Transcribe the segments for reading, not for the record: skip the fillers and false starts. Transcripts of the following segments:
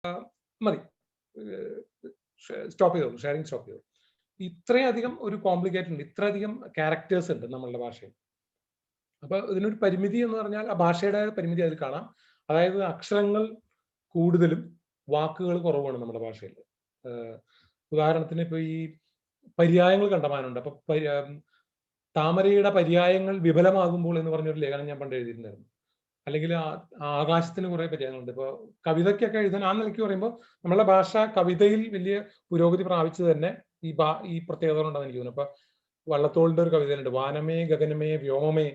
മതി, സ്റ്റോപ്പ് ചെയ്തോളൂ, sharing stop ചെയ്തോളൂ. ഇത്രയധികം ഒരു കോംപ്ലിക്കേറ്റഡ് ഉണ്ട്, ഇത്രയധികം ക്യാരക്ടേഴ്സ് ഉണ്ട് നമ്മളുടെ ഭാഷയിൽ. അപ്പൊ ഇതിനൊരു പരിമിതി എന്ന് പറഞ്ഞാൽ ആ ഭാഷയുടെ പരിമിതി അതിൽ കാണാം. അതായത് അക്ഷരങ്ങൾ കൂടുതലും വാക്കുകൾ കുറവാണ് നമ്മുടെ ഭാഷയിൽ. ഉദാഹരണത്തിന് ഇപ്പൊ ഈ പര്യായങ്ങൾ കണ്ടമാനമുണ്ട്. അപ്പൊ താമരയുടെ പര്യായങ്ങൾ വിഫലമാകുമ്പോൾ എന്ന് പറഞ്ഞൊരു ലേഖനം ഞാൻ പണ്ട് എഴുതിയിട്ടുണ്ടായിരുന്നു. അല്ലെങ്കിൽ ആകാശത്തിന് കുറെ പര്യായങ്ങളുണ്ട്. ഇപ്പൊ കവിതയ്ക്കൊക്കെ എഴുതാൻ ആ നിലയ്ക്ക് പറയുമ്പോൾ നമ്മളെ ഭാഷ കവിതയിൽ വലിയ പുരോഗതി പ്രാപിച്ചത് തന്നെ ഈ പ്രത്യേകത കൊണ്ടാണ് എനിക്ക് തോന്നുന്നത്. അപ്പൊ വള്ളത്തോളിന്റെ ഒരു കവിതയിലുണ്ട്, വാനമേ ഗഗനമേ വ്യോമമേ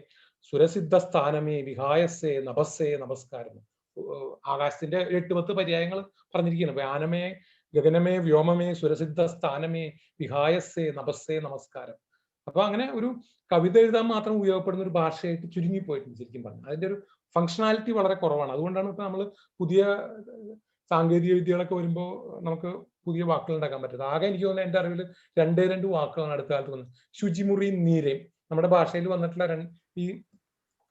സുരസിദ്ധ സ്ഥാനമേ വിഹായസേ നഭസ്സേ നമസ്കാരം. ആകാശത്തിന്റെ 8-10 പര്യായങ്ങൾ പറഞ്ഞിരിക്കുന്നു. വാനമേ ഗഗനമേ വ്യോമമേ സുരസിദ്ധ സ്ഥാനമേ വിഹായസേ നഭസ്സേ നമസ്കാരം. അപ്പൊ അങ്ങനെ ഒരു കവിത എഴുതാൻ മാത്രം ഉപയോഗപ്പെടുന്ന ഒരു ഭാഷയായിട്ട് ചുരുങ്ങിപ്പോയിട്ടുണ്ട് ശരിക്കും പറഞ്ഞു. അതിന്റെ ഒരു ഫങ്ഷണാലിറ്റി വളരെ കുറവാണ്. അതുകൊണ്ടാണ് ഇപ്പൊ നമ്മൾ പുതിയ സാങ്കേതിക വിദ്യകളൊക്കെ വരുമ്പോൾ നമുക്ക് പുതിയ വാക്കുകൾ ഉണ്ടാക്കാൻ പറ്റുന്നത്. ആകെ എനിക്ക് തോന്നുന്നത് എന്റെ അറിവിൽ 2 വാക്കുകളാണ് അടുത്ത കാലത്ത് വന്നത്. ശുചിമുറിയും നീരയും. നമ്മുടെ ഭാഷയിൽ വന്നിട്ടുള്ള ഈ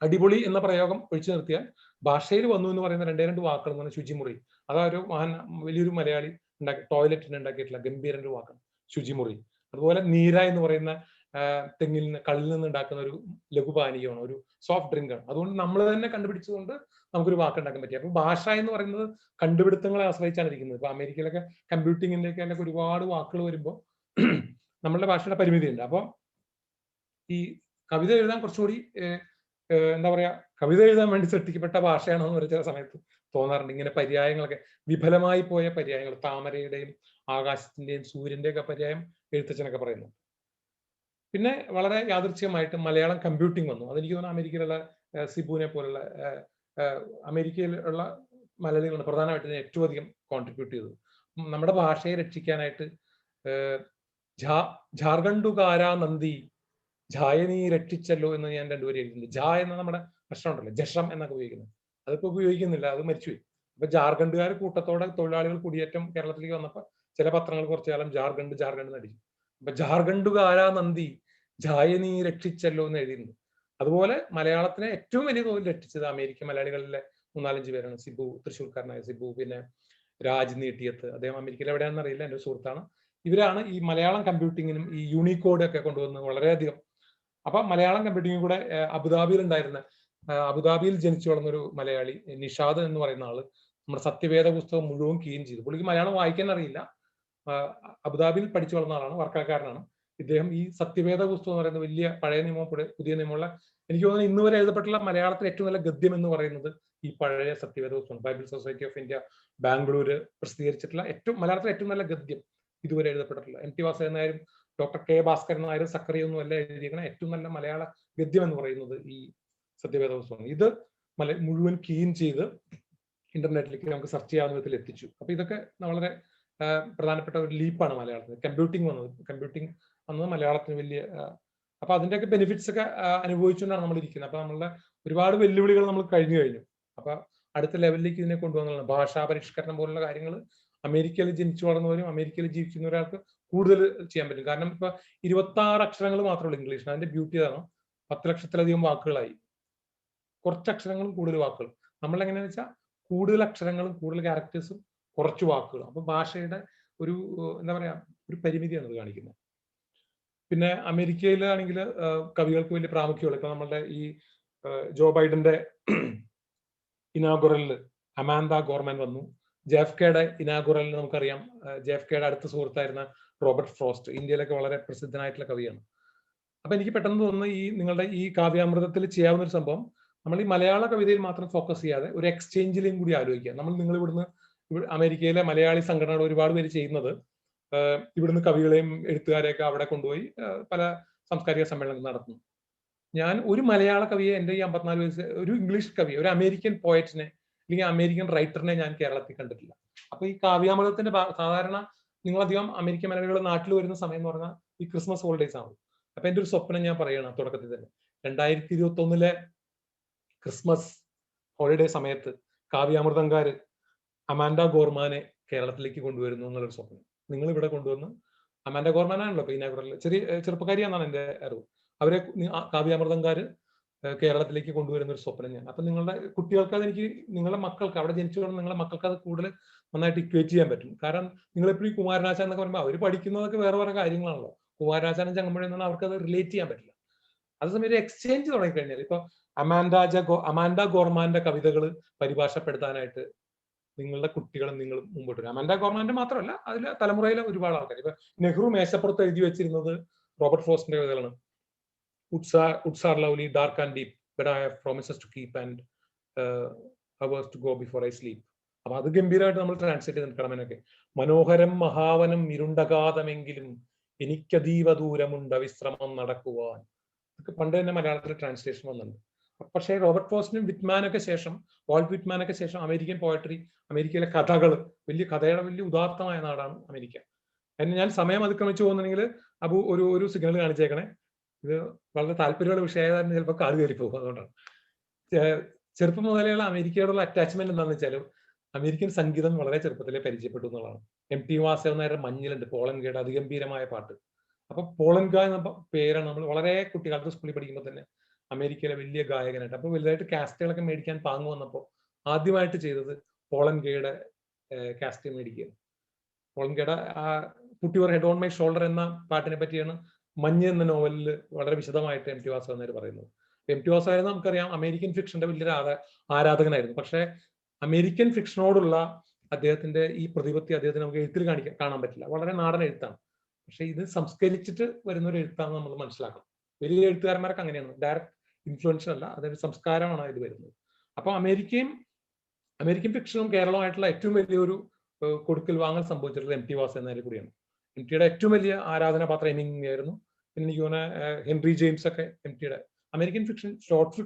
അടിപൊളി എന്ന പ്രയോഗം ഒഴിച്ചു നിർത്തിയാൽ ഭാഷയിൽ വന്നു എന്ന് പറയുന്ന 2 വാക്കുകൾ എന്ന് പറഞ്ഞാൽ ശുചിമുറി. അതൊരു വലിയൊരു മലയാളി ടോയ്ലറ്റിന് ഉണ്ടാക്കിയിട്ടുള്ള ഗംഭീര ഒരു വാക്കാണ് ശുചിമുറി. അതുപോലെ നീര എന്ന് പറയുന്ന തെങ്ങിൽ നിന്ന് കള്ളിൽ നിന്ന് ഉണ്ടാക്കുന്ന ഒരു ലഘുപാനീയമാണ്, ഒരു സോഫ്റ്റ് ഡ്രിങ്ക് ആണ്. അതുകൊണ്ട് നമ്മൾ തന്നെ കണ്ടുപിടിച്ചുകൊണ്ട് നമുക്കൊരു വാക്ക് ഉണ്ടാക്കാൻ പറ്റി. അപ്പൊ ഭാഷ എന്ന് പറയുന്നത് കണ്ടുപിടുത്തങ്ങളെ ആശ്രയിച്ചാണ് ഇരിക്കുന്നത്. ഇപ്പൊ അമേരിക്കയിലൊക്കെ കമ്പ്യൂട്ടിങ്ങിന്റെയൊക്കെ ഒരുപാട് വാക്കുകൾ വരുമ്പോൾ നമ്മളുടെ ഭാഷയുടെ പരിമിതി ഉണ്ട്. അപ്പൊ ഈ കവിത എഴുതാൻ കുറച്ചുകൂടി എന്താ പറയാ, കവിത എഴുതാൻ വേണ്ടി സൃഷ്ടിക്കപ്പെട്ട ഭാഷയാണോ എന്ന് ചില സമയത്ത് തോന്നാറുണ്ട്. ഇങ്ങനെ പര്യായങ്ങളൊക്കെ വിഫലമായി പോയ പര്യായങ്ങൾ, താമരയുടെയും ആകാശത്തിന്റെയും സൂര്യന്റെ ഒക്കെ പര്യായം എഴുത്തച്ഛനൊക്കെ പറയുന്നു. പിന്നെ വളരെ യാദൃച്ഛികമായിട്ട് മലയാളം കമ്പ്യൂട്ടിംഗ് വന്നു. അതെനിക്ക് തോന്നുന്നു അമേരിക്കയിലുള്ള സിബുവിനെ പോലുള്ള അമേരിക്കയിലുള്ള മലയാളികളാണ് പ്രധാനമായിട്ടും ഏറ്റവും അധികം കോൺട്രിബ്യൂട്ട് ചെയ്തത്. നമ്മുടെ ഭാഷയെ രക്ഷിക്കാനായിട്ട് ജാർഖണ്ഡുകാരാ നന്ദി ജായനീ രക്ഷിച്ചല്ലോ എന്ന് ഞാൻ 2 പേര് എഴുതുന്നുണ്ട്. ജാ എന്ന നമ്മുടെ പ്രശ്നം ഉണ്ടല്ലോ, ജഷം എന്നൊക്കെ ഉപയോഗിക്കുന്നത്, അതിപ്പോ ഉപയോഗിക്കുന്നില്ല, അത് മരിച്ചുപോയി. അപ്പൊ ജാർഖണ്ഡുകാർ കൂട്ടത്തോടെ തൊഴിലാളികൾ കുടിയേറ്റം കേരളത്തിലേക്ക് വന്നപ്പോൾ ചില പത്രങ്ങൾ കുറച്ചു കാലം ജാർഖണ്ഡ് നടിച്ചു. അപ്പൊ ജാർഖണ്ഡുകാരാ നന്ദി ജായനീ രക്ഷിച്ചല്ലോ എന്ന് എഴുതിയിട്ടുണ്ട്. അതുപോലെ മലയാളത്തിനെ ഏറ്റവും വലിയ തോതിൽ രക്ഷിച്ചത് അമേരിക്ക മലയാളികളിലെ 3-4 പേരാണ്. സിബു, തൃശ്ശൂർക്കാരനായ സിബു, പിന്നെ രാജ് നീട്ടിയത്ത്, അദ്ദേഹം അമേരിക്കയിൽ എവിടെയാണെന്ന് അറിയില്ല, എൻ്റെ ഒരു സുഹൃത്താണ്. ഇവരാണ് ഈ മലയാളം കമ്പ്യൂട്ടിങ്ങിനും ഈ യൂണിക്കോഡ് ഒക്കെ കൊണ്ടുവന്ന് വളരെയധികം. അപ്പൊ മലയാളം കമ്പ്യൂട്ടിംഗ് കൂടെ അബുദാബിയിൽ ഉണ്ടായിരുന്ന, അബുദാബിയിൽ ജനിച്ചു വളർന്നൊരു മലയാളി നിഷാദ് എന്ന് പറയുന്ന ആള് നമ്മുടെ സത്യവേദ പുസ്തകം മുഴുവൻ ക്ലീൻ ചെയ്തു. പുള്ളിക്ക് മലയാളം വായിക്കാൻ അറിയില്ല, അബുദാബിയിൽ പഠിച്ചു വളർന്ന ആളാണ്, വർക്കക്കാരനാണ്. ഇദ്ദേഹം ഈ സത്യവേദ പുസ്തകം എന്ന് പറയുന്ന വലിയ പഴയ നിയമം പുതിയ നിയമമുള്ള, എനിക്ക് തോന്നുന്നു ഇന്ന് വരെ എഴുതപ്പെട്ടുള്ള മലയാളത്തിൽ ഏറ്റവും നല്ല ഗദ്യം എന്ന് പറയുന്നത് ഈ പഴയ സത്യവേദ പുസ്തകം. Bible society of India Bangalore പ്രസിദ്ധീകരിച്ചിട്ടുള്ള മലയാളത്തിലെ ഏറ്റവും നല്ല ഗദ്യം ഇതുവരെ എഴുതപ്പെട്ടിട്ടുള്ള. എം ടി വാസുദേവൻ നായരും ഡോക്ടർ കെ ഭാസ്കരൻ നായരും സക്കറിയൊന്നും അല്ല എഴുതിയിരിക്കുന്ന ഏറ്റവും നല്ല മലയാള ഗദ്യം എന്ന് പറയുന്നത് ഈ സത്യവേദ പുസ്തകമാണ്. ഇത് മുഴുവൻ ക്ലീൻ ചെയ്ത് ഇന്റർനെറ്റിലേക്ക് നമുക്ക് സെർച്ച് ചെയ്യാവുന്ന വിധത്തിൽ എത്തിച്ചു. അപ്പൊ ഇതൊക്കെ വളരെ പ്രധാനപ്പെട്ട ഒരു ലീപ്പാണ് മലയാളത്തിന്. കമ്പ്യൂട്ടിംഗ് വന്നത് മലയാളത്തിന് വലിയ, അപ്പൊ അതിന്റെയൊക്കെ ബെനിഫിറ്റ്സ് ഒക്കെ അനുഭവിച്ചുകൊണ്ടാണ് നമ്മൾ ഇരിക്കുന്നത്. അപ്പൊ നമ്മളുടെ ഒരുപാട് വെല്ലുവിളികൾ നമ്മൾ കഴിഞ്ഞു. അപ്പൊ അടുത്ത ലെവലിലേക്ക് ഇതിനെ കൊണ്ടുവന്നുള്ള ഭാഷാ പരിഷ്കരണം പോലുള്ള കാര്യങ്ങൾ അമേരിക്കയിൽ ജനിച്ചു വളർന്നവരും അമേരിക്കയിൽ ജീവിക്കുന്ന ഒരാൾക്ക് കൂടുതൽ ചെയ്യാൻ പറ്റും. കാരണം ഇപ്പൊ 26 അക്ഷരങ്ങൾ മാത്രമേ ഇംഗ്ലീഷിന്. അതിന്റെ ബ്യൂട്ടി അതാണ്, 10 ലക്ഷത്തിലധികം വാക്കുകളായി. കുറച്ച് അക്ഷരങ്ങളും കൂടുതൽ വാക്കുകൾ. നമ്മൾ എങ്ങനെയാന്ന് വെച്ചാൽ കൂടുതൽ അക്ഷരങ്ങളും കൂടുതൽ ക്യാരക്ടേഴ്സും കുറച്ച് വാക്കുകളും. അപ്പൊ ഭാഷയുടെ ഒരു എന്താ പറയാ, ഒരു പരിമിതിയാണ് ഇത് കാണിക്കുന്നത്. പിന്നെ അമേരിക്കയിലാണെങ്കിൽ കവികൾക്ക് വലിയ പ്രാമുഖ്യമുള്ള, ഇപ്പൊ നമ്മളുടെ ഈ ജോ ബൈഡന്റെ ഇനാഗുറലിൽ അമാൻഡ ഗോർമാൻ വന്നു. ജെഎഫ്കെയുടെ ഇനാഗുറലിൽ നമുക്കറിയാം, ജെഎഫ്കെയുടെ അടുത്ത സുഹൃത്തായിരുന്ന റോബർട്ട് ഫ്രോസ്റ്റ് ഇന്ത്യയിലൊക്കെ വളരെ പ്രസിദ്ധനായിട്ടുള്ള കവിയാണ്. അപ്പൊ എനിക്ക് പെട്ടെന്ന് തോന്നുന്നു ഈ നിങ്ങളുടെ ഈ കാവ്യാമൃതത്തിൽ ചെയ്യാവുന്ന ഒരു സംഭവം, നമ്മൾ ഈ മലയാള കവിതയിൽ മാത്രം ഫോക്കസ് ചെയ്യാതെ ഒരു എക്സ്ചേഞ്ചിലേയും കൂടി ആലോചിക്കുക. നിങ്ങൾ ഇവിടുന്ന് അമേരിക്കയിലെ മലയാളി സംഘടനകൾ ഒരുപാട് പേര് ചെയ്യുന്നത്, ഇവിടുന്ന് കവികളെയും എഴുത്തുകാരെയൊക്കെ അവിടെ കൊണ്ടുപോയി പല സാംസ്കാരിക സമ്മേളനങ്ങൾ നടത്തുന്നു. ഞാൻ ഒരു മലയാള കവിയെ, എൻ്റെ ഈ 54 വയസ്സ്, ഒരു ഇംഗ്ലീഷ് കവിയെ, ഒരു അമേരിക്കൻ പോയറ്റിനെ അല്ലെങ്കിൽ അമേരിക്കൻ റൈറ്ററിനെ ഞാൻ കേരളത്തിൽ കണ്ടിട്ടില്ല. അപ്പൊ ഈ കാവ്യാമൃതത്തിന്റെ സാധാരണ നിങ്ങളധികം അമേരിക്കൻ മലയാളികൾ നാട്ടിൽ വരുന്ന സമയം എന്ന് പറഞ്ഞാൽ ഈ ക്രിസ്മസ് ഹോളിഡേയ്സ് ആണ്. അപ്പൊ എൻ്റെ ഒരു സ്വപ്നം ഞാൻ പറയുകയാണ് തുടക്കത്തിൽ തന്നെ, 2021 ക്രിസ്മസ് ഹോളിഡേ സമയത്ത് കാവ്യാമൃതംകാര് അമാൻഡ ഗോർമാനെ കേരളത്തിലേക്ക് കൊണ്ടുവരുന്നു എന്നുള്ളൊരു സ്വപ്നം. നിങ്ങൾ ഇവിടെ കൊണ്ടുവന്ന്, അമാൻഡ ഗോർമാനാണല്ലോ ഇപ്പൊ ഇനാഗുറലിൽ, ചെറുപ്പക്കാരിയാണെന്നാണ് എൻ്റെ അറിവ്, അവരെ കാവ്യാമൃതംകാര് കേരളത്തിലേക്ക് കൊണ്ടുവരുന്ന ഒരു സ്വപ്നം ഞാൻ. അപ്പൊ നിങ്ങളുടെ കുട്ടികൾക്ക് അതെനിക്ക് നിങ്ങളുടെ മക്കൾക്ക് അവിടെ ജനിച്ചു കൊണ്ട് നിങ്ങളുടെ മക്കൾക്ക് അത് കൂടുതൽ നന്നായിട്ട് ഇക്വേറ്റ് ചെയ്യാൻ പറ്റും. കാരണം നിങ്ങൾ എപ്പോഴും ഈ കുമാരനാശാൻ എന്നൊക്കെ പറയുമ്പോൾ അവർ പഠിക്കുന്നതൊക്കെ വേറെ വേറെ കാര്യങ്ങളാണല്ലോ. കുമാരനാശാനും ചങ്ങമ്പുഴ എന്നാൽ അവർക്ക് അത് റിലേറ്റ് ചെയ്യാൻ പറ്റില്ല. അതേസമയം ഒരു എക്സ്ചേഞ്ച് തുടങ്ങിക്കഴിഞ്ഞാൽ ഇപ്പൊ അമാൻഡ ഗോർമാന്റെ കവിതകൾ പരിഭാഷപ്പെടുത്താനായിട്ട് നിങ്ങളുടെ കുട്ടികളും നിങ്ങളും മുമ്പോട്ട് വരും. അമാൻഡ ഗോർമാന്റെ മാത്രമല്ല, അതിലെ തലമുറയിലെ ഒരുപാട് ആൾക്കാർ. ഇപ്പൊ നെഹ്റു മേശപ്പുറത്ത് എഴുതി വെച്ചിരുന്നത് Robert ഫ്രോസ്റ്റിന്റെ കവിതകളാണ്. Woods are lovely, dark and deep, but I have promises to keep and hours to go before I sleep. അപ്പൊ അത് ഗംഭീരമായിട്ട് നമ്മൾ ട്രാൻസ്ലേറ്റ് ചെയ്ത് നിൽക്കണം. അതിനൊക്കെ മനോഹരം മഹാവനം ഇരുണ്ടകാതമെങ്കിലും എനിക്കതീവ ദൂരമുണ്ട് വിശ്രമം നടക്കുവാൻ. ഇതൊക്കെ പണ്ട് തന്നെ മലയാളത്തിൽ ട്രാൻസ്ലേഷൻ വന്നിട്ടുണ്ട്. പക്ഷേ റോബർട്ട് ഫ്രോസ്റ്റിനും വിറ്റ്മാനൊക്കെ ശേഷം, വാൾട്ട് വിറ്റ്മാനൊക്കെ ശേഷം അമേരിക്കൻ പോയട്രി, അമേരിക്കയിലെ കഥകൾ, കഥയുടെ വലിയ ഉദാത്തമായ നാടാണ് അമേരിക്ക. അതിന് ഞാൻ സമയം അതിക്രമിച്ചു പോകുന്നുണ്ടെങ്കിൽ അബു ഒരു സിഗ്നൽ കാണിച്ചേക്കണേ. ഇത് വളരെ താല്പര്യമുള്ള വിഷയമായതാണ്, ചിലപ്പോൾ കാട് കയറി പോകും. അതുകൊണ്ടാണ്. ചെറുപ്പം മുതലെയുള്ള അമേരിക്കയോടുള്ള അറ്റാച്ച്മെന്റ് എന്താണെന്ന് വെച്ചാൽ അമേരിക്കൻ സംഗീതം വളരെ ചെറുപ്പത്തിലെ പരിചയപ്പെട്ടു എന്നുള്ളതാണ്. MT വാസുദേവൻ നായരുടെ മഞ്ഞിലുണ്ട് പോളൻഗയുടെ അതിഗംഭീരമായ പാട്ട്. അപ്പൊ പോളൻഗ എന്ന പേരാണ് നമ്മൾ വളരെ കുട്ടിക്കാലത്ത് സ്കൂളിൽ പഠിക്കുമ്പോൾ തന്നെ അമേരിക്കയിലെ വലിയ ഗായകനായിട്ട്. അപ്പൊ വലുതായിട്ട് കാസ്റ്റുകളൊക്കെ മേടിക്കാൻ പാങ്ങ് വന്നപ്പോൾ ആദ്യമായിട്ട് ചെയ്തത് പോളൻഗയുടെ കാസ്റ്റ് മേടിക്കുക. പോളൻഗയുടെ ആ put your head on my shoulder എന്ന പാട്ടിനെ പറ്റിയാണ് മഞ്ഞ് എന്ന നോവലിൽ വളരെ വിശദമായിട്ട് MT വാസുദേവൻ നായർ പറയുന്നത്. MT വാസുദേവൻ നമുക്കറിയാം അമേരിക്കൻ ഫിക്ഷന്റെ വലിയൊരു ആരാധകനായിരുന്നു. പക്ഷെ അമേരിക്കൻ ഫിക്ഷനോടുള്ള അദ്ദേഹത്തിന്റെ ഈ പ്രതിപത്തി അദ്ദേഹത്തിന് നമുക്ക് എഴുത്തിൽ കാണാൻ പറ്റില്ല. വളരെ നാടൻ എഴുത്താണ്. പക്ഷെ ഇത് സംസ്കരിച്ചിട്ട് വരുന്ന ഒരു എഴുത്താണെന്ന് നമ്മൾ മനസ്സിലാക്കണം. വലിയ എഴുത്തുകാരന്മാരൊക്കെ അങ്ങനെയാണ്, ഡയറക്റ്റ് ഇൻഫ്ലുവൻസ് അല്ല, അതൊരു സംസ്കാരമാണ് ഇത് വരുന്നത്. അപ്പൊ അമേരിക്കൻ ഫിക്ഷനും കേരളമായിട്ടുള്ള ഏറ്റവും വലിയൊരു കൊടുക്കൽ വാങ്ങൽ സംഭവിച്ചിട്ടുള്ളത് MT വാസുദേവൻ നായർ കൂടിയാണ്. MTയുടെ ഏറ്റവും വലിയ ആരാധനാപാത്രം ഹെമിംഗ്വേ ആയിരുന്നു. പിന്നെ എനിക്ക് തോന്നുന്ന ഹെൻറി ജെയിംസ് ഒക്കെ MTയുടെ അമേരിക്കൻ ഫിക്ഷൻ ഷോർട്ട്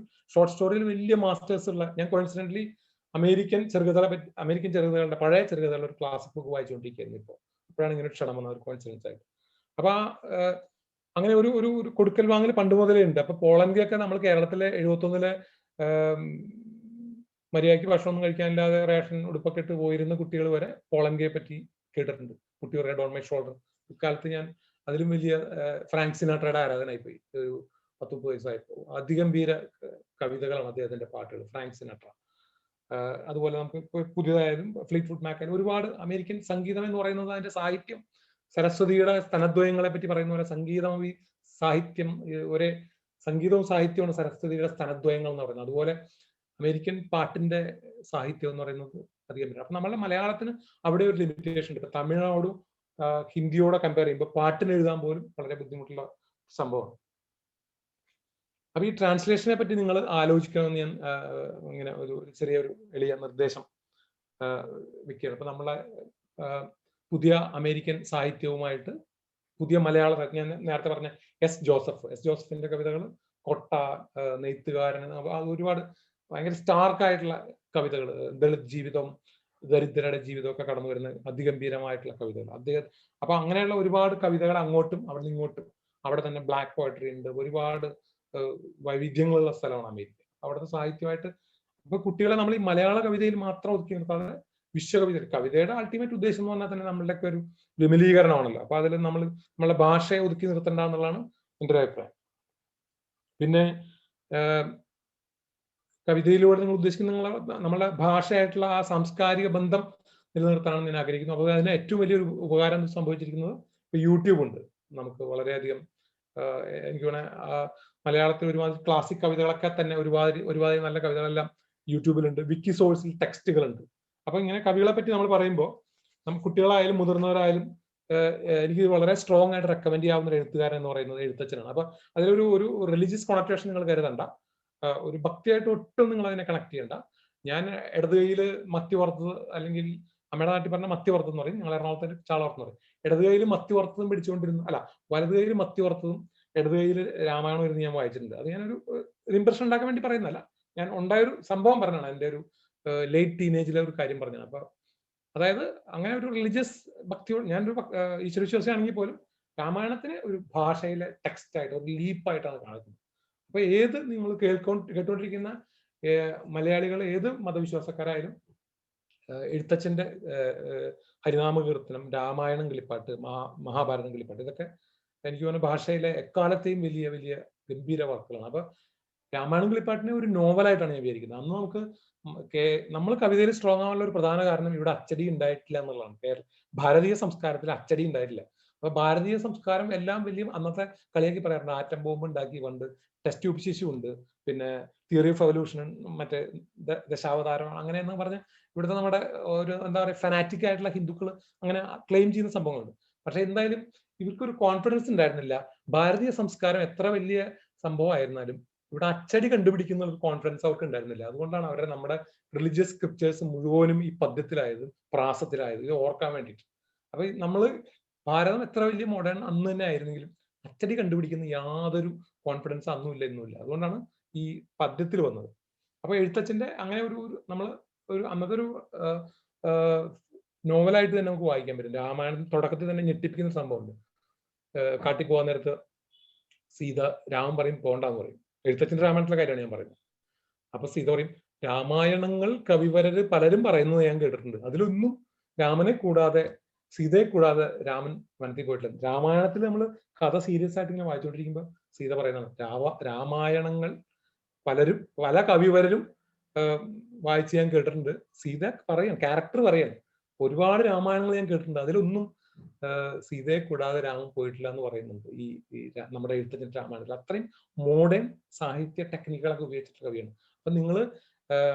സ്റ്റോറിയിൽ വലിയ മാസ്റ്റേഴ്സ് ഉള്ള. ഞാൻ കോയിൻസിഡന്റലി അമേരിക്കൻ ചെറുകഥകളുടെ പഴയ ചെറുകഥകളുടെ ഒരു ക്ലാസിക് ബുക്ക് വായിച്ചുകൊണ്ടിരിക്കുകയായിരുന്നു ഇപ്പോൾ. അപ്പോഴാണ് ഇങ്ങനെ ഒരു ക്ഷണം വന്നത്, ഒരു കോയിൻസിഡൻസ് ആയിട്ട്. അപ്പൊ അങ്ങനെ ഒരു കൊടുക്കൽ വാങ്ങൽ പണ്ട് മുതലേ ഉണ്ട്. അപ്പൊ പോളൻഗയൊക്കെ നമ്മൾ കേരളത്തിലെ 71 മര്യാദയ്ക്ക് ഭക്ഷണമൊന്നും കഴിക്കാനില്ലാതെ റേഷൻ ഉടുപ്പൊക്കെ ഇട്ട് പോയിരുന്ന കുട്ടികൾ വരെ പോളൻഗയെ പറ്റി കേട്ടിട്ടുണ്ട്. Put your head on my shoulder. ഇക്കാലത്ത് ഞാൻ അതിലും വലിയ ഫ്രാങ്ക് സിനാട്രയുടെ ആരാധനായി പോയി. ഒരു 10-30 വയസ്സായപ്പോൾ. അതിഗംഭീര കവിതകളാണ് അദ്ദേഹത്തിന്റെ പാട്ടുകൾ, ഫ്രാങ്ക് സിനാട്ര. അതുപോലെ നമുക്ക് ഇപ്പോൾ പുതിയതായാലും ഫ്ലീറ്റ്വുഡ് മാക് ആയാലും ഒരുപാട് അമേരിക്കൻ സംഗീതം എന്ന് പറയുന്നത് അതിന്റെ സാഹിത്യം, സരസ്വതിയുടെ സ്തനദ്വയങ്ങളെ പറ്റി പറയുന്ന പോലെ സാഹിത്യം ഒരേ സംഗീതവും സാഹിത്യമാണ് സരസ്വതിയുടെ സ്തനദ്വയങ്ങൾ എന്ന് പറയുന്നത്. അതുപോലെ അമേരിക്കൻ പാട്ടിന്റെ സാഹിത്യം എന്ന് പറയുന്നത് അധികം. അപ്പൊ നമ്മളുടെ മലയാളത്തിന് അവിടെ ഒരു ലിമിറ്റേഷൻ ഉണ്ട്. ഇപ്പൊ തമിഴ്നാടും ഹിന്ദിയോടെ കമ്പയർ ചെയ്യുമ്പോൾ പാട്ടിന് എഴുതാൻ പോലും വളരെ ബുദ്ധിമുട്ടുള്ള സംഭവമാണ്. അപ്പൊ ഈ ട്രാൻസ്ലേഷനെ പറ്റി നിങ്ങൾ ആലോചിക്കണമെന്ന് ഞാൻ ഇങ്ങനെ ഒരു ചെറിയൊരു എളിയ നിർദ്ദേശം വെക്കുകയാണ്. അപ്പൊ നമ്മളെ പുതിയ അമേരിക്കൻ സാഹിത്യവുമായിട്ട് പുതിയ മലയാള, ഞാൻ നേരത്തെ പറഞ്ഞ എസ് ജോസഫിന്റെ കവിതകൾ, കൊട്ട, നെയ്ത്തുകാരൻ, ഒരുപാട് ഭയങ്കര സ്റ്റാർക്ക് ആയിട്ടുള്ള കവിതകൾ, ദളിത് ജീവിതം, ദരിദ്രരുടെ ജീവിതമൊക്കെ കടന്നു വരുന്ന അതിഗംഭീരമായിട്ടുള്ള കവിതകൾ അദ്ദേഹം. അപ്പൊ അങ്ങനെയുള്ള ഒരുപാട് കവിതകൾ അങ്ങോട്ടും അവിടെ നിന്ന് ഇങ്ങോട്ടും. അവിടെ തന്നെ ബ്ലാക്ക് പോയട്രി ഉണ്ട്, ഒരുപാട് വൈവിധ്യങ്ങളുള്ള സ്ഥലമാണ് അമേരിക്ക. അവിടുത്തെ സാഹിത്യമായിട്ട് ഇപ്പൊ കുട്ടികളെ നമ്മൾ ഈ മലയാള കവിതയിൽ മാത്രം ഒതുക്കി നിർത്താതെ കവിതയുടെ അൾട്ടിമേറ്റ് ഉദ്ദേശം എന്ന് പറഞ്ഞാൽ തന്നെ നമ്മളുടെയൊക്കെ ഒരു വിമലീകരണമാണല്ലോ. അപ്പൊ അതിൽ നമ്മളെ ഭാഷയെ ഒതുക്കി നിർത്തണ്ട എന്നുള്ളതാണ് എൻ്റെ ഒരു അഭിപ്രായം. പിന്നെ കവിതയിലൂടെ നിങ്ങൾ ഉദ്ദേശിക്കുന്ന നമ്മളെ ഭാഷയായിട്ടുള്ള ആ സാംസ്കാരിക ബന്ധം നിലനിർത്താനാണ് ഞാൻ ആഗ്രഹിക്കുന്നു. അപ്പോൾ അതിന് ഏറ്റവും വലിയൊരു ഉപകാരം സംഭവിച്ചിരിക്കുന്നത് ഇപ്പൊ യൂട്യൂബ് ഉണ്ട്. നമുക്ക് വളരെയധികം എനിക്ക് തോന്നുന്നത് മലയാളത്തിൽ ഒരുപാട് ക്ലാസിക് കവിതകളൊക്കെ തന്നെ ഒരുപാട് നല്ല കവിതകളെല്ലാം യൂട്യൂബിലുണ്ട്. വിക്കി സോഴ്സിൽ ടെക്സ്റ്റുകളുണ്ട്. അപ്പൊ ഇങ്ങനെ കവികളെ പറ്റി നമ്മൾ പറയുമ്പോൾ നമുക്ക് കുട്ടികളായാലും മുതിർന്നവരായാലും എനിക്ക് വളരെ സ്ട്രോങ് ആയിട്ട് റെക്കമെൻഡ് ചെയ്യാവുന്ന ഒരു എഴുത്തുകാരൻ എന്ന് പറയുന്നത് എഴുത്തച്ഛനാണ്. അപ്പൊ അതിലൊരു റിലീജിയസ് കൊണറ്റേഷൻ നിങ്ങൾ കരുതണ്ട, ഒരു ഭക്തിയായിട്ട് ഒട്ടും നിങ്ങൾ അതിനെ കണക്ട് ചെയ്യണ്ട. ഞാൻ ഇടത് കൈയിൽ മത്തി വറുത്തത്, അല്ലെങ്കിൽ അമ്മയുടെ നാട്ടിൽ പറഞ്ഞ മത്തി വറുത്തതെന്ന് പറയും, ഞങ്ങൾ എറണാകുളത്തെ ചാള വറുത്തെന്ന് പറയും. ഇടത് കൈയിൽ മത്തി വറുത്തതും പിടിച്ചുകൊണ്ടിരുന്നു, അല്ല വലത് കൈയിൽ മത്തി വറുത്തതും ഇടത് കൈയിൽ രാമായണം ഇരുന്ന് ഞാൻ വായിച്ചിട്ടുണ്ട്. അത് ഞാനൊരു ഇംപ്രഷൻ ഉണ്ടാക്കാൻ വേണ്ടി പറയുന്നതല്ല, ഞാൻ ഉണ്ടായൊരു സംഭവം പറഞ്ഞാണ്, എൻ്റെ ഒരു ലേറ്റ് ടീനേജിലെ ഒരു കാര്യം പറഞ്ഞാണ്. അപ്പൊ അതായത് അങ്ങനെ ഒരു റിലീജിയസ് ഭക്തിയോട്, ഞാനൊരു ഈശ്വരവിശ്വാസിയാണെങ്കിൽ പോലും രാമായണത്തിന് ഒരു ഭാഷയിലെ ടെക്സ്റ്റ് ആയിട്ട്, ഒരു ലീപ്പായിട്ടാണ് കാണുന്നത്. അപ്പൊ നിങ്ങൾ കേട്ടുകൊണ്ടിരിക്കുന്ന മലയാളികൾ, ഏത് മതവിശ്വാസക്കാരായാലും എഴുത്തച്ഛന്റെ ഹരിനാമ കീർത്തനം, രാമായണം കിളിപ്പാട്ട്, മഹാഭാരതം കിളിപ്പാട്ട്, ഇതൊക്കെ എനിക്ക് തോന്നുന്ന ഭാഷയിലെ എക്കാലത്തെയും വലിയ വലിയ ഗംഭീര വർക്കുകളാണ്. അപ്പൊ രാമായണം കിളിപ്പാട്ടിനെ ഒരു നോവലായിട്ടാണ് ഞാൻ വിചാരിക്കുന്നത്. അന്ന് നമുക്ക് നമ്മൾ കവിതയിൽ സ്ട്രോങ് ആവാനുള്ള ഒരു പ്രധാന കാരണം ഇവിടെ അച്ചടി ഉണ്ടായിട്ടില്ല എന്നുള്ളതാണ്. ഭാരതീയ സംസ്കാരത്തിൽ അച്ചടി ഉണ്ടായിട്ടില്ല. അപ്പൊ ഭാരതീയ സംസ്കാരം എല്ലാം വലിയ അന്നത്തെ കളിയാക്കി പറയാറുണ്ട്. ആറ്റം ബോംബ് ഉണ്ടാക്കി കൊണ്ട്, ടെസ്റ്റ് ട്യൂബ് ശിശു ഉണ്ട്, പിന്നെ തിയറി ഓഫ് എവല്യൂഷൻ, മറ്റേ ദശാവതാരം, അങ്ങനെയെന്ന് പറഞ്ഞ ഇവിടുത്തെ നമ്മുടെ ഒരു എന്താ പറയുക ഫനാറ്റിക് ആയിട്ടുള്ള ഹിന്ദുക്കൾ അങ്ങനെ ക്ലെയിം ചെയ്യുന്ന സംഭവങ്ങളുണ്ട്. പക്ഷെ എന്തായാലും ഇവർക്കൊരു കോൺഫിഡൻസ് ഉണ്ടായിരുന്നില്ല. ഭാരതീയ സംസ്കാരം എത്ര വലിയ സംഭവമായിരുന്നാലും ഇവിടെ അച്ചടി കണ്ടുപിടിക്കുന്ന ഒരു കോൺഫിഡൻസ് അവർക്ക് ഉണ്ടായിരുന്നില്ല. അതുകൊണ്ടാണ് അവരെ നമ്മുടെ റിലീജിയസ് സ്ക്രിപ്റ്റേഴ്സ് മുഴുവനും ഈ പദ്യത്തിലായത്, പ്രാസത്തിലായത്, ഇത് ഓർക്കാൻ വേണ്ടിയിട്ട്. അപ്പൊ നമ്മള് ഭാരതം എത്ര വലിയ മോഡേൺ അന്ന് തന്നെ ആയിരുന്നെങ്കിലും അച്ചടി കണ്ടുപിടിക്കുന്ന യാതൊരു കോൺഫിഡൻസ് അന്നും ഇല്ല ഇന്നുമില്ല. അതുകൊണ്ടാണ് ഈ പദ്യത്തിൽ വന്നത്. അപ്പൊ എഴുത്തച്ഛന്റെ അങ്ങനെ ഒരു നമ്മൾ ഒരു അന്നത്തെ ഒരു നോവലായിട്ട് തന്നെ നമുക്ക് വായിക്കാൻ പറ്റും. രാമായണം തുടക്കത്തിൽ തന്നെ ഞെട്ടിപ്പിക്കുന്ന സംഭവമുണ്ട്. കാട്ടിൽ പോകാൻ നേരത്ത് സീത രാമൻ പറയും പോകണ്ടെന്ന് പറയും. എഴുത്തച്ഛന്റെ രാമായണത്തിലെ കാര്യമാണ് ഞാൻ പറയുന്നത്. അപ്പൊ സീത പറയും രാമായണങ്ങൾ കവിവരര് പലരും പറയുന്നത് ഞാൻ കേട്ടിട്ടുണ്ട്, അതിലൊന്നും രാമനെ കൂടാതെ സീതയെ കൂടാതെ രാമൻ വനത്തിൽ പോയിട്ടില്ല. രാമായണത്തിൽ നമ്മൾ കഥ സീരിയസ് ആയിട്ട് ഇങ്ങനെ വായിച്ചുകൊണ്ടിരിക്കുമ്പോൾ സീത പറയുന്നതാണ് രാമായണങ്ങൾ പല കവിവരരും വായിച്ച് ഞാൻ കേട്ടിട്ടുണ്ട്. സീത പറയാൻ ക്യാരക്ടർ പറയാൻ ഒരുപാട് രാമായണങ്ങൾ ഞാൻ കേട്ടിട്ടുണ്ട്, അതിലൊന്നും സീതയെ കൂടാതെ രാമൻ പോയിട്ടില്ല എന്ന് പറയുന്നുണ്ട് ഈ നമ്മുടെ എഴുത്തച്ഛൻ രാമായണത്തിൽ. അത്രയും മോഡേൺ സാഹിത്യ ടെക്നിക്കുകളൊക്കെ ഉപയോഗിച്ചിട്ടുള്ള കവിയാണ്. അപ്പൊ നിങ്ങൾ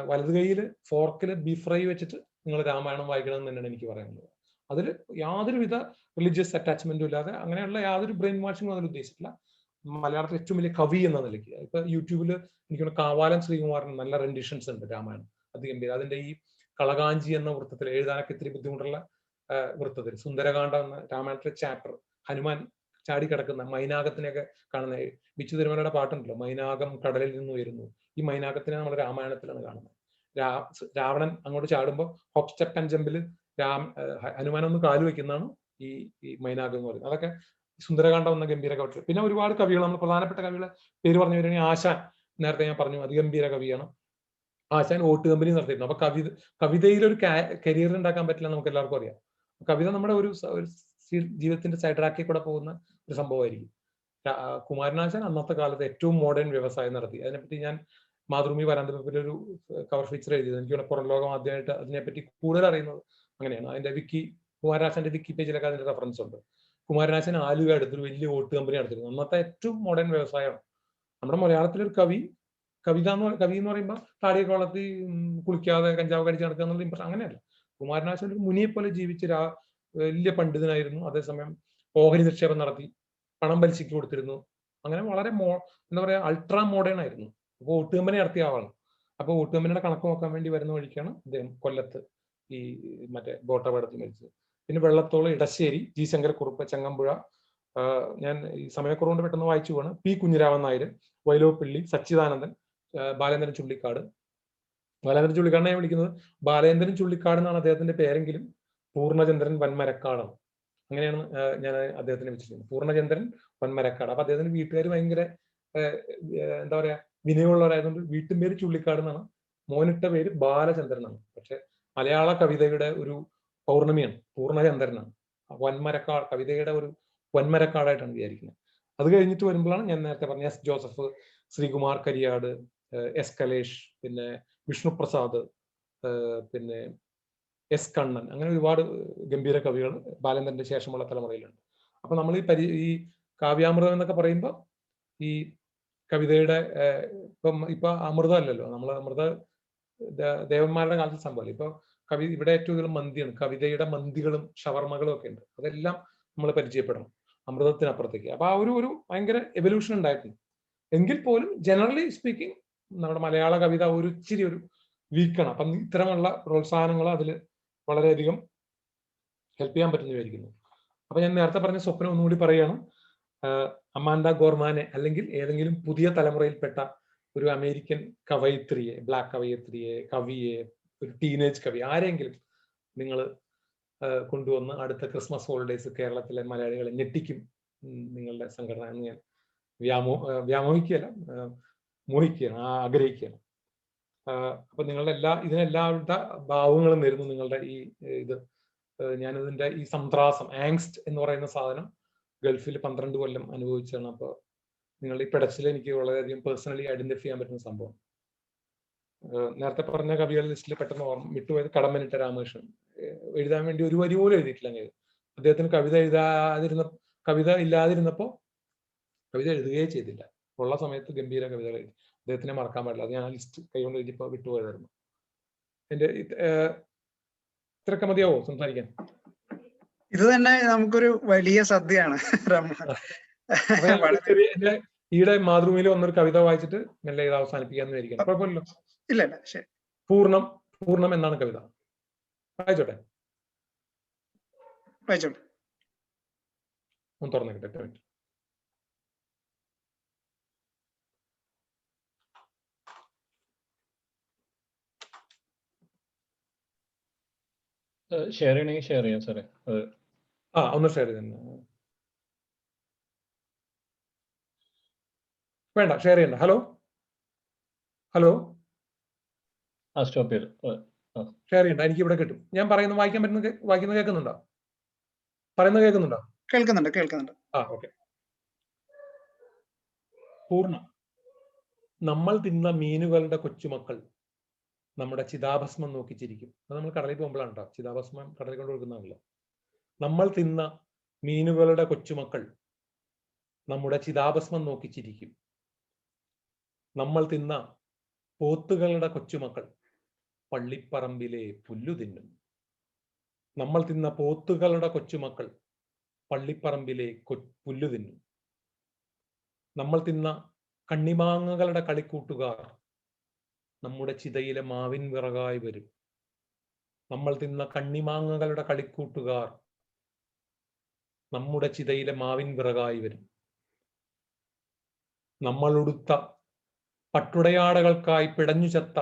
വലത് കൈയിൽ ഫോർക്കിൽ ബീഫ് ഫ്രൈ വെച്ചിട്ട് നിങ്ങൾ രാമായണം വായിക്കണം എന്ന് തന്നെയാണ് എനിക്ക് പറയാനുള്ളത്. അതിൽ യാതൊരുവിധ റിലീജിയസ് അറ്റാച്ച്മെന്റും ഇല്ലാതെ, അങ്ങനെയുള്ള യാതൊരു ബ്രെയിൻ വാഷിങ്ങും അതിൽ ഉദ്ദേശിച്ചിട്ടില്ല. മലയാളത്തിൽ ഏറ്റവും വലിയ കവി എന്ന നിലയ്ക്ക് ഇപ്പൊ യൂട്യൂബിൽ എനിക്ക് കാവാലം ശ്രീകുമാറിന് നല്ല റെൻഡിഷൻസ് ഉണ്ട് രാമായണം, അധികം. അതിന്റെ ഈ കളകാഞ്ചി എന്ന വൃത്തത്തിൽ എഴുതാനൊക്കെ ഇത്തിരി ബുദ്ധിമുട്ടുള്ള വൃത്തത്തിൽ സുന്ദരകാന്ഡം എന്ന രാമായണത്തിലെ ചാപ്റ്റർ, ഹനുമാൻ ചാടി കിടക്കുന്ന മൈനാകത്തിനെയൊക്കെ കാണുന്ന ബിച്ചു തിരുമലയുടെ പാട്ടുണ്ടല്ലോ, മൈനാകം കടലിൽ നിന്ന് ഉയരുന്നു. ഈ മൈനാകത്തിനെ നമ്മൾ രാമായണത്തിലാണ് കാണുന്നത്. രാവണൻ അങ്ങോട്ട് ചാടുമ്പോൾ ഹോപ്പ് സ്റ്റെപ്പ് ആൻഡ് ജമ്പിൽ ഹനുമാൻ ഒന്ന് കാല് വെക്കുന്നതാണ് ഈ മൈനാകം എന്ന് പറയുന്നത്. അതൊക്കെ സുന്ദരകാന്ഡം എന്ന ഗംഭീര കവിത. പിന്നെ ഒരുപാട് കവികൾ, നമ്മൾ പ്രധാനപ്പെട്ട കവികളെ പേര് പറഞ്ഞു വരികയാണെങ്കിൽ ആശാൻ, നേരത്തെ ഞാൻ പറഞ്ഞു അതിഗംഭീര കവിയാണ്. ആശാൻ ഓട്ട് കമ്പനി നടത്തിയിരുന്നു. അപ്പൊ കവിതയിൽ ഒരു കരിയർ ഉണ്ടാക്കാൻ പറ്റില്ല നമുക്ക് എല്ലാവർക്കും അറിയാം. കവിത നമ്മുടെ ഒരു ജീവിതത്തിന്റെ സൈഡ് ട്രാക്കിൽ കൂടെ പോകുന്ന ഒരു സംഭവമായിരിക്കും. കുമാരനാശാൻ അന്നത്തെ കാലത്ത് ഏറ്റവും മോഡേൺ വ്യവസായം നടത്തി. അതിനെപ്പറ്റി ഞാൻ മാതൃഭൂമി വരാന്തപേപ്പറിൽ ഒരു കവർ ഫീച്ചർ എഴുതിയത്. എനിക്ക് പുറം ലോകം ആദ്യമായിട്ട് അതിനെപ്പറ്റി കൂടുതൽ അറിയുന്നത് അങ്ങനെയാണ്. അതിന്റെ കുമാരനാശാന്റെ വിക്കി പേജിലൊക്കെ അതിന്റെ റെഫറൻസ് ഉണ്ട്. കുമാരനാശൻ ആലുവ അടുത്തൊരു വലിയ ഓട്ട് കമ്പനി നടത്തിയിരുന്നു. അന്നത്തെ ഏറ്റവും മോഡേൺ വ്യവസായമാണ്. നമ്മുടെ മലയാളത്തിലൊരു കവി എന്ന് പറയുമ്പോൾ താടിയൊക്കെ വളർത്തി കുളിക്കാതെ കഞ്ചാവ് കടിച്ച് നടക്കുക എന്നുള്ള ഇമ്പ്രഷൻ അങ്ങനെയല്ല. കുമാരനാശൻ ഒരു മുനിയെ പോലെ ജീവിച്ച വലിയ പണ്ഡിതനായിരുന്നു. അതേസമയം ഓഹരി നിക്ഷേപം നടത്തി പണം പലിശയ്ക്ക് കൊടുത്തിരുന്നു. അങ്ങനെ വളരെ എന്താ പറയാ അൾട്രാ മോഡേൺ ആയിരുന്നു. അപ്പോൾ ഓട്ട് കമ്പനി നടത്തിയ ആളാണ്. അപ്പോൾ ഓട്ട് കമ്പനിയുടെ കണക്ക് നോക്കാൻ വേണ്ടി വരുന്ന വഴിക്കാണ് അദ്ദേഹം കൊല്ലത്ത് ഈ മറ്റേ ബോട്ടപകടത്തിൽ മരിച്ചത്. പിന്നെ വെള്ളത്തോൾ, ഇടശ്ശേരി, ജി ശങ്കരക്കുറുപ്പ്, ചങ്ങമ്പുഴ, ഞാൻ ഈ സമയക്കുറവുകൊണ്ട് പെട്ടെന്ന് വായിച്ചു പോവാണ്, പി കുഞ്ഞിരാമൻ നായർ, വൈലോപ്പിള്ളി, സച്ചിദാനന്ദൻ, ബാലേന്ദ്രൻ ചുള്ളിക്കാട്. ബാലേന്ദ്രൻ ചുള്ളിക്കാടിനെ ഞാൻ വിളിക്കുന്നത് ബാലേന്ദ്രൻ ചുള്ളിക്കാട് എന്നാണ് അദ്ദേഹത്തിന്റെ പേരെങ്കിലും പൂർണ്ണചന്ദ്രൻ വൻമരക്കാടാണ്, അങ്ങനെയാണ് ഞാൻ അദ്ദേഹത്തിനെ വെച്ചിരിക്കുന്നത്. പൂർണ്ണചന്ദ്രൻ വൻമരക്കാട്. അപ്പൊ അദ്ദേഹത്തിന്റെ വീട്ടുകാർ ഭയങ്കര എന്താ പറയാ വിനയമുള്ളവരായതുകൊണ്ട് വീട്ടും പേര് ചുള്ളിക്കാട് എന്നാണ്, മോനിട്ട പേര് ബാലചന്ദ്രനാണ്. പക്ഷെ മലയാള കവിതയുടെ ഒരു പൗർണമിയാണ്, പൂർണ്ണചന്ദ്രനാണ്. വൻമരക്കാട് കവിതയുടെ ഒരു വൻമരക്കാടായിട്ടാണ് വിചാരിക്കുന്നത്. അത് കഴിഞ്ഞിട്ട് വരുമ്പോഴാണ് ഞാൻ നേരത്തെ പറഞ്ഞ S Joseph, Sreekumar Kariyad, S Kalesh, പിന്നെ വിഷ്ണുപ്രസാദ്, പിന്നെ എസ് കണ്ണൻ, അങ്ങനെ ഒരുപാട് ഗംഭീര കവികൾ ബാലേന്ദ്രന്റെ ശേഷമുള്ള തലമുറയിലുണ്ട്. അപ്പൊ നമ്മൾ ഈ കാവ്യാമൃതം എന്നൊക്കെ പറയുമ്പോൾ ഈ കവിതയുടെ ഇപ്പൊ അമൃതം അല്ലല്ലോ, നമ്മൾ ദേവന്മാരുടെ കാലത്ത് സംഭവമല്ല. ഇപ്പൊ ഇവിടെ ഏറ്റവും കൂടുതൽ മന്തിയാണ്, കവിതയുടെ മന്തികളും ഷവർമകളും ഒക്കെ ഉണ്ട്. അതെല്ലാം നമ്മൾ പരിചയപ്പെടണം അമൃതത്തിനപ്പുറത്തേക്ക്. അപ്പൊ ആ ഒരു ഭയങ്കര എവല്യൂഷൻ ഉണ്ടായിട്ടുണ്ട്. എങ്കിൽ പോലും ജനറലി സ്പീക്കിംഗ് നമ്മുടെ മലയാള കവിത ഒരു ഇച്ചിരി ഒരു വീക്കാണ്. അപ്പം ഇത്തരമുള്ള പ്രോത്സാഹനങ്ങൾ അതിൽ വളരെയധികം ഹെൽപ്പ് ചെയ്യാൻ പറ്റുന്നതായിരിക്കുന്നു. അപ്പൊ ഞാൻ നേരത്തെ പറഞ്ഞ സ്വപ്നം ഒന്നുകൂടി പറയുകയാണ്. അമാൻഡ ഗോർമാനെ അല്ലെങ്കിൽ ഏതെങ്കിലും പുതിയ തലമുറയിൽപ്പെട്ട ഒരു അമേരിക്കൻ കവയിത്രിയെ, ബ്ലാക്ക് കവയിത്രിയെ, കവിയെ, ഒരു ടീനേജ് കവി ആരെങ്കിലും നിങ്ങൾ കൊണ്ടുവന്ന് അടുത്ത ക്രിസ്മസ് ഹോളിഡേയ്സ് കേരളത്തിലെ മലയാളികളെ ഞെട്ടിക്കും നിങ്ങളുടെ സംഘടന എന്ന് ഞാൻ വ്യാമോഹിക്കുകയല്ല, മോഹിക്കുകയാണ്, ആഗ്രഹിക്കുകയാണ്. അപ്പൊ നിങ്ങളുടെ ഇതിനെല്ലാവരുടെ ഭാവങ്ങളും വരുന്നു നിങ്ങളുടെ ഈ ഇത്. ഞാനിതിന്റെ ഈ സംത്രാസം, ആങ്സ്റ്റ് എന്ന് പറയുന്ന സാധനം ഗൾഫിൽ 12 കൊല്ലം അനുഭവിച്ചാണ്. അപ്പൊ നിങ്ങളുടെ ഈ പെടച്ചിൽ എനിക്ക് വളരെയധികം പേഴ്സണലി ഐഡന്റിഫൈ ചെയ്യാൻ പറ്റുന്ന സംഭവം. നേരത്തെ പറഞ്ഞ കവികളുടെ ലിസ്റ്റിൽ പെട്ടെന്ന് വിട്ടുപോയത് കടമ്മനിട്ട രാമകൃഷ്ണൻ. എഴുതാൻ വേണ്ടി ഒരു വരി പോലും എഴുതിയിട്ടില്ല അങ്ങനെ. അദ്ദേഹത്തിന് കവിത ഇല്ലാതിരുന്നപ്പോ കവിത എഴുതുകയേ ചെയ്തില്ല. ഉള്ള സമയത്ത് ഗംഭീര കവിതകൾ എഴുതി. അദ്ദേഹത്തിനെ മറക്കാൻ പാടില്ല. അത് ഞാൻ ആ ലിസ്റ്റ് കൈകൊണ്ട് എഴുതിയപ്പോ വിട്ടുപോയതായിരുന്നു. എന്റെ ഇത്രയൊക്കെ മതിയാവോ സംസാരിക്കാൻ? ഇത് തന്നെ നമുക്കൊരു വലിയ സദ്യയാണ്. ഈയിടെ മാതൃഭൂമിയിൽ വന്നൊരു കവിത വായിച്ചിട്ട് മെല്ലെ ഇത് അവസാനിപ്പിക്കാന്ന് വിചാരിക്കണം. കുഴപ്പമില്ലല്ലോ? ഇല്ല, ശരി. പൂർണ്ണം എന്നാണ് കവിത. വായിച്ചോട്ടെ? ഒന്ന് തുറന്നിട്ടെ. ഷെയർ ചെയ്യണമെങ്കിൽ ഷെയർ ചെയ്യാം സാറേ. ഒന്ന് ഷെയർ ചെയ്യുന്നു. വേണ്ട, ഷെയർ ചെയ്യണ്ട. ഹലോ സ്റ്റോപ്പ് ചെയ്തു. ഷെയർ ചെയ്യണ്ട, എനിക്ക് ഇവിടെ കിട്ടും. ഞാൻ പറയുന്നത് വായിക്കുന്നത് കേൾക്കുന്നുണ്ടോ? പറയുന്നത് കേൾക്കുന്നുണ്ടോ? കേൾക്കുന്നുണ്ട്. ഓക്കെ. പൂർണ്ണം. നമ്മൾ തിന്ന മീനുകളുടെ കൊച്ചുമക്കൾ നമ്മുടെ ചിതാഭസ്മം നോക്കി ചിരിക്കും. അത് നമ്മൾ കടലിൽ പോകുമ്പോഴാണ് കേട്ടോ. ചിതാഭസ്മം കടലിൽ കൊണ്ട് കൊടുക്കുന്നതാണല്ലോ. നമ്മൾ തിന്ന മീനുകളുടെ കൊച്ചുമക്കൾ നമ്മുടെ ചിതാഭസ്മം നോക്കി ചിരിക്കും. നമ്മൾ തിന്ന പോത്തുകളുടെ കൊച്ചുമക്കൾ പള്ളിപ്പറമ്പിലെ പുല്ലു തിന്നും. നമ്മൾ തിന്ന പോത്തുകളുടെ കൊച്ചുമക്കൾ പള്ളിപ്പറമ്പിലെ പുല്ലു തിന്നും. നമ്മൾ തിന്ന കണ്ണിമാങ്ങകളുടെ കളിക്കൂട്ടുകാർ നമ്മുടെ ചിതയിലെ മാവിൻ വിറകായി വരും. നമ്മൾ തിന്ന കണ്ണിമാങ്ങകളുടെ കളിക്കൂട്ടുകാർ നമ്മുടെ ചിതയിലെ മാവിൻ വിറകായി വരും. നമ്മൾ ഉടുത്ത പട്ടുടയാടകൾക്കായി പിടഞ്ഞു ചത്ത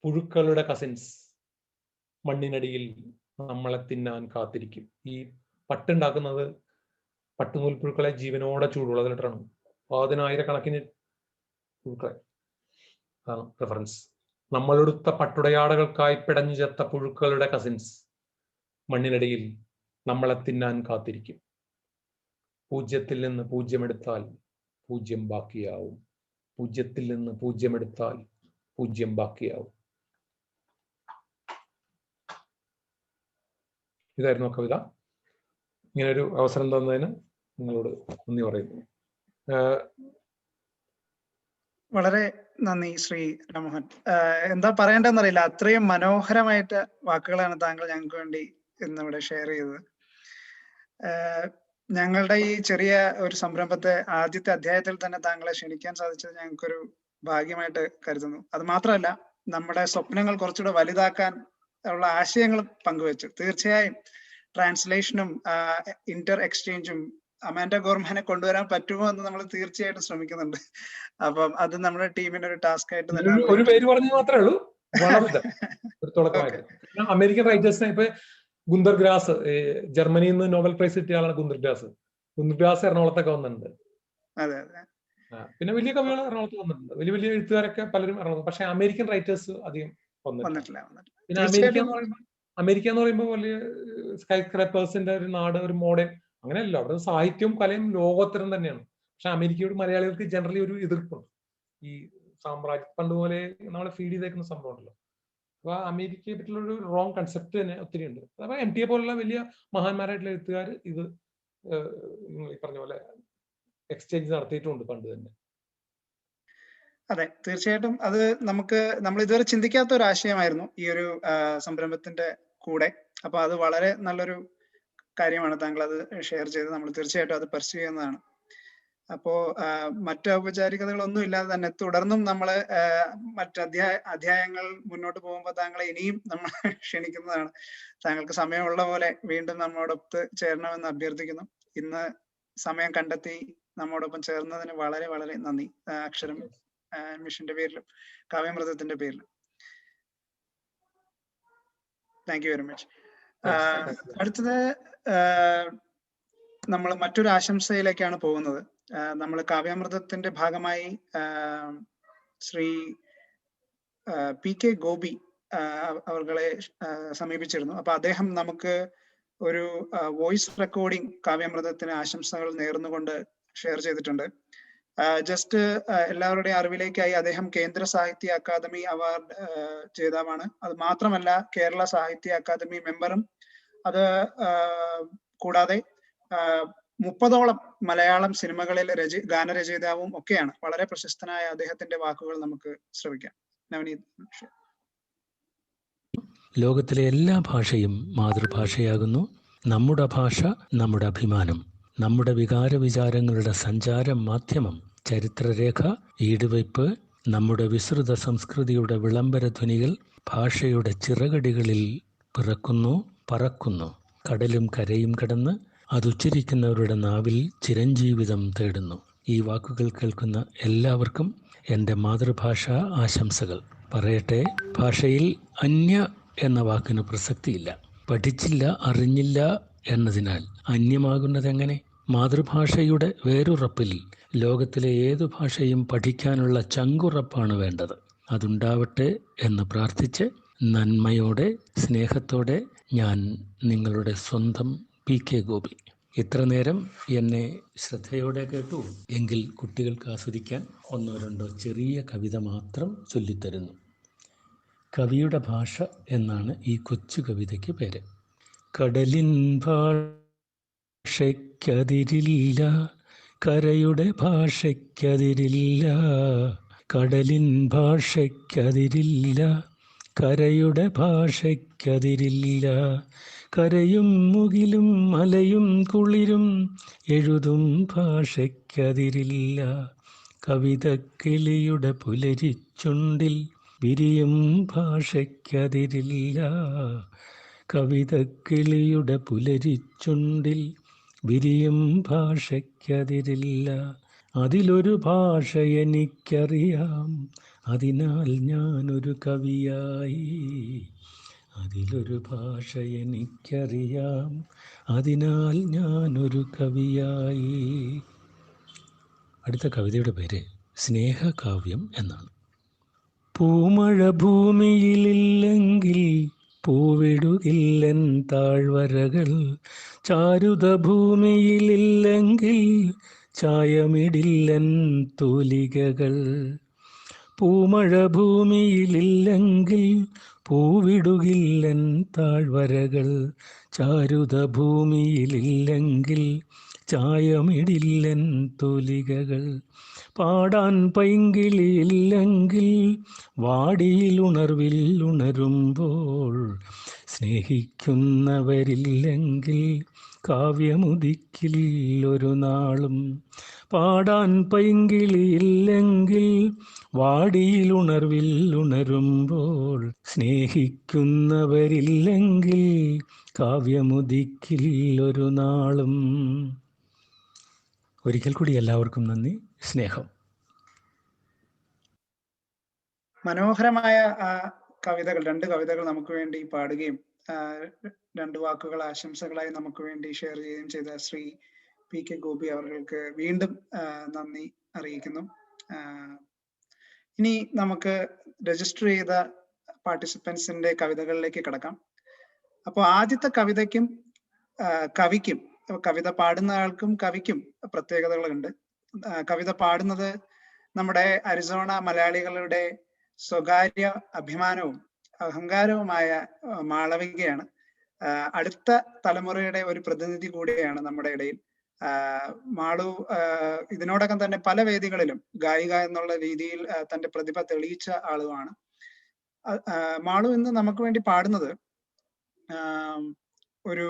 പുഴുക്കളുടെ കസിൻസ് മണ്ണിനടിയിൽ നമ്മളെ തിന്നാൻ കാത്തിരിക്കും. ഈ പട്ടുണ്ടാക്കുന്നത് പട്ടുനൂൽപ്പുഴുക്കളെ ജീവനോടെ ചൂടുള്ളതിലിട്ടാണ്. 10,000-കണക്കിന് പുഴുക്കളെ ആണ് റെഫറൻസ്. നമ്മളെടുത്ത പട്ടുടയാടകൾക്കായി പിടഞ്ഞു ചത്ത പുഴുക്കളുടെ കസിൻസ് മണ്ണിനടിയിൽ നമ്മളെ തിന്നാൻ കാത്തിരിക്കും. 0-ൽ നിന്ന് 0 എടുത്താൽ 0 ബാക്കിയാവും. 0-ൽ നിന്ന് 0 എടുത്താൽ 0 ബാക്കിയാവും. ഇതായിരുന്നു കവിത. ഇങ്ങനൊരു അവസരം തന്നതിന് നിങ്ങളോട് നന്ദി പറയുന്നു. വളരെ നന്ദി ശ്രീ രാമമോഹൻ. എന്താ പറയേണ്ടതെന്നറിയില്ല, അത്രയും മനോഹരമായിട്ട് വാക്കുകളാണ് താങ്കൾ ഞങ്ങൾക്ക് വേണ്ടി ഇന്നിവിടെ ഷെയർ ചെയ്തത്. ഞങ്ങളുടെ ഈ ചെറിയ ഒരു സംരംഭത്തെ ആദ്യത്തെ അധ്യായത്തിൽ തന്നെ താങ്കളെ ക്ഷണിക്കാൻ സാധിച്ചത് ഞങ്ങൾക്കൊരു ഭാഗ്യമായിട്ട് കരുതുന്നു. അത് മാത്രമല്ല, നമ്മുടെ സ്വപ്നങ്ങൾ കുറച്ചുകൂടെ വലുതാക്കാൻ ഉള്ള ആശയങ്ങളും പങ്കുവെച്ചു. തീർച്ചയായും ട്രാൻസ്ലേഷനും ഇന്റർ എക്സ്ചേഞ്ചും അമാൻഡ ഗോർമാനെ കൊണ്ടുവരാൻ പറ്റുമോ എന്ന് നമ്മൾ തീർച്ചയായിട്ടും ശ്രമിക്കുന്നുണ്ട്. അപ്പം അത് നമ്മുടെ ടീമിന്റെ ഒരു ടാസ്ക് ആയിട്ട് തന്നെ. ഒരു പേര് പറഞ്ഞു മാത്രമേ ഉള്ളൂ. അമേരിക്കൻ റൈറ്റേഴ്സിനെ ഇപ്പൊ ഗുന്തർ ഗ്രാസ്, ജർമ്മനിയിൽ നിന്ന് നോബൽ പ്രൈസ് കിട്ടിയ ആളാണ് ഗുന്തർ ഗ്രാസ് എറണാകുളത്തൊക്കെ വന്നിട്ടുണ്ട്. പിന്നെ വലിയ കവികൾ എറണാകുളത്ത് വന്നിട്ടുണ്ട്. വലിയ എഴുത്തുകാരൊക്കെ പലരും എറണാകുളത്ത്. പക്ഷെ അമേരിക്കൻ റൈറ്റേഴ്സ് അധികം വന്നിട്ടില്ല. പിന്നെ അമേരിക്ക എന്ന് പറയുമ്പോൾ വലിയ സ്കൈ സ്ക്രാപ്പേഴ്സിന്റെ ഒരു നാട്, ഒരു മോഡേൺ അങ്ങനെയല്ല. അവിടെ സാഹിത്യവും കലയും ലോകോത്തരം തന്നെയാണ്. പക്ഷെ അമേരിക്കയോട് മലയാളികൾക്ക് ജനറലി ഒരു എതിർപ്പുണ്ട്. ഈ സാമ്രാജ്യ പണ്ട് പോലെ നമ്മളെ ഫീഡ് ചെയ്തേക്കുന്ന സംഭവം ഉണ്ടല്ലോ. അപ്പൊ അമേരിക്കയെ പറ്റിയുള്ള ഒരു റോങ് കൺസെപ്റ്റ് തന്നെ ഒത്തിരി ഉണ്ട്. അപ്പൊ MT പോലുള്ള വലിയ മഹാന്മാരായിട്ടുള്ള എഴുത്തുകാർ ഇത് ഈ പറഞ്ഞ പോലെ എക്സ്ചേഞ്ച് നടത്തിയിട്ടുണ്ട് പണ്ട് തന്നെ. അതെ, തീർച്ചയായിട്ടും അത് നമ്മൾ ഇതുവരെ ചിന്തിക്കാത്ത ഒരു ആശയമായിരുന്നു ഈ ഒരു സംരംഭത്തിന്റെ കൂടെ. അപ്പൊ അത് വളരെ നല്ലൊരു കാര്യമാണ് താങ്കൾ അത് ഷെയർ ചെയ്ത്. നമ്മൾ തീർച്ചയായിട്ടും അത് പെർസ്യൂ ചെയ്യുന്നതാണ്. അപ്പോ മറ്റ് ഔപചാരികതകളൊന്നും ഇല്ലാതെ തന്നെ തുടർന്നും നമ്മള് മറ്റ് അധ്യായങ്ങൾ മുന്നോട്ട് പോകുമ്പോൾ താങ്കളെ ഇനിയും നമ്മൾ ക്ഷണിക്കുന്നതാണ്. താങ്കൾക്ക് സമയമുള്ള പോലെ വീണ്ടും നമ്മോടൊത്ത് ചേരണമെന്ന് അഭ്യർത്ഥിക്കുന്നു. ഇന്ന് സമയം കണ്ടെത്തി നമ്മോടൊപ്പം ചേർന്നതിന് വളരെ വളരെ നന്ദി. അക്ഷരം മിഷന്റെ പേരിലും കാവ്യാമൃതത്തിന്റെ പേരിലും താങ്ക് യു വെരി മച്ച്. അടുത്തത് നമ്മൾ മറ്റൊരു ആശംസയിലേക്കാണ് പോകുന്നത്. നമ്മൾ കാവ്യാമൃതത്തിന്റെ ഭാഗമായി ശ്രീ PK ഗോപി അവരെ സമീപിച്ചിരുന്നു. അപ്പൊ അദ്ദേഹം നമുക്ക് ഒരു വോയിസ് റെക്കോർഡിംഗ് കാവ്യാമൃതത്തിന് ആശംസകൾ നേർന്നുകൊണ്ട് ഷെയർ ചെയ്തിട്ടുണ്ട്. ജസ്റ്റ് എല്ലാവരുടെയും അറിവിലേക്കായി അദ്ദേഹം കേന്ദ്ര സാഹിത്യ അക്കാദമി അവാർഡ് ജേതാവാണ്. അത് മാത്രമല്ല കേരള സാഹിത്യ അക്കാദമി മെമ്പറും. അത് കൂടാതെ 30ഓളം മലയാളം സിനിമകളിൽ ഗാനരചയിതാവും ഒക്കെയാണ്. വളരെ പ്രശസ്തനായ അദ്ദേഹത്തിന്റെ വാക്കുകൾ നമുക്ക് ശ്രവിക്കാം. നവനീത്. ലോകത്തിലെ എല്ലാ ഭാഷയും മാതൃഭാഷയാകുന്നു. നമ്മുടെ ഭാഷ നമ്മുടെ അഭിമാനം, നമ്മുടെ വികാര വിചാരങ്ങളുടെ സഞ്ചാര മാധ്യമം, ചരിത്രരേഖ, ഈടുവയ്പ്, നമ്മുടെ വിസ്തൃത സംസ്കൃതിയുടെ വിളംബര ധ്വനികൾ ഭാഷയുടെ ചിറകടികളിൽ പിറക്കുന്നു, പറക്കുന്നു. കടലും കരയും കടന്ന് അതുച്ചരിക്കുന്നവരുടെ നാവിൽ ചിരഞ്ജീവിതം തേടുന്നു. ഈ വാക്കുകൾ കേൾക്കുന്ന എല്ലാവർക്കും എൻ്റെ മാതൃഭാഷാ ആശംസകൾ. പറയട്ടെ, ഭാഷയിൽ അന്യ എന്ന വാക്കിന് പ്രസക്തിയില്ല. പഠിച്ചില്ല, അറിഞ്ഞില്ല എന്നതിനാൽ അന്യമാകുന്നതെങ്ങനെ? മാതൃഭാഷയുടെ വേരുറപ്പിൽ ലോകത്തിലെ ഏതു ഭാഷയും പഠിക്കാനുള്ള ചങ്കുറപ്പാണ് വേണ്ടത്. അതുണ്ടാവട്ടെ എന്ന് പ്രാർത്ഥിച്ച് നന്മയോടെ, സ്നേഹത്തോടെ ഞാൻ നിങ്ങളുടെ സ്വന്തം PK ഗോപി. ഇത്ര നേരം എന്നെ ശ്രദ്ധയോടെ കേട്ടു എങ്കിൽ കുട്ടികൾക്ക് ആസ്വദിക്കാൻ 1-2 ചെറിയ കവിത മാത്രം ചൊല്ലിത്തരുന്നു. കവിയുടെ ഭാഷ എന്നാണ് ഈ കൊച്ചു കവിതയ്ക്ക് പേര്. കടലിൻ ഭാഷയ്ക്കതിരില്ല, കരയുടെ ഭാഷയ്ക്കതിരില്ല. കടലിൻ ഭാഷയ്ക്കതിരില്ല, കരയുടെ ഭാഷയ്ക്കതിരില്ല. കരയും മുകിലും മലയും കുളിരും എഴുതും ഭാഷയ്ക്കതിരില്ല. കവിതക്കിളിയുടെ പുലരിച്ചുണ്ടിൽ വിരിയും ഭാഷയ്ക്കതിരില്ല. കവിതക്കിളിയുടെ പുലരിച്ചുണ്ടിൽ വിരിയും ഭാഷയ്ക്കതിരില്ല. അതിലൊരു ഭാഷ എനിക്കറിയാം, അതിനാൽ ഞാനൊരു കവിയായി. അതിലൊരു ഭാഷ എനിക്കറിയാം, അതിനാൽ ഞാനൊരു കവിയായി. അടുത്ത കവിതയുടെ പേര് സ്നേഹകാവ്യം എന്നാണ്. പൂമഴ ഭൂമിയിലില്ലെങ്കിൽ പൂവിടുകില്ലൻ താഴ്വരകൾ. ചാരുത ഭൂമിയിലില്ലെങ്കിൽ ചായമിടില്ലൻ തൂലികകൾ. പൂമഴ ഭൂമിയിലില്ലെങ്കിൽ പൂവിടുകില്ലൻ താഴ്വരകൾ. ചാരുത ഭൂമിയിലില്ലെങ്കിൽ ചായമിടില്ലൻ തൂലികകൾ. പാടാൻ പൈങ്കിളിയില്ലെങ്കിൽ വാടിയിൽ ഉണർവിൽ ഉണരുമ്പോൾ. സ്നേഹിക്കുന്നവരില്ലെങ്കിൽ കാവ്യമുദിക്കില്ലൊരു നാളും. പാടാൻ പൈങ്കിളിയില്ലെങ്കിൽ വാടിയിൽ ഉണർവിൽ ഉണരുമ്പോൾ. സ്നേഹിക്കുന്നവരില്ലെങ്കിൽ കാവ്യമുദിക്കില്ലൊരു നാളും. ഒരിക്കൽ കൂടി എല്ലാവർക്കും നന്ദി, സ്നേഹം. മനോഹരമായ കവിതകൾ, 2 കവിതകൾ നമുക്ക് വേണ്ടി പാടുകയും 2 വാക്കുകൾ ആശംസകളായി നമുക്ക് വേണ്ടി ഷെയർ ചെയ്യുകയും ചെയ്ത ശ്രീ PK ഗോപി അവർക്ക് വീണ്ടും നന്ദി അറിയിക്കുന്നു. ഇനി നമുക്ക് രജിസ്റ്റർ ചെയ്ത പാർട്ടിസിപ്പൻസിന്റെ കവിതകളിലേക്ക് കടക്കാം. അപ്പോൾ ആദ്യത്തെ കവിതയ്ക്കും കവിക്കും, കവിത പാടുന്ന ആൾക്കും കവിക്കും പ്രത്യേകതകളുണ്ട്. കവിത പാടുന്നത് നമ്മുടെ അരിസോണ മലയാളികളുടെ സ്വകാര്യ അഭിമാനവും അഹങ്കാരവുമായ മാളവികയാണ്. അടുത്ത തലമുറയുടെ ഒരു പ്രതിനിധി കൂടിയാണ് നമ്മുടെ ഇടയിൽ. മാളു ഇതിനോടകം തന്നെ പല വേദികളിലും ഗായിക എന്നുള്ള രീതിയിൽ തന്റെ പ്രതിഭ തെളിയിച്ച ആളുമാണ്. മാളു ഇന്ന് നമുക്ക് വേണ്ടി പാടുന്നത് ഒരു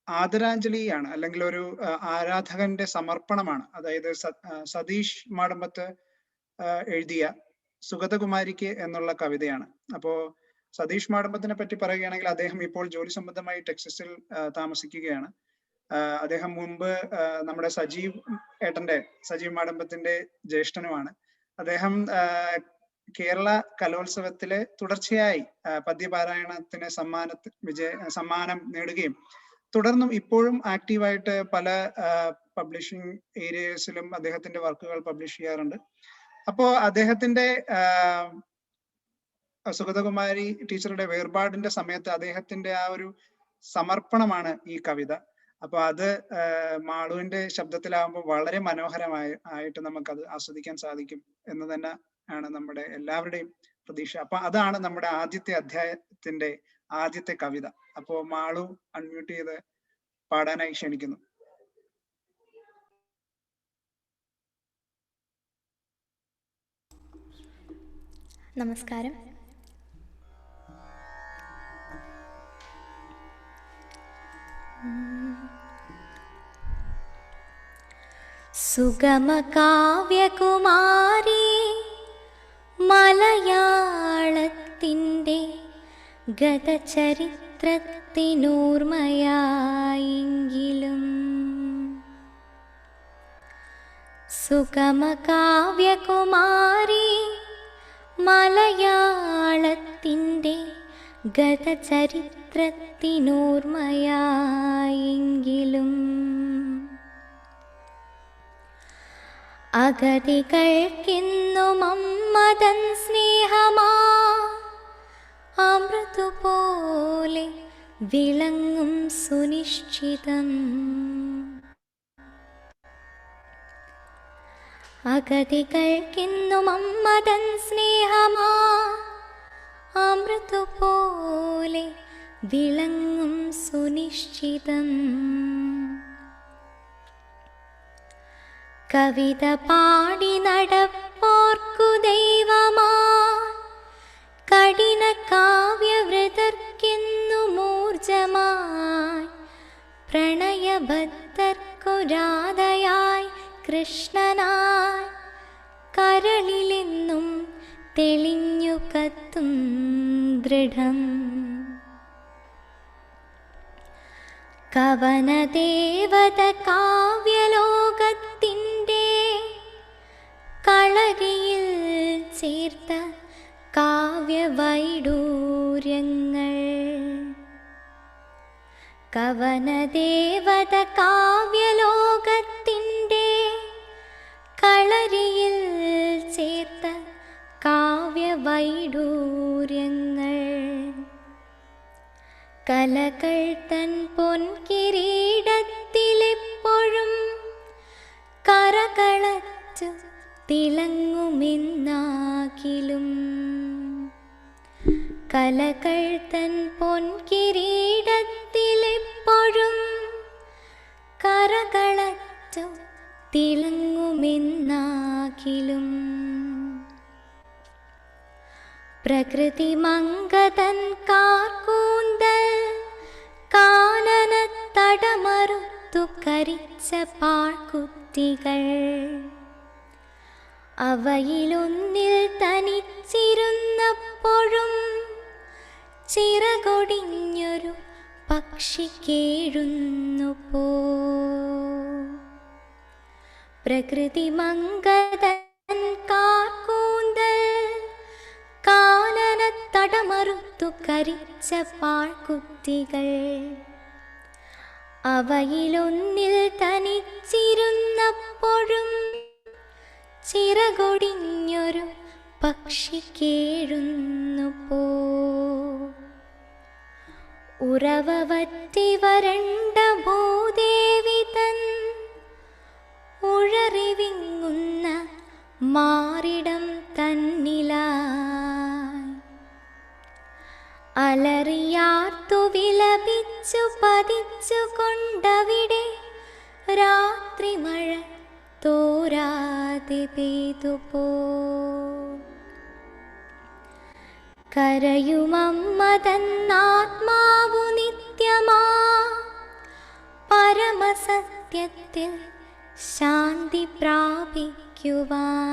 ആദരാഞ്ജലിയാണ്, അല്ലെങ്കിൽ ഒരു ആരാധകന്റെ സമർപ്പണമാണ്. അതായത് സതീഷ് മാടമ്പത്ത് എഴുതിയ സുഗതകുമാരിക്ക് എന്നുള്ള കവിതയാണ്. അപ്പോ സതീഷ് മാടമ്പത്തിനെ പറ്റി പറയുകയാണെങ്കിൽ അദ്ദേഹം ഇപ്പോൾ ജോലി സംബന്ധമായി ടെക്സസിൽ താമസിക്കുകയാണ്. അദ്ദേഹം മുമ്പ് നമ്മുടെ സജീവ് മാടമ്പത്തിന്റെ ജ്യേഷ്ഠനുമാണ്. അദ്ദേഹം കേരള കലോത്സവത്തിലെ തുടർച്ചയായി പദ്യപാരായണത്തിന് സമ്മാനം നേടുകയും തുടർന്നും ഇപ്പോഴും ആക്റ്റീവായിട്ട് പല പബ്ലിഷിംഗ് ഏരിയസിലും അദ്ദേഹത്തിന്റെ വർക്കുകൾ പബ്ലിഷ് ചെയ്യാറുണ്ട്. അപ്പോ അദ്ദേഹത്തിന്റെ സുഗതകുമാരി ടീച്ചറുടെ വേർപാടിന്റെ സമയത്ത് അദ്ദേഹത്തിന്റെ ആ ഒരു സമർപ്പണമാണ് ഈ കവിത. അപ്പൊ അത് മാളുവിന്റെ ശബ്ദത്തിലാവുമ്പോൾ വളരെ ആയിട്ട് നമുക്കത് ആസ്വദിക്കാൻ സാധിക്കും എന്ന് തന്നെ ആണ് നമ്മുടെ എല്ലാവരുടെയും പ്രതീക്ഷ. അപ്പൊ അതാണ് നമ്മുടെ ആദ്യത്തെ അധ്യായത്തിന്റെ ആദ്യത്തെ കവിത. അപ്പോ മാളു അൺമ്യൂട്ട് ചെയ്ത് പാടാനായി ക്ഷണിക്കുന്നു. നമസ്കാരം. സുഗമകാവ്യകുമാരി മലയാളത്തിൻ്റെ ഗതചരിത്രത്തിനൂർമയായെങ്കിലും സുഗമകാവ്യകുമാരി മലയാളത്തിൻ്റെ ഗതചരിത്രത്തിനൂർമയായെങ്കിലും അഗതികൾക്കിന്നും അമ്മതൻ സ്നേഹമാ അമൃതുപോലെ വിളങ്ങും സുനിശ്ചിതം. അഗതികൾക്കിന്നും അമ്മതൻ സ്നേഹമാ അമൃതുപോലെ വിളങ്ങും സുനിശ്ചിതം. കവിത പാടി നടപ്പോർക്കു ദൈവമാ കഠിന കാവ്യവൃതർക്കെന്നുമൂർജമായി പ്രണയബദ്ധർക്കു രാധയായി കൃഷ്ണനായി കരളിലെന്നും തെളിഞ്ഞു കത്തും ദൃഢം. കവനദേവത കാവ്യലോകത്തിൻ്റെ കളരിയിൽ ചേർത്ത കാവ്യവൈഡൂര്യങ്ങൾ. കവനദേവത കാവ്യലോകത്തിൻ്റെ കളരിയിൽ ചേർത്ത കാവ്യവൈഡൂര്യങ്ങൾ. കലകൾ തൻ പൊൻകിരീടത്തിലെപ്പോഴും കരകളച്ചു തിളങ്ങുമെന്നാകിലും. കലകൾ തൻ പൊൻകിരീടത്തിലെപ്പോഴും കരകളച്ചു തിളങ്ങുമെന്നാകിലും. പ്രകൃതി മംഗതൻ കാർക്കൂന്തൽ കാനന തടമറുത്തു കരിച്ച പാഴ്കുത്തികൾ. അവയിലൊന്നിൽ തനിച്ചിരുന്നപ്പോഴും ചിറകൊടിഞ്ഞൊരു പക്ഷി കേഴുന്നു പോ. പ്രകൃതി മംഗതൻ കാർക്കൂന്തൽ കാനന തടമറുത്തു കരിച്ച പാഴ്കുത്തികൾ. അവയിലൊന്നിൽ തനിച്ചിരുന്നപ്പോഴും ചിറകൊടിഞ്ഞൊരു പക്ഷി കേഴുന്നു പോ. ഉറവ വറ്റി വരണ്ട ഭൂദേവി തൻ ഉഴറിവിങ്ങുന്ന മാറിടം തന്നിലായി അലറിയാർത്തു വിലപിച്ചു പതിച്ചു കൊണ്ടവിടെ രാത്രി മഴ തോരാതെ പെയ്തു പോ. കരയുമമ്മ തന്നാത്മാവു നിത്യമാ പരമസത്യത്തിൽ ശാന്തി പ്രാപിക്കുവാൻ.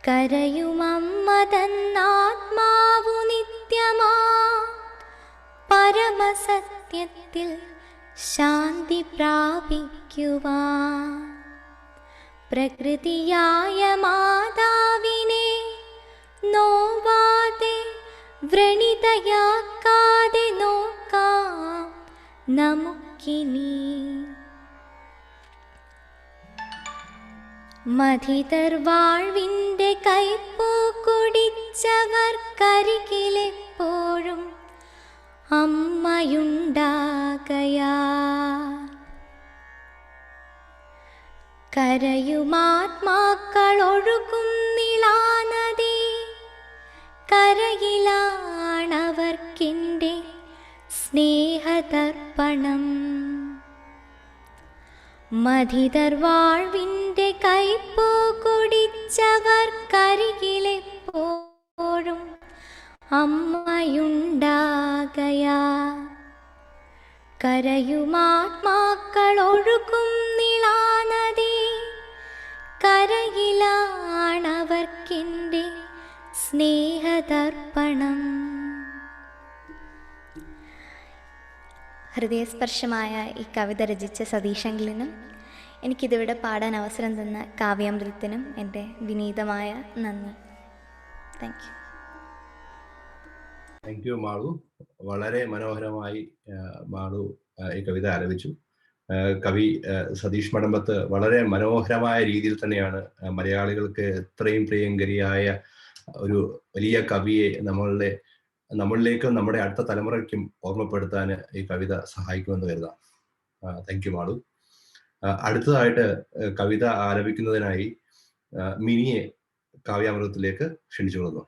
കരയുമമ്മ തന്നാത്മാവു നിത്യമാ പരമസത്യത്തിൽ ശാന്തി പ്രാപിക്കുവാൻ. പ്രകൃതിയായ മാതാവിനെ നോവാതെ വ്രണിതയാക്കാതെ നോക്കാം നമുക്കിനി. മധിതർ വാഴ്വിൻ്റെ കൈപ്പൂ കുടിച്ചവർക്കരികിലെപ്പോഴും അമ്മയുണ്ടാക കരയുമാത്മാക്കളൊഴുകും നിളാനദി, കരയിലാണവർക്കെൻ്റെ സ്നേഹതർപ്പണം. മധിതർ വാഴ്വിൻ്റെ കൈപ്പോ കുടിച്ചവർ കരികിലെപ്പോഴും അമ്മയുണ്ടാകയാ. കരയുമാത്മാക്കളൊഴുകും നിളാനദി, കരയിലാണവർക്കെൻ്റെ സ്നേഹതർപ്പണം. ഹൃദയസ്പർശമായ ഈ കവിത രചിച്ച സതീഷങ്കിളിനും എനിക്കിതിവിടെ പാടാൻ അവസരം തന്ന കാവ്യാമൃതത്തിനും എൻ്റെ വിനീതമായ നന്ദി. Thank you. Thank U Malu. വളരെ മനോഹരമായി മാളു ഈ കവിത ആലപിച്ചു. കവി സതീഷ് മടമ്പത്ത് വളരെ മനോഹരമായ രീതിയിൽ തന്നെയാണ് മലയാളികൾക്ക് എത്രയും പ്രിയങ്കരിയായ ഒരു വലിയ കവിയെ നമ്മളിലേക്കും നമ്മുടെ അടുത്ത തലമുറയ്ക്കും ഓർമ്മപ്പെടുത്താൻ ഈ കവിത സഹായിക്കുമെന്ന് കരുതാം. Thank you Malu. അടുത്തതായിട്ട് കവിത ആലപിക്കുന്നതിനായി മിനിയെ കാവ്യാമൃതത്തിലേക്ക് ക്ഷണിച്ചുകൊള്ളുന്നു.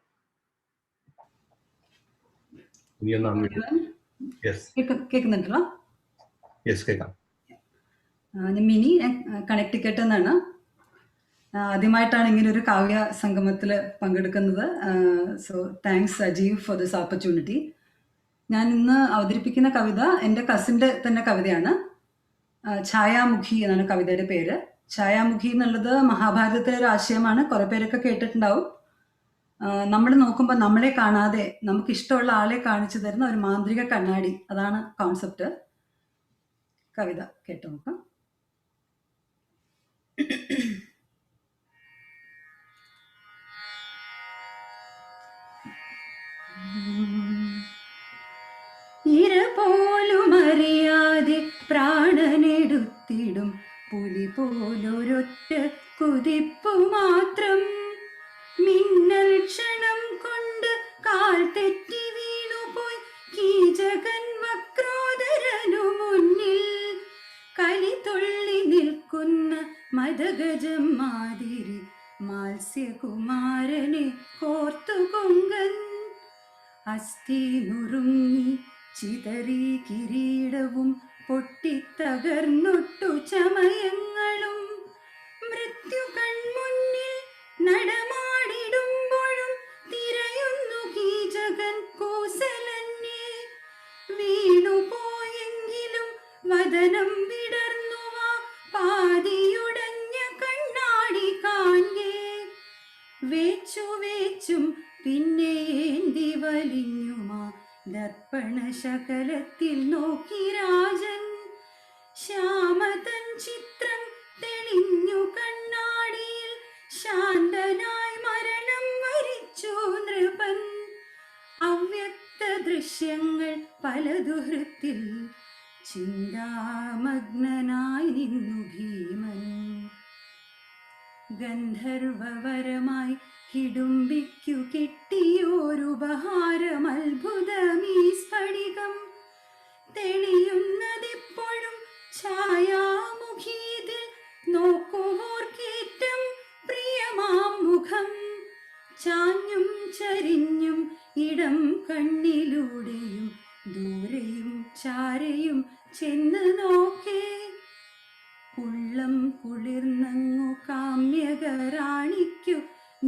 കേൾക്കുന്നുണ്ടല്ലോ? യെസ്, കേൾക്കാം. ഞാൻ മിനി, കണക്ടിക്കറ്റ് എന്നാണ്. ആദ്യമായിട്ടാണ് ഇങ്ങനെ ഒരു കാവ്യ സംഗമത്തിൽ പങ്കെടുക്കുന്നത്. So thanks Ajeev for this opportunity. ഞാൻ ഇന്ന് അവതരിപ്പിക്കുന്ന കവിത എൻ്റെ കസിൻ്റെ തന്നെ കവിതയാണ്. ഛായാമുഖി എന്നാണ് കവിതയുടെ പേര്. ഛായാമുഖി എന്നുള്ളത് മഹാഭാരതത്തിലെ ഒരു ആശയമാണ്. കുറെ പേരൊക്കെ കേട്ടിട്ടുണ്ടാവും. നമ്മൾ നോക്കുമ്പോൾ നമ്മളെ കാണാതെ നമുക്ക് ഇഷ്ടമുള്ള ആളെ കാണിച്ചു തരുന്ന ഒരു മാന്ത്രിക കണ്ണാടി, അതാണ് കോൺസെപ്റ്റ്. കവിത കേട്ടു നോക്കാം. ഇര പോലും അറിയാതെ പ്രാണനെടുത്തിടും പുലി പോലൊരൊറ്റ കുതിപ്പു മാത്രം. മിന്നൽ ക്ഷണം കൊണ്ട് കാൽ തെറ്റി വീണുപോയി കീചകൻ വക്രോദരനു മുന്നിൽ. കലി തുള്ളി നിൽക്കുന്ന മദഗജം മാതിരി മാത്സ്യകുമാരനെ കോർത്തു കൊങ്കൻ. അസ്ഥി നുറുങ്ങി ചിതറി കിരീടവും പൊട്ടിത്തകർന്നൊട്ടു ചമയങ്ങളും. മൃത്യു കൺമുന്നിൽ നടമാടിടുമ്പോഴും തിരയുന്നു കീചകൻ കോസലനെ. വീണുപോയെങ്കിലും വദനം വിടർന്നുവാ പാതിയുടഞ്ഞ കണ്ണാടി കാൺകെ. വേച്ചു വേച്ചും പിന്നെ ഏന്തി വലിഞ്ഞുമാ ദർപ്പണ ശകലത്തിൽ നോക്കി രാജൻ. ശ്യാമതൻ ചിത്രം തെളിഞ്ഞു കണ്ണാടിയിൽ ശാന്തനായി മരണം വരിച്ചു നൃപൻ. അവ്യക്ത ദൃശ്യങ്ങൾ പലതു ഹൃത്തിൽ ചിന്താമഗ്നനായി നിന്നു ഭീമൻ. ഗന്ധർവവരമായി ഹിഡുംബിക്കു കിട്ടിയോരുപഹാരം അത്ഭുതമീ സ്ഫടികം. തെളിയുന്നതിപ്പോഴും ഛായാമുഖീതിൽ നോക്കുവോർക്കേറ്റം പ്രിയമാം മുഖം. ചാഞ്ഞും ചരിഞ്ഞും ഇടം കണ്ണിലൂടെയും ദൂരെയും ചാരയും ചെന്ന് നോക്കേ. ഉള്ളം കുളിർന്നങ്ങു കാമ്യകറാണിക്കു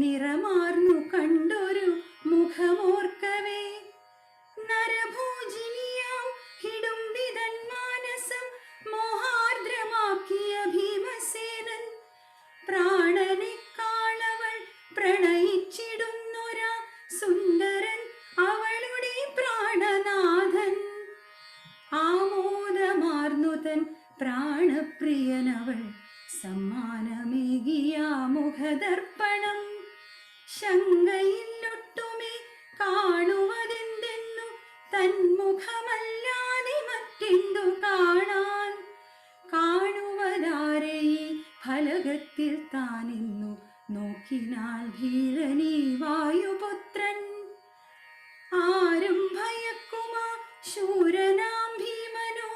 നിറമാർന്നു കണ്ടൊരു മുഖമോർക്കവേ. നരഭോജിനിയാം ഹിഡുംബിതൻ മാനസം മോഹാർദ്രമാക്കിയ ഭീമസേനൻ. പ്രാണനെ കാണവൾ പ്രണയിച്ചിടുന്നൊരാ സുന്ദരൻ അവളുടെ പ്രാണനാഥൻ. ആമോദമാർന്നു തൻ പ്രാണപ്രിയനവൾ സമ്മാനമേകിയ മുഖദർപ്പണം. ശങ്കയില്ലൊട്ടുമേ കാണുവതെന്തെന്നു തന്മുഖമല്ലാതെ മറ്റെന്തു കാണാൻ. കാണുവതാരെ ഈ ഫലകത്തിൽ താനെന്നു നോക്കിനാൾ ധീരനീ വായുപുത്രൻ. ആരും ഭയക്കുമാ ശൂരനാം ഭീമനോ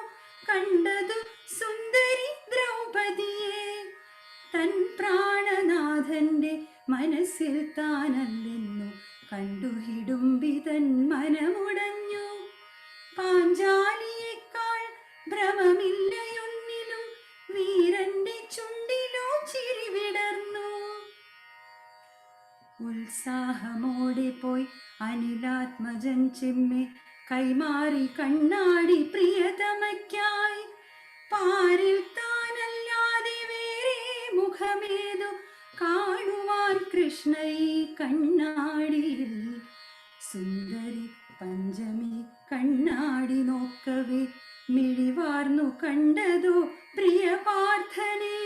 മനസ്സിൽ താനല്ലെന്നു കണ്ടു ഹിഡുംബിതൻ മനമുടഞ്ഞു. പാഞ്ചാലിയേക്കാൾ ഭ്രമമില്ലയൊന്നിലും വീരന്റെ ചുണ്ടിലോ ചിരി വിടർന്നു. ഉത്സാഹമോടെ പോയി അനിലാത്മജൻ ചെമ്മെ കൈമാറി കണ്ണാടി പ്രിയതമയ്ക്കായി. പാരിൽ താനല്ലാതെ വേറെ മുഖമേതു കാണുവാൻ കൃഷ്ണ ഈ കണ്ണാടിയിൽ. സുന്ദരി പഞ്ചമി കണ്ണാടി നോക്കവേ മിഴിവാർന്നു കണ്ടതോ പ്രിയ പാർത്ഥനെ.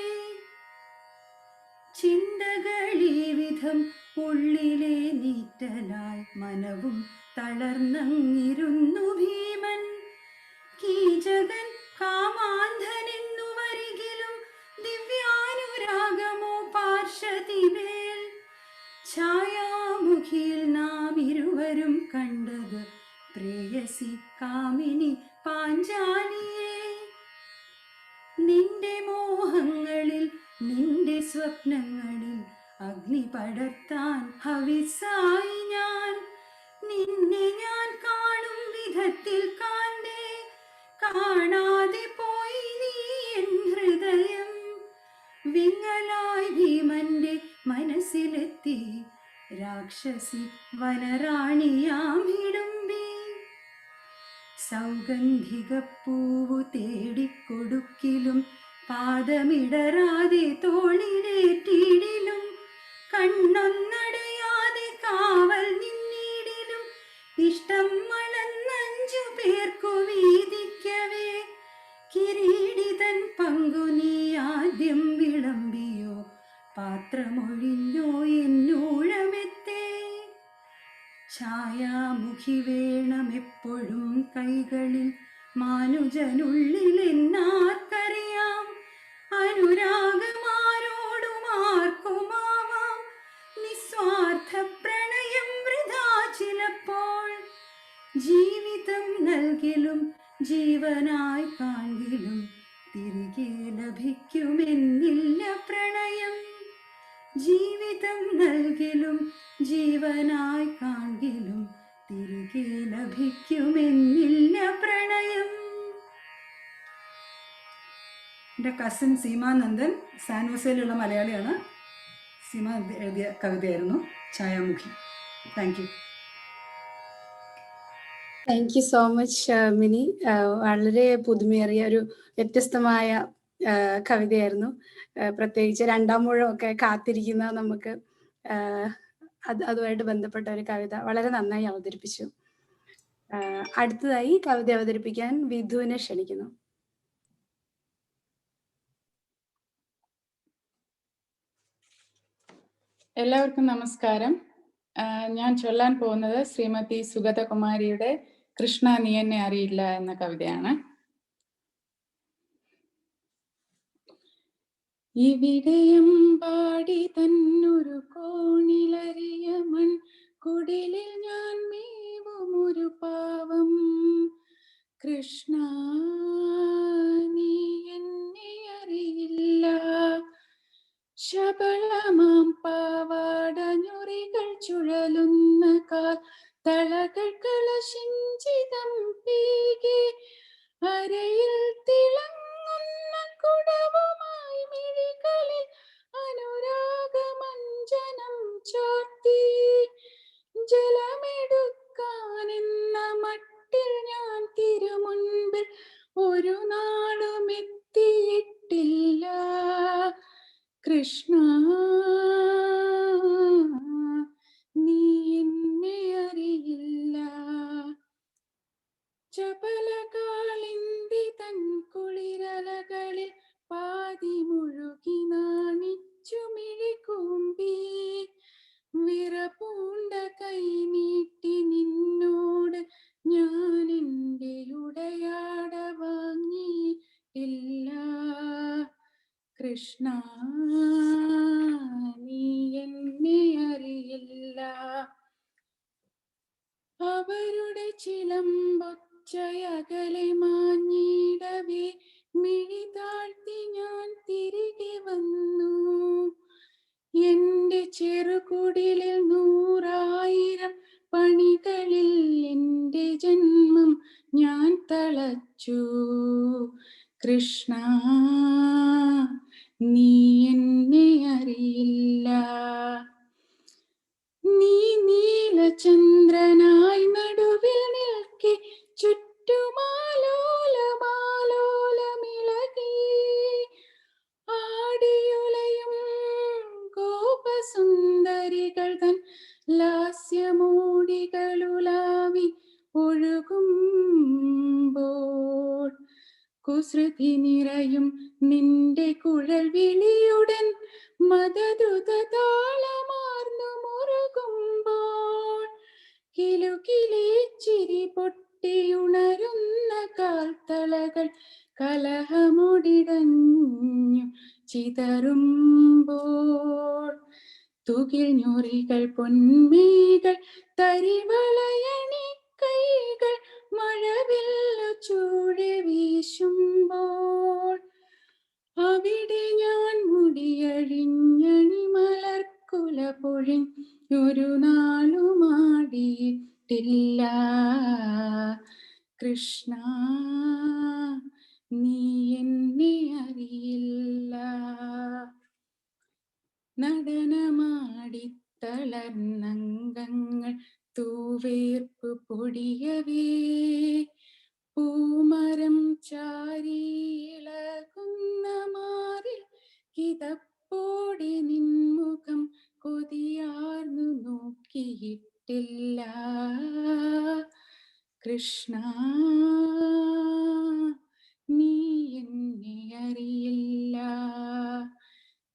ചിന്തകളീ വിധം ഉള്ളിലെ നീറ്റലായി മനവും തളർന്നങ്ങിരുന്നു ഭീമൻ. കീചകൻ കാമാന്ധനെന്നു വരികിലും ദിവ്യാനുരാഗമോ പാർശ്വതിമേൽ. ഛായാമുഖിയിൽ നാം ഇരുവരും കണ്ടത് പ്രേയസി കാമിനി പാഞ്ചാലിയെ. നിന്റെ മോഹങ്ങളിൽ നിന്റെ സ്വപ്നങ്ങളിൽ അഗ്നി പടർത്താൻ ഹവിസായി ഞാൻ. നിന്നെ ഞാൻ കാണും വിധത്തിൽ കാന്തേ കാണാതെ പോയി നീ എൻ ഹൃദയം. വിങ്ങലായി ഭീമന്റെ മനസ്സിലെത്തി രാക്ഷസി വനറാണിയാം ഹിഡുംബി. സൗഗന്ധികപ്പൂവു തേടിക്കൊടുക്കിലും പാദമിടരാതെ തോളിലേറ്റിടിലും കണ്ണൊന്നടയാതെ കാവൽ നിന്നിടിലും ഇഷ്ടം മലന്നഞ്ചു പേർക്കു വീതിക്കവേ. കിരീടിതൻ പങ്കു നീ ആദ്യം വിളമ്പിയോ പാത്രമൊഴിഞ്ഞോ എന്നൂഴമെത്തേ. ഛായാമുഖി വേണമെപ്പോഴും കൈകളിൽ മാനുജനുള്ളിൽ എന്നാർക്കറിയാം. അനുരാഗമാരോടുമാർക്കുമാവാം നിസ്വാർത്ഥ പ്രണയം വൃഥാ ചിലപ്പോൾ. ജീവിതം നൽകിലും ജീവനായി കാണിലും തിരികെ ലഭിക്കുമെന്നില്ല പ്രണയം. ജീവിതം നൽകിലും ജീവനായി കാണിലും തിരികെ ലഭിക്കുമെന്നില്ല പ്രണയം. എൻ്റെ കസിൻ സീമാനന്ദൻ സാനോസയിലുള്ള മലയാളിയാണ്. സീമ എഴുതിയ കവിതയായിരുന്നു Chhayamukhi. Thank you. Thank you so much Mini. വളരെ പുതുമയേറിയ ഒരു വ്യത്യസ്തമായ കവിതയായിരുന്നു. പ്രത്യേകിച്ച് രണ്ടാം മുഴമൊക്കെ കാത്തിരിക്കുന്ന നമുക്ക് അതുമായിട്ട് ബന്ധപ്പെട്ട ഒരു കവിത വളരെ നന്നായി അവതരിപ്പിച്ചു. അടുത്തതായി കവിത അവതരിപ്പിക്കാൻ വിധുവിനെ ക്ഷണിക്കുന്നു. എല്ലാവർക്കും നമസ്കാരം. ഞാൻ ചൊല്ലാൻ പോകുന്നത് ശ്രീമതി സുഗതകുമാരിയുടെ കൃഷ്ണ നീ എന്നെ അറിയില്ല എന്ന കവിതയാണ്. ഇവിടെയും പാടി തന്നൊരു കോണിലറിയ മൺ കുടിലിൽ ഞാൻ മേവുമൊരു പാവം. കൃഷ്ണ നീ എന്നെ അറിയില്ല. ശബളമാം പാവാട ഞൊറികൾ ചുഴലുന്ന കാൽ തളകൾ കളശിഞ്ചിതം പീകെ അരയിൽ തിളങ്ങുന്ന കുടവുമായി മിഴികളിൽ അനുരാഗമഞ്ജനം ചാർത്തി. ജലമെടുക്കാനെന്ന മട്ടിൽ ഞാൻ തിരുമുൻപിൽ ഒരു നാളും എത്തിയിട്ടില്ല. കൃഷ്ണ നീ എന്നെ അറിയില്ല. ചപലകാളിന്തി തൻ കുളിരലകളിൽ പാതി മുഴുകി നാണിച്ചു മിഴികൂമ്പി. വിറപൂണ്ട കൈ നീട്ടി നിന്നോട് ഞാൻ എൻ്റെ ഉടയാട വാങ്ങിയിട്ടില്ല. കൃഷ്ണ നീ എന്നെ അറിയില്ല. അവരുടെ ചിലമ്പൊച്ചയകലെ മാഞ്ഞിടവേ മിഴി താഴ്ത്തി ഞാൻ തിരികെ വന്നു. എന്റെ ചെറു കുടിലിൽ 100,000 പണികളിൽ എൻ്റെ ജന്മം ഞാൻ തളച്ചു. കൃഷ്ണ നീ എന്നെ അറിയില്ല. നീ നീലചന്ദ്രനായി നടുവിൽ നിൽക്കെ ചുറ്റുമാലോലമാലോലമിളകി ആടിയുലയും ഗോപസുന്ദരികൾ തൻ ലാസ്യമൂടികളുലാവി ഒഴുകുമ്പോൾ കുസൃതി നിറയും നിന്റെ കുഴൽ വിളിയുടൻ മദദ്രുത താളമാർന്നു മുറുകുമ്പോൾ കിലുകിലി ചിരി പൊട്ടിയുണരുന്ന കാൽത്തളകൾ കലഹമുടിടഞ്ഞു ചിതറുമ്പോൾ തുകിൽ ഞൊറികൾ പൊന്മേകൾ തരിവളയണി കൈകൾ മഴവില്ലു ചൂടി വീശുമ്പോൾ അവിടെ ഞാൻ മുടിയഴിഞ്ഞണി മലർക്കുല പൊഴിഞ്ഞൊരു നാളുമാടിയിട്ടില്ല. കൃഷ്ണ നീ എന്നെ അറിയില്ല. നടനമാടിത്തളർന്നംഗങ്ങൾ തൂവേർപ്പു പൊടിയവേ പൂമരം ചാരിയിളകുന്ന മാറിൽ കിതപ്പോടെ നിൻമുഖം കൊതിയാർന്നു നോക്കിയിട്ടില്ല. കൃഷ്ണ നീ എന്നെ അറിയില്ല.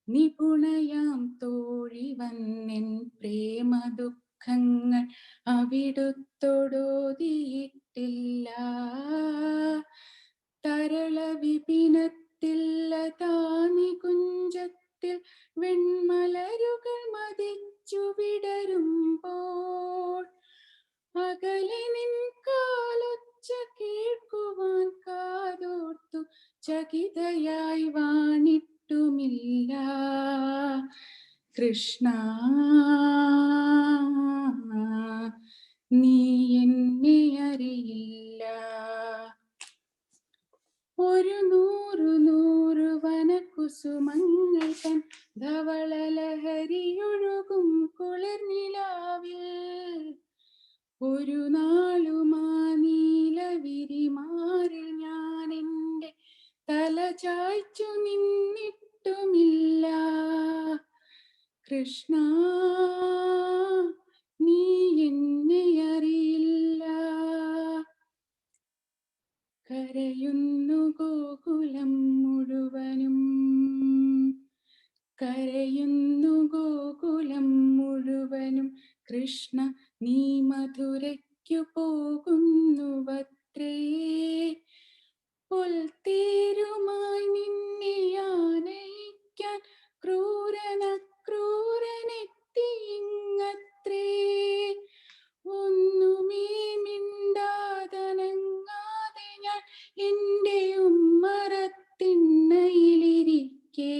നിപുണയാം തോഴി വന്നെൻ പ്രേമ ദുഃഖങ്ങൾ അവിടുത്തോടോതിയിട്ടില്ല. തരള വിപിനത്തിൽ ലതാനി കുഞ്ചത്തിൽ വെൺമലരുകൾ മതിച്ചു വിടരുമ്പോൾ അകലെ നിൻ കാലൊച്ച കേൾക്കുവാൻ കാതോർത്തു ചകിതയായി വാണിട്ടുമില്ല. കൃഷ്ണ നീ എന്നെ അറിയില്ല. ഒരു 100 വനകുസുമങ്ങൾ തൻ ധവളലഹരിയൊഴുകും കുളിർനിലാവിൽ ഒരു നാളുമാ നീലവിരിമാറിൽ ഞാൻ എൻ്റെ തല ചായ്ച്ചു നിന്നിട്ടുമില്ല. കൃഷ്ണ നീ എന്നെ അറിയില്ല. കരയുന്നു ഗോകുലം മുഴുവനും, കരയുന്നു ഗോകുലം മുഴുവനും. കൃഷ്ണ നീ മധുരയ്ക്കു പോകുന്നുവത്രേ. പൊൽത്തേരുമായി നിന്നെ ആനയിക്കാൻ ക്രൂരനെത്തിയിങ്ങത്രേ. ഒന്നുമേ മിണ്ടാതനങ്ങാതെ ഞാൻ എൻ്റെ ഉമ്മറത്തിണ്ണയിലിരിക്കേ.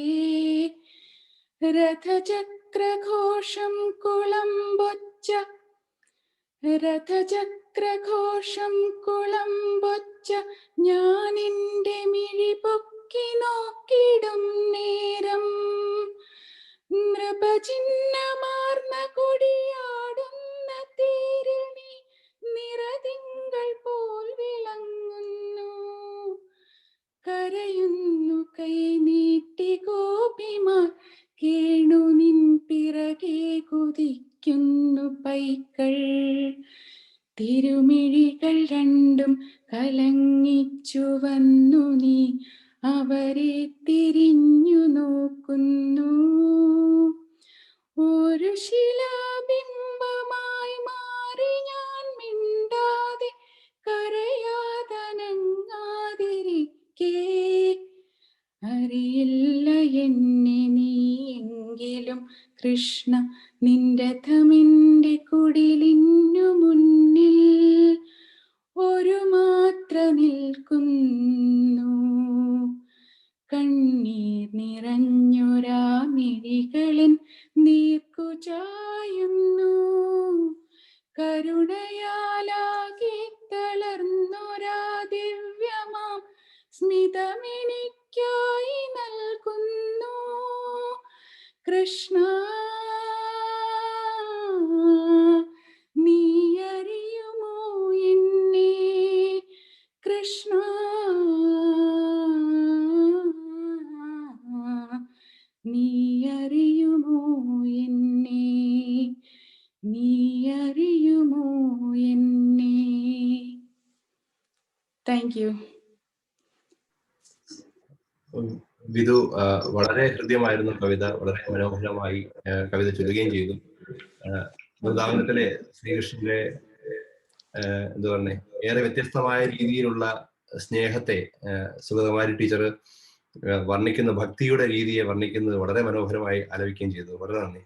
രഥചക്രഘോഷം കുളമ്പൊച്ച, രഥചക്രഘോഷം കുളമ്പൊച്ച ഞാൻ എൻ്റെ മിഴി പൊക്കി നോക്കിടും നേരം നൃപചിഹ്നമാർന്ന കൊടിയാടുന്ന തേരിൽ നീ നിറതിങ്കൾ പോൽ വിളങ്ങുന്നു. കരയുന്നു കൈ നീട്ടി ഗോപിമാർ, കേണു നിൻ പിറകെ കുതിക്കുന്നു പൈക്കൾ. തിരുമിഴികൾ രണ്ടും കലങ്ങിച്ചു വന്നു നീ അവരെ തിരിഞ്ഞു നോക്കുന്നു. ഒരു ശിലാബിംബമായി മാറി ഞാൻ മിണ്ടാതെ കരയാതനങ്ങാതിരിക്കേ. അറിയില്ല എന്നെ നീ എങ്കിലും കൃഷ്ണ നിൻ രഥമിൻ്റെ കുടിലിനു മുന്നിൽ ഒരു മാത്ര നിൽക്കുന്നു. കണ്ണീർ നിറഞ്ഞൊരാ മിഴികളിൻ നീർക്കുചാ സ്മിതമെനിക്കായി നൽകുന്നു കൃഷ്ണ. നീ അറിയുമോ എന്നെ കൃഷ്ണ, നീ അറിയുമോ എന്നെ, നീ അറിയുമോ എന്നെ. Thank you. വിധു, വളരെ ഹൃദ്യമായിരുന്നു കവിത. വളരെ മനോഹരമായി കവിത ചൊല്ലുകയും ചെയ്തു. വൃന്ദാവനത്തിലെ ശ്രീകൃഷ്ണന്റെ എന്താ പറഞ്ഞേ, ഏറെ വ്യത്യസ്തമായ രീതിയിലുള്ള സ്നേഹത്തെ സുഗതകുമാരി ടീച്ചർ വർണ്ണിക്കുന്ന, ഭക്തിയുടെ രീതിയെ വർണ്ണിക്കുന്നത് വളരെ മനോഹരമായി ആലപിക്കുകയും ചെയ്തു. വളരെ നന്ദി.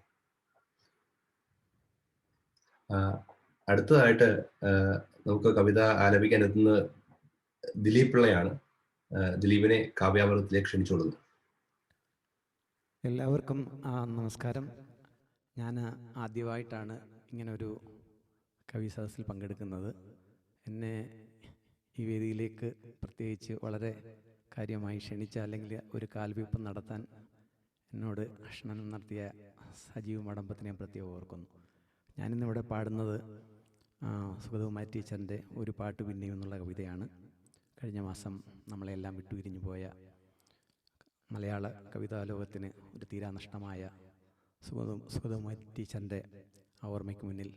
അടുത്തതായിട്ട് നമുക്ക് കവിത ആലപിക്കാൻ എത്തുന്നത് ദിലീപ് പിള്ളയാണ്. ദിലീപിനെ കാവ്യാമൃതത്തിലേക്ക് ക്ഷണിച്ചുകൊള്ളുന്നു. എല്ലാവർക്കും നമസ്കാരം. ഞാൻ ആദ്യമായിട്ടാണ് ഇങ്ങനൊരു കവി സദസ്സിൽ പങ്കെടുക്കുന്നത്. എന്നെ ഈ വേദിയിലേക്ക് പ്രത്യേകിച്ച് വളരെ കാര്യമായി ക്ഷണിച്ച, അല്ലെങ്കിൽ ഒരു കാൽവെപ്പ് നടത്താൻ എന്നോട് ക്ഷണം നടത്തിയ സജീവ് മടമ്പത്തിനെ ഞാൻ പ്രത്യേകം ഓർക്കുന്നു. ഞാനിന്നിവിടെ പാടുന്നത് സുഗതകുമാരി ടീച്ചറിൻ്റെ ഒരു പാട്ട് പിന്നെയും എന്നുള്ള കവിതയാണ്. കഴിഞ്ഞ മാസം നമ്മളെല്ലാം വിട്ടുപിരിഞ്ഞു പോയ മലയാള കവിതാലോകത്തിന് ഒരു തീരാനഷ്ടമായ സുഗതകുമാരി ടീച്ചറിൻ്റെ ഓർമ്മയ്ക്ക് മുന്നിൽ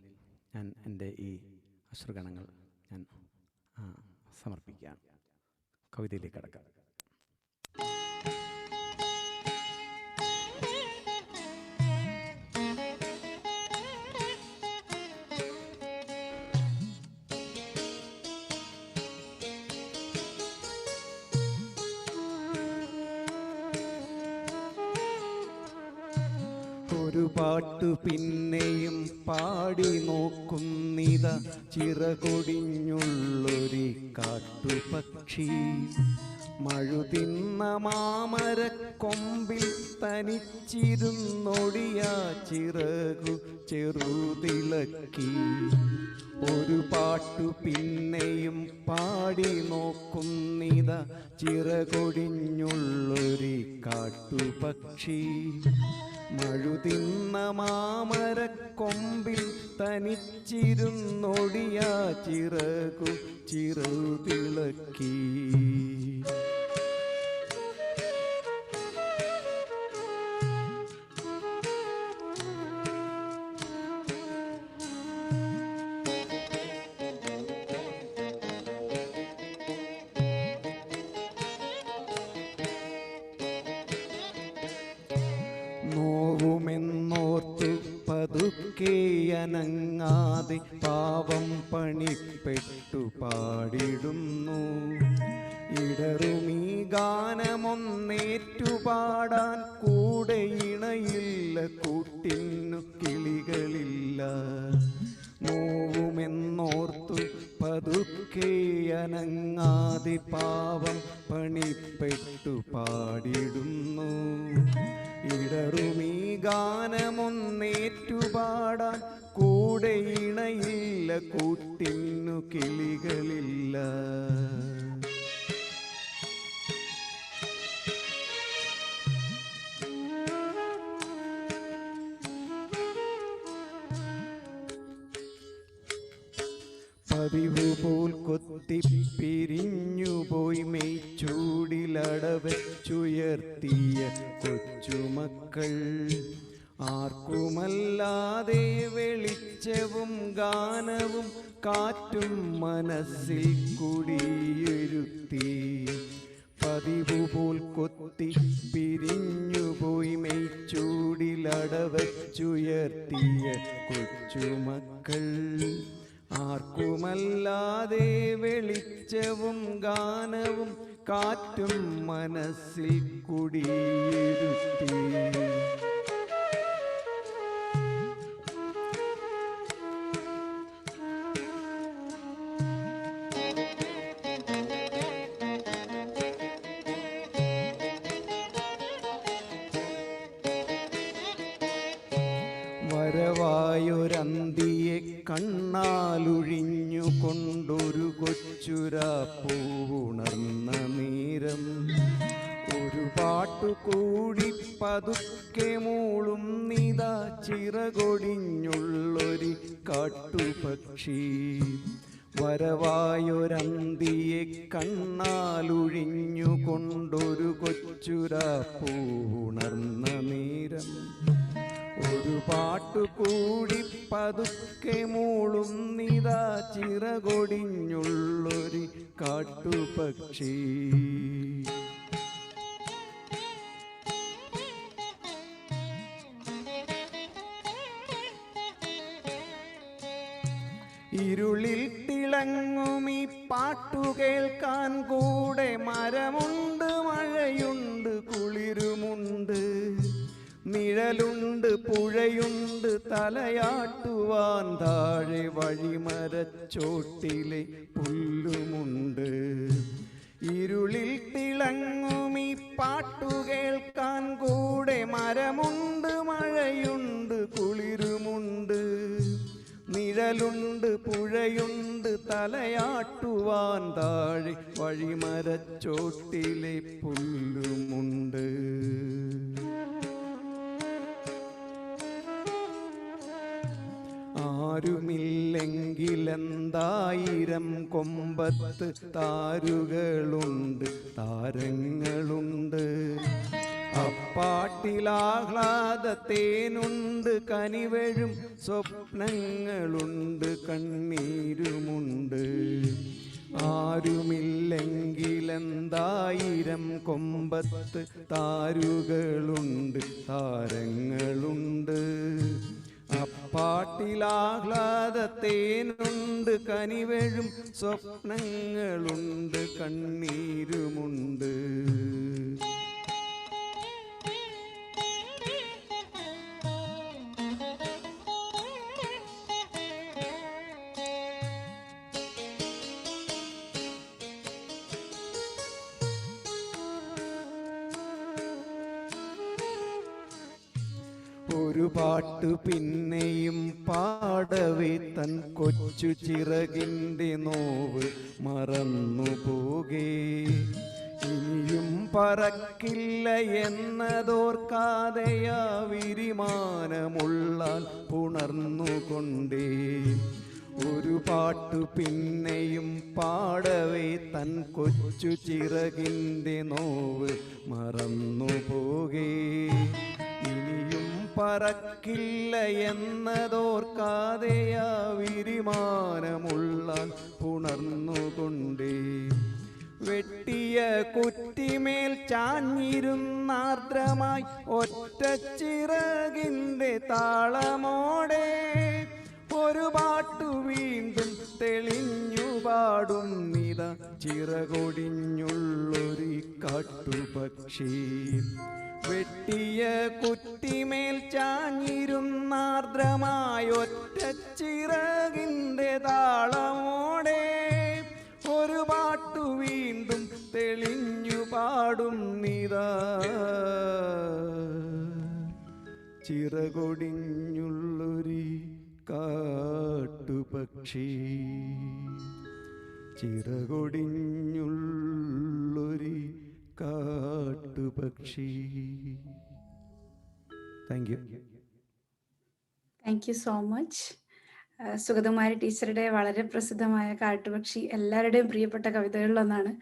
ഞാൻ എൻ്റെ ഈ അശ്രുഗണങ്ങൾ ഞാൻ സമർപ്പിക്കുകയാണ്. കവിതയിലേക്ക് കടക്കാം. ഒരു പാട്ടു പിന്നെയും പാടി നോക്കുന്നിത ചിറകൊടിഞ്ഞുള്ളൊരു കാട്ടുപക്ഷി. മഴുതിന്ന മാമരക്കൊമ്പിൽ തനിച്ചിരുന്നൊടിയാ ചിറകു ചെറുതിളക്കി. ഒരു പാട്ടു പിന്നെയും പാടി നോക്കുന്നിത ചിറകൊടിഞ്ഞുള്ളൊരു കാട്ടുപക്ഷി. മഴുതിന്ന മാമരക്കൊമ്പിൽ തനിച്ചിരുന്നൊടിയാ ചിറകു ചിറുതിളക്കി. നോവുമെന്നോർത്തു പതുക്കെ അനങ്ങാതെ പാവം പണിപ്പെട്ടു പാടിടുന്നു. ഇടറുമീ ഗാനമൊന്നേറ്റുപാടാൻ കൂടെ ഇണയില്ല, കൂട്ടിന്നു കിളികളില്ല. നോവുമെന്നോർത്തു പതുക്കെ അനങ്ങാതെ പാവം പണിപ്പെട്ടു പാടിടുന്നു. ഇടറുമീ ഗാനമൊന്നേറ്റുപാടാൻ കൂടെ ഇണയില്ല, കൂട്ടിന്നു കിളികളില്ല. പതിവ് പോൽ കൊത്തിപ്പിരിഞ്ഞുപോയി മെയ്ച്ചൂടിലടവച്ചുയർത്തിയ കൊച്ചുമക്കൾ. ആർക്കുമല്ലാതെ വെളിച്ചവും ഗാനവും കാറ്റും മനസ്സിൽ കുടിയിരുത്തി. പതിവ് പോൽ കൊത്തി പിരിഞ്ഞുപോയി മെയ്ച്ചൂടിലടവച്ചുയർത്തിയ കൊച്ചുമക്കൾ. ആർക്കുമല്ലാതെ വെളിച്ചവും ഗാനവും കാറ്റും മനസ്സിൽ കുടിയിരുത്തി. വരവായൊരന്തിയെ കണ്ണാലൊഴിഞ്ഞു കൊണ്ടൊരു കൊച്ചുരാപ്പൂവുണർന്ന നേരം. പാട്ടുകൂടി പതുക്കെ മൂളും നിതാ ചിറകൊടിഞ്ഞുള്ളൊരു കാട്ടുപക്ഷി. വരവായൊരന്തിയെ കണ്ണാലൊഴിഞ്ഞുകൊണ്ടൊരു കൊച്ചുരാപ്പൂണർന്ന നേരം ഒരു പാട്ടുകൂടി പതുക്കെ മൂളും നിതാ ചിറകൊടിഞ്ഞുള്ളൊരു കാട്ടുപക്ഷി. ഇരുളിൽ തിളങ്ങും ഈ പാട്ടു കേൾക്കാൻ കൂടെ മരമുണ്ട്, മഴയുണ്ട്, കുളിരുമുണ്ട്, നിഴലുണ്ട്, പുഴയുണ്ട്, തലയാട്ടുവാൻ താഴെ വഴിമരച്ചോട്ടിലെ പുല്ലുമുണ്ട്. ഇരുളിൽ തിളങ്ങും ഈ പാട്ടു കേൾക്കാൻ കൂടെ മരമുണ്ട്, മഴയുണ്ട്, കുളിരുമുണ്ട്, നിഴലുണ്ട്, പുഴയുണ്ട്, തലയാട്ടുവാൻ താഴെ വഴിമരച്ചോട്ടിലെ പുല്ലുമുണ്ട്. ആരുമില്ലെങ്കിലെന്തായിരം കൊമ്പത്ത് താരുകളുണ്ട്, താരങ്ങളുണ്ട്. അപ്പാട്ടിലാഹ്ലാദത്തേനുണ്ട്, കനിവഴും സ്വപ്നങ്ങളുണ്ട്, കണ്ണീരുമുണ്ട്. ആരുമില്ലെങ്കിലെന്തായിരം കൊമ്പത്ത് താരുകളുണ്ട്, താരങ്ങളുണ്ട്. അപ്പാട്ടിലാഹ്ലാദത്തേനുണ്ട്, കനിവഴും സ്വപ്നങ്ങളുണ്ട്, കണ്ണീരുമുണ്ട്. ഒരു പാട്ട് പിന്നെയും പാടവേ തൻ കൊച്ചു ചിറകിൻ്റെ നോവ് മറന്നു പോകേ. ഇനിയും പറക്കില്ല എന്നതോർക്കാതെയാ വിരിമാനമുള്ളാൽ പുണർന്നുകൊണ്ടേ. ഒരു പാട്ടു പിന്നെയും പാടവേ തൻ കൊച്ചു ചിറകിൻ്റെ നോവ് മറന്നു പോകേ. ഇനിയും പറക്കില്ല എന്നതോർക്കാതെയാ വിരിമാനമുള്ളാൽ പുണർന്നുകൊണ്ടേ. വെട്ടിയ കുറ്റിമേൽ ചാഞ്ഞിരുന്നാർദ്രമായി ഒറ്റച്ചിറകിൻ്റെ താളമോടെ ഒരു പാട്ടു വീണ്ടും തെളിഞ്ഞു പാടും നിതാ ചിറകൊടിഞ്ഞുള്ളൊരു കാട്ടുപക്ഷി. വെട്ടിയ കുറ്റിമേൽ ചാഞ്ഞിരുന്നാർദ്രമായ ഒറ്റച്ചിറകിൻ്റെ താളമോടെ ഒരു പാട്ടു വീണ്ടും തെളിഞ്ഞു പാടും നിതാ ചിറകൊടിഞ്ഞുള്ളൊരു കാട്ടുപക്ഷി. ചിറകൊടിഞ്ഞുള്ളൊരു കാട്ടുപക്ഷി. Thank you. Thank you so much. Sugathakumari ടീച്ചറുടെ വളരെ പ്രസിദ്ധമായ കാട്ടുപക്ഷി എല്ലാവരുടെയും പ്രിയപ്പെട്ട കവിതകളിലൊന്നാണ്.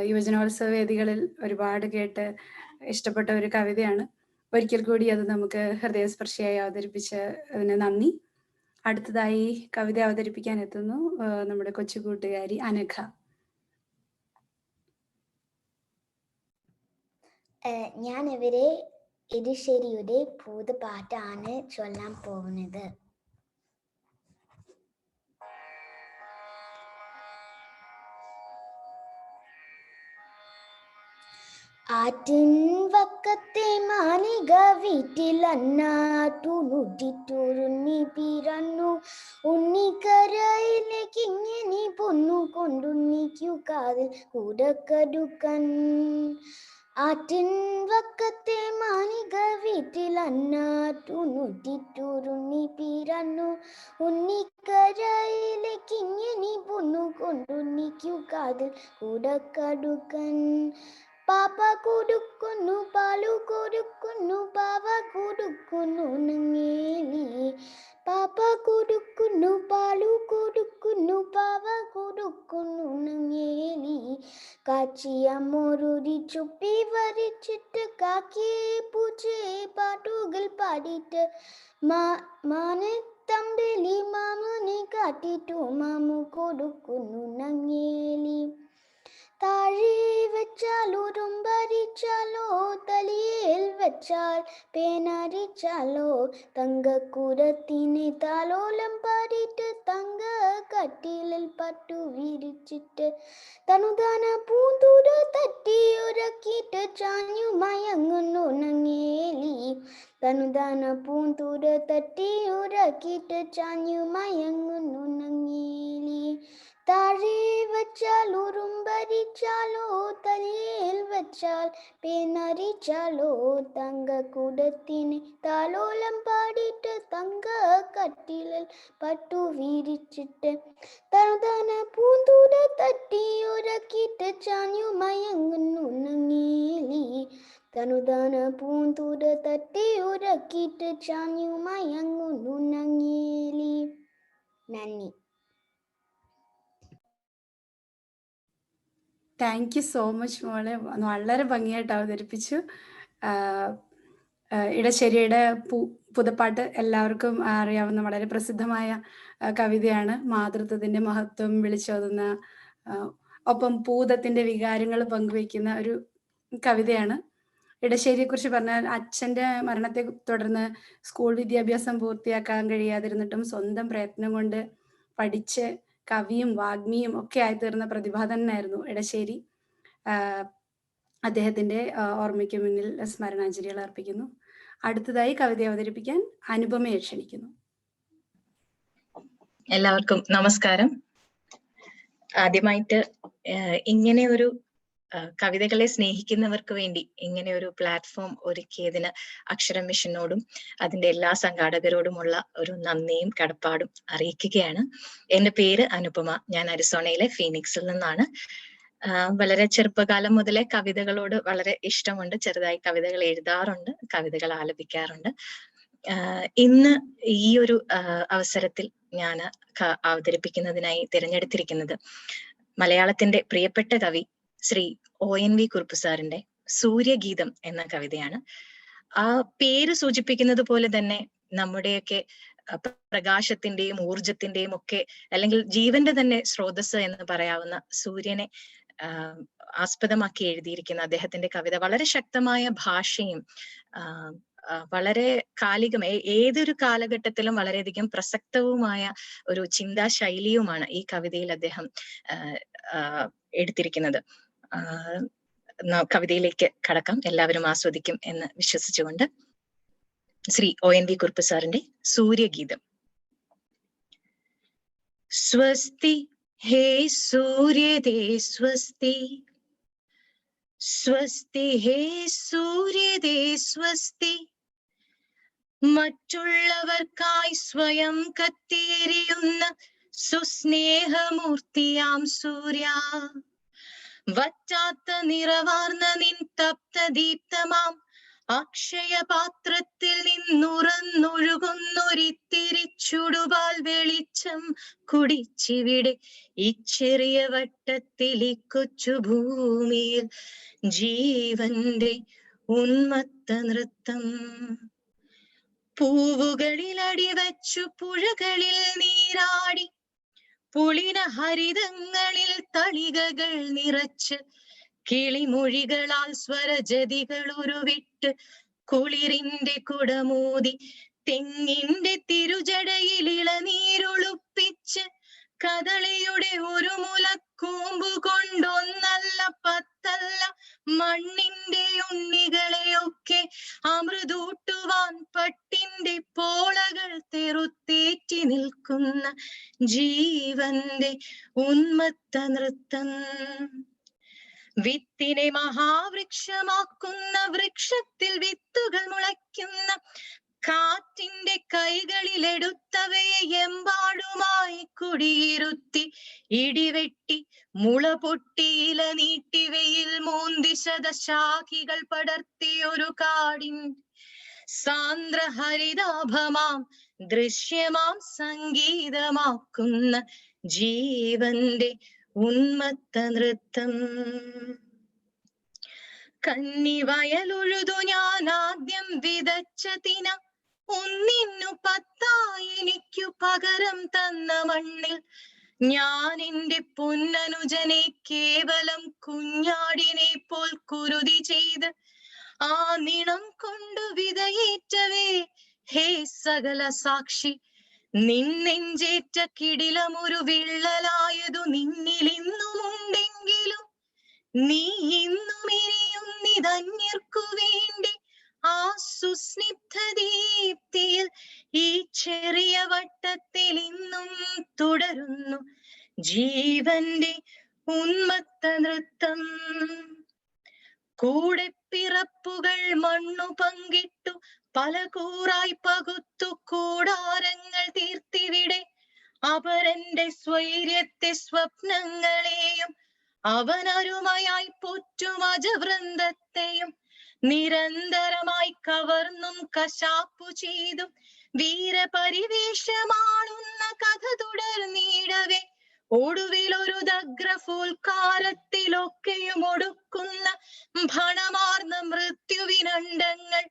യുവജനോത്സവ വേദികളിൽ ഒരുപാട് കേട്ട് ഇഷ്ടപ്പെട്ട ഒരു കവിതയാണ്. ഒരിക്കൽ കൂടി അത് നമുക്ക് ഹൃദയസ്പർശിയായി അവതരിപ്പിച്ചതിന് നന്ദി. അടുത്തതായി കവിത അവതരിപ്പിക്കാൻ എത്തുന്നു നമ്മുടെ കൊച്ചു കൂട്ടുകാരി അനഘ. ഞാൻ ഇവരെ എരിശ്ശേരിയുടെ പൂതപ്പാട്ടാണ് ചൊല്ലാൻ പോകുന്നത്. ആറ്റിൻ വക്കത്തെ മാലിക വീട്ടിൽ അന്നാട്ടുനുറ്റിട്ടുരുണ്ണി പിറന്നു. ഉണ്ണിക്കരയിലേക്ക് ഇങ്ങനെ പൊന്നു കൊണ്ടുണ്ണിക്കു കാതിൽ കൂടക്കടുക്കൻ. ആറ്റിൻ വക്കത്തെ മാലിക വീട്ടിൽ അന്നാട്ടുനുറ്റിട്ടുരുണ്ണി പിറന്നു. ഉണ്ണിക്കരയിലേക്ക് ഇങ്ങനെ പൊന്നു കൊണ്ടുണ്ണിക്കു കാതിൽ കൂടക്കടുക്കൻ. പാപ്പ കൊടുക്കുന്നു കാച്ചിയമ്മോരുരി ചുപ്പി വരച്ചിട്ട് കാക്കിയെ പൂച്ചയെ പാട്ടുകൾ പാടിയിട്ട് മാനത്തമ്പലി മാമനെ കാട്ടിട്ടു മാമു കൊടുക്കുന്നു നങ്ങേലി. താഴെ വെച്ചാൽ ഉറുമ്പരിച്ചാലോ തലയിൽ വെച്ചാൽ പേനരിച്ചാലോ തങ്കക്കുടത്തിനെ താലോലം പാടിയിട്ട് തങ്ക കട്ടിലിൽ പട്ടു വിരിച്ചിട്ട് തനുതാന പൂന്തൂര തട്ടി ഉറക്കിയിട്ട് ചാഞ്ഞു മയങ്ങുന്നു നങ്ങേലി. തനുതാന പൂന്തൂര തട്ടി ഉറക്കിയിട്ട് ചാഞ്ഞു മയങ്ങുന്നു നങ്ങേലി. താഴെ വെച്ചാൽ ഉറുമ്പരിച്ചാലോ തലയിൽ വെച്ചാൽ പേനരിച്ചാലോ തങ്കക്കുടത്തിനെ താലോലം പാടിയിട്ട് തങ്ക കട്ടിലിൽ പട്ടു വിരിച്ചിട്ട് തനുതാന പൂന്തൂര തട്ടി ഉറക്കിയിട്ട് ചാഞ്ഞു മയങ്ങുന്നു നങ്ങേലി. തനുതാന പൂന്തൂര തട്ടി ഉറക്കിയിട്ട് ചാഞ്ഞു മയങ്ങുന്നു നങ്ങേലി. നന്ദി. താങ്ക് യു സോ മച്ച് മോളെ, വളരെ ഭംഗിയായിട്ട് അവതരിപ്പിച്ചു. ഇടശ്ശേരിയുടെ പുതപ്പാട്ട് എല്ലാവർക്കും അറിയാവുന്ന വളരെ പ്രസിദ്ധമായ കവിതയാണ്. മാതൃത്വത്തിന്റെ മഹത്വം വിളിച്ചോതുന്ന, ഒപ്പം പൂതത്തിന്റെ വികാരങ്ങൾ പങ്കുവയ്ക്കുന്ന ഒരു കവിതയാണ്. ഇടശ്ശേരിയെക്കുറിച്ച് പറഞ്ഞാൽ അച്ഛൻ്റെ മരണത്തെ തുടർന്ന് സ്കൂൾ വിദ്യാഭ്യാസം പൂർത്തിയാക്കാൻ കഴിയാതിരുന്നിട്ടും സ്വന്തം പ്രയത്നം കൊണ്ട് പഠിച്ച് കവിയും വാഗ്മിയും ഒക്കെ ആയിത്തീർന്ന പ്രതിഭാധനായിരുന്നു ഇടശ്ശേരി. അദ്ദേഹത്തിന്റെ ഓർമ്മയ്ക്ക് മുന്നിൽ സ്മരണാഞ്ജലികൾ അർപ്പിക്കുന്നു. അടുത്തതായി കവിത അവതരിപ്പിക്കാൻ അനുപമയെ ക്ഷണിക്കുന്നു. എല്ലാവർക്കും നമസ്കാരം. ആദ്യമായിട്ട് ഇങ്ങനെ ഒരു കവിതകളെ സ്നേഹിക്കുന്നവർക്ക് വേണ്ടി ഇങ്ങനെ ഒരു പ്ലാറ്റ്ഫോം ഒരുക്കിയതിന് അക്ഷരം മിഷനോടും അതിന്റെ എല്ലാ സംഘാടകരോടുമുള്ള ഒരു നന്ദിയും കടപ്പാടും അറിയിക്കുകയാണ്. എന്റെ പേര് അനുപമ. ഞാൻ അരിസോണയിലെ ഫീനിക്സിൽ നിന്നാണ്. വളരെ ചെറുപ്പകാലം മുതലേ കവിതകളോട് വളരെ ഇഷ്ടമുണ്ട്. ചെറുതായി കവിതകൾ എഴുതാറുണ്ട്, കവിതകൾ ആലപിക്കാറുണ്ട്. ഇന്ന് ഈ ഒരു അവസരത്തിൽ ഞാൻ അവതരിപ്പിക്കുന്നതിനായി തിരഞ്ഞെടുത്തിരിക്കുന്നത് മലയാളത്തിന്റെ പ്രിയപ്പെട്ട കവി ശ്രീ ONV കുറുപ്പ് സാറിന്റെ സൂര്യഗീതം എന്ന കവിതയാണ്. ആ പേര് സൂചിപ്പിക്കുന്നത് പോലെ തന്നെ നമ്മുടെയൊക്കെ പ്രകാശത്തിന്റെയും ഊർജത്തിന്റെയും ഒക്കെ, അല്ലെങ്കിൽ ജീവന്റെ തന്നെ സ്രോതസ് എന്ന് പറയാവുന്ന സൂര്യനെ ആസ്പദമാക്കി എഴുതിയിരിക്കുന്ന അദ്ദേഹത്തിന്റെ കവിത വളരെ ശക്തമായ ഭാഷയും വളരെ കാലികമായ, ഏതൊരു കാലഘട്ടത്തിലും വളരെയധികം പ്രസക്തവുമായ ഒരു ചിന്താശൈലിയുമാണ് ഈ കവിതയിൽ അദ്ദേഹം എടുത്തിരിക്കുന്നത്. കവിതയിലേക്ക് കടക്കാം. എല്ലാവരും ആസ്വദിക്കും എന്ന് വിശ്വസിച്ചുകൊണ്ട് ശ്രീ ONV കുറുപ്പ് സാറിന്റെ സൂര്യഗീതം. സ്വസ്തി ഹേ സൂര്യദേ സ്വസ്തി, സ്വസ്തി ഹേ സൂര്യദേ സ്വസ്തി, മറ്റുള്ളവർക്കായി സ്വയം കത്തിയെരിയുന്ന സുസ്നേഹമൂർത്തിയാം സൂര്യ, വറ്റാത്ത നിറവാർന്ന നിൻ തപ്തദീപ്തമാം അക്ഷയപാത്രത്തിൽ നിന്നുറന്നൊഴുകുന്നൊരിത്തിരി ചുടുപാൽ വെളിച്ചം കുടിച്ചിവിടെ ഈ ചെറിയ വട്ടത്തിൽ ഈ കൊച്ചു ഭൂമിയിൽ ജീവന്റെ ഉന്മത്ത നൃത്തം. പൂവുകളിൽ അടിവച്ചു പുഴകളിൽ നീരാടി പുളിന ഹരിതങ്ങളിൽ തളികകൾ നിറച്ച് കിളിമൊഴികളാൽ സ്വരജതികൾ ഉരുവിട്ട് കുളിരിന്റെ കുടമൂതി തെങ്ങിന്റെ തിരുജടയിൽ ഇളനീരൊളുപ്പിച്ച് കദളിയുടെ ഒരു മുലക്കൂമ്പു കൊണ്ടൊന്നല്ല പത്തല്ല മണ്ണിന്റെ ഉണ്ണികളെയൊക്കെ അമൃതൂട്ടുവാൻ പട്ടിന്റെ പോളകൾ തെറുത്തേറ്റി നിൽക്കുന്ന ജീവന്റെ ഉന്മത്ത നൃത്തം. വിത്തിനെ മഹാവൃക്ഷമാക്കുന്ന വൃക്ഷത്തിൽ വിത്തുകൾ മുളയ്ക്കുന്ന കാറ്റിന്റെ കൈകളിലെടുത്തവയെ എമ്പാടുമായി കുടിയിരുത്തി ഇടിവെട്ടി മുള പൊട്ടി ഇല നീട്ടി വെയിൽ മൂന്തി ശതശാഖികൾ പടർത്തിയൊരു കാടിൻ സാന്ദ്ര ഹരിതാഭമാം ദൃശ്യമാം സംഗീതമാക്കുന്ന ജീവന്റെ ഉന്മത്ത നൃത്തം. കന്നി വയലുഴുതു ഞാൻ ആദ്യം വിതച്ച തിന ഒന്നിനു 10 എനിക്കു പകരം തന്ന മണ്ണിൽ ഞാൻ എന്റെ പൊന്നനുജനെ കേവലം കുഞ്ഞാടിനെ പോൽ കുരുതി ചെയ്ത് ആ നിണം കൊണ്ടു വിതയേറ്റവേ ഹേ സകല സാക്ഷി നിന്നെഞ്ചേറ്റ കിടിലമൊരു വിള്ളലായതു നിന്നിലിന്നുമുണ്ടെങ്കിലും നീ ഇന്നും ഇനിയുന്നിതന്യർക്കു വേണ്ടി ആ സുസ്നിഗ്ധ ദീപ്തിയിൽ ഈ ചെറിയ വട്ടത്തിൽ ഇന്നും തുടരുന്നു ജീവന്റെ ഉന്മത്ത നൃത്തം. കൂടെ പിറപ്പുകൾ മണ്ണു പങ്കിട്ടു പല കൂറായി പകുത്തു കൂടാരങ്ങൾ തീർത്തിവിടെ അപരന്റെ സ്വൈര്യത്തെ സ്വപ്നങ്ങളെയും അവനരുമയായി പോറ്റും അജവൃന്ദത്തെയും നിരന്തരമായി കവർന്നും കശാപ്പു ചെയ്തും വീരപരിവേഷമാണുന്ന കഥ തുടർന്നിടവേ ഒടുവിലൊരു ദഗ്രഫൂൽക്കാരത്തിലൊക്കെയും ഒടുക്കുന്ന ഭണമാർന്ന മൃത്യുവിനണ്ടങ്ങൾ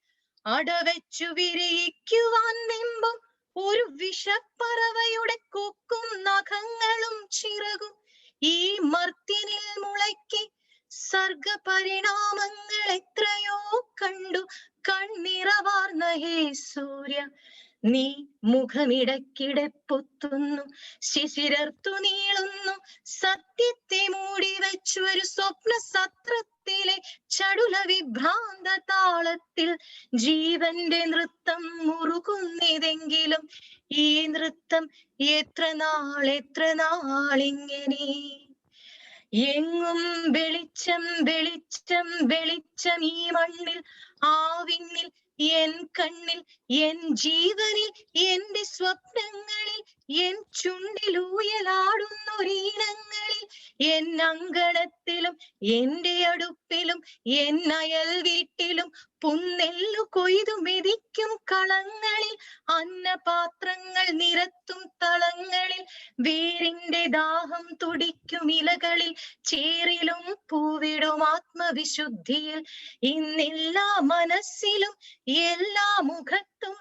അടവെച്ചു വിരിയിക്കുവാൻ നിമ്പും ഒരു വിഷപ്പറവയുടെ കൊക്കും നഖങ്ങളും ചിറകും ഈ മർത്യനിൽ മുളയ്ക്ക് സർഗപരിണാമങ്ങൾ എത്രയോ കണ്ടു കണ്ണിറവാർന്ന ഹേ സൂര്യ നീ മുഖമിടക്കിടെ പൊത്തുന്നു ശിശിരർത്തു നീളുന്നു സത്യത്തെ മൂടി വെച്ചൊരു സ്വപ്ന സത്രത്തിലെ ചടുല വിഭ്രാന്ത താളത്തിൽ ജീവന്റെ നൃത്തം മുറുകുന്നിതെങ്കിലും ഈ നൃത്തം എത്ര നാളിങ്ങനെ എങ്ങും വെളിച്ചം വെളിച്ചം വെളിച്ചം ഈ മണ്ണിൽ ആവിന്നിൽ എൻ കണ്ണിൽ എൻ ജീവനിൽ എന്റെ സ്വപ്നങ്ങളിൽ എൻ ചുണ്ടിലൂയലാടുന്നൊരീണങ്ങളിൽ എൻ അങ്കണത്തിലും എന്റെ അടുപ്പിലും എൻ അയൽ വീട്ടിലും പുന്നെല്ലു കൊയ്തു മെതിക്കും കളങ്ങളിൽ അന്നപാത്രങ്ങൾ നിരത്തും തളങ്ങളിൽ വേരിന്റെ ദാഹം തുടിക്കും ഇലകളിൽ ചേറിലും പൂവിടും ആത്മവിശുദ്ധിയിൽ ഇന്നെല്ലാ മനസ്സിലും എല്ലാ മുഖത്തും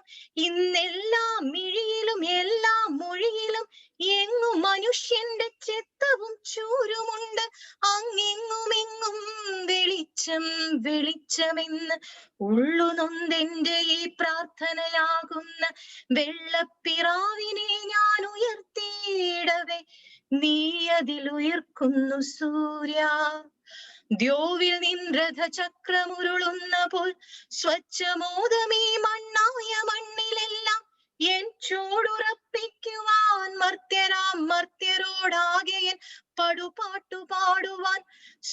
ഇന്നെല്ലാ മിഴിയിലും എല്ലാ മൊഴിയിലും എങ്ങും മനുഷ്യന്റെ ചെത്തവും ചൂരുമുണ്ട് അങ്ങെങ്ങുമെങ്ങും വെളിച്ചം വെളിച്ചമെന്ന് ഉള്ളുനൊന്തെന്റെ ഈ പ്രാർത്ഥനയാകുന്ന വെള്ളപ്പിറാവിനെ ഞാൻ ഉയർത്തിയിടവേ നീ അതിലുയർക്കുന്നു സൂര്യ ദ്യോവിൽ നിൻരഥചക്രമുരുളുന്ന പോൽ സ്വച്ഛമോദമീ മണ്ണായ മണ്ണിലെല്ലാം എൻ ചോടുറപ്പിക്കുവാൻ മർത്യരോടാകെയൻ പടുപാട്ടു പാടുവാൻ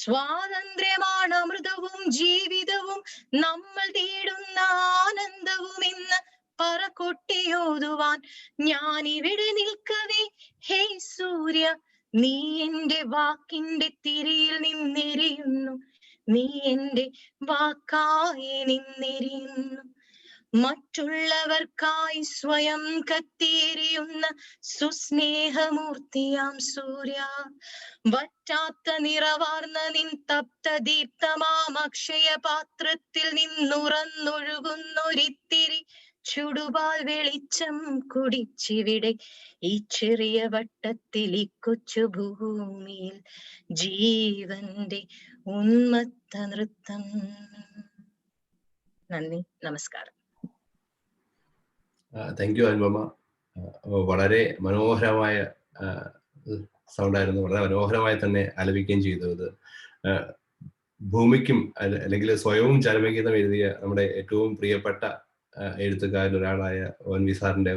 സ്വാതന്ത്ര്യമാണ് അമൃതവും ജീവിതവും നമ്മൾ തേടുന്ന ആനന്ദവും ഇന്ന് പറകൊട്ടിയോതുവാൻ ഞാൻ ഇവിടെ നിൽക്കവേ ഹേ സൂര്യ നീ എന്റെ വാക്കിന്റെ തിരിയിൽ നിന്നെരിയുന്നു നീ എന്റെ വാക്കായി നിന്നെരിയുന്നു മറ്റുള്ളവർക്കായി സ്വയം കത്തിയെരിയുന്ന സുസ്നേഹമൂർത്തിയാം സൂര്യ വറ്റാത്ത നിറവാർന്ന നിൻ തപ്ത ദീപ്തമാം അക്ഷയ പാത്രത്തിൽ നിന്നുറന്നൊഴുകുന്നൊരിത്തിരി ചുടുപാൽ വെളിച്ചം കുടിച്ചിവിടെ ഈ ചെറിയ വട്ടത്തിൽ ഈ കൊച്ചു ഭൂമിയിൽ ജീവന്റെ ഉന്മത്ത നൃത്തം. നന്ദി, നമസ്കാരം. Thank you Anupama. വളരെ മനോഹരമായ സൗണ്ട് ആയിരുന്നു. വളരെ മനോഹരമായി തന്നെ ആലപിക്കുകയും ചെയ്തു. ഇത് ഭൂമിക്കും അല്ലെങ്കിൽ സ്വയവും ചരമഗീതം എഴുതിയ നമ്മുടെ ഏറ്റവും പ്രിയപ്പെട്ട എഴുത്തുകാരിൽ ഒരാളായ ONV സാറിന്റെ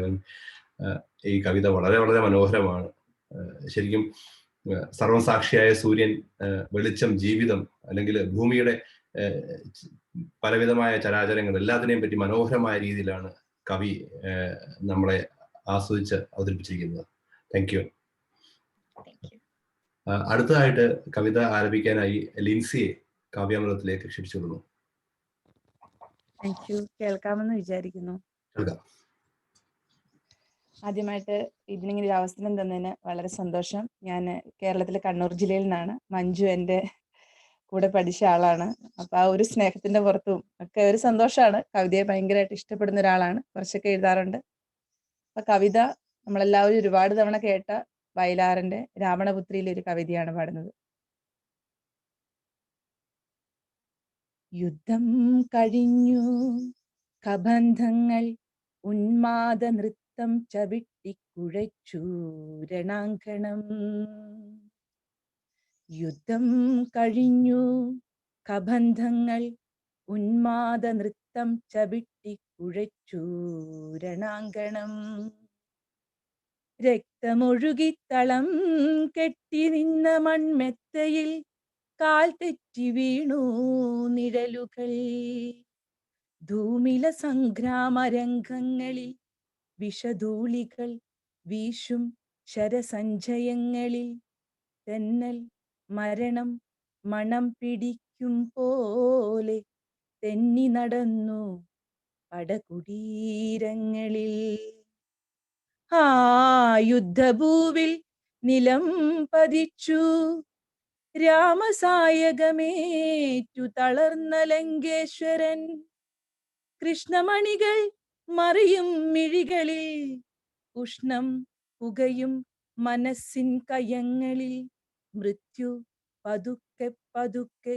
ഈ കവിത വളരെ വളരെ മനോഹരമാണ്. ശരിക്കും സർവസാക്ഷിയായ സൂര്യൻ, വെളിച്ചം, ജീവിതം, അല്ലെങ്കിൽ ഭൂമിയുടെ പലവിധമായ ചരാചരങ്ങൾ എല്ലാത്തിനെയും പറ്റി മനോഹരമായ രീതിയിലാണ് കവി നമ്മളെ ആസ്വദിച്ച് അവതരിപ്പിച്ചിരിക്കുന്നത്. Thank you. അടുത്തതായിട്ട് കവിത ആലപിക്കാനായി ലിൻസിയെ കാവ്യാമൃതത്തിലേക്ക് ക്ഷണിച്ചുകൊള്ളുന്നു. Thank you. കേൾക്കാമെന്ന് വിചാരിക്കുന്നു. ആദ്യമായിട്ട് ഇതിനിങ്ങനെ ഒരു അവസരം തന്നതിന് വളരെ സന്തോഷം. ഞാൻ കേരളത്തിലെ കണ്ണൂർ ജില്ലയിൽ നിന്നാണ്. മഞ്ജു എൻ്റെ കൂടെ പഠിച്ച ആളാണ്. അപ്പൊ ആ ഒരു സ്നേഹത്തിന്റെ പുറത്തും ഒക്കെ ഒരു സന്തോഷമാണ്. കവിതയെ ഭയങ്കരമായിട്ട് ഇഷ്ടപ്പെടുന്ന ഒരാളാണ്. കുറച്ചൊക്കെ എഴുതാറുണ്ട്. അപ്പൊ കവിത നമ്മളെല്ലാവരും ഒരുപാട് തവണ കേട്ട വയലാറിന്റെ രാവണപുത്രിയിലെ ഒരു കവിതയാണ് പാടുന്നത്. യുദ്ധം കഴിഞ്ഞു കബന്ധങ്ങൾ ഉന്മാദ നൃത്തം ചവിട്ടിക്കുഴച്ചു രണാങ്കണം. യുദ്ധം കഴിഞ്ഞു കബന്ധങ്ങൾ ഉന്മാദ നൃത്തം ചവിട്ടിക്കുഴച്ചു രണാങ്കണം. രക്തമൊഴുകിത്തളം കെട്ടി നിന്ന മൺമെത്തയിൽ കാൽ തെറ്റി വീണു നിഴലുകൾ. ധൂമില സംഗ്രാമരംഗങ്ങളിൽ വിഷധൂളികൾ വീശും ശരസഞ്ചയങ്ങളിൽ തെന്നൽ മരണം മണം പിടിക്കും പോലെ തെന്നി നടന്നു പടകുടീരങ്ങളിൽ. ആ യുദ്ധഭൂവിൽ നിലം പതിച്ചു രാമസായകമേറ്റു തളർന്ന ലങ്കേശ്വരൻ. കൃഷ്ണമണികൾ മറിയും മിഴികളിൽ ഉഷ്ണം പുകയും മനസ്സിൻ കയങ്ങളിൽ മൃത്യു പതുക്കെ പതുക്കെ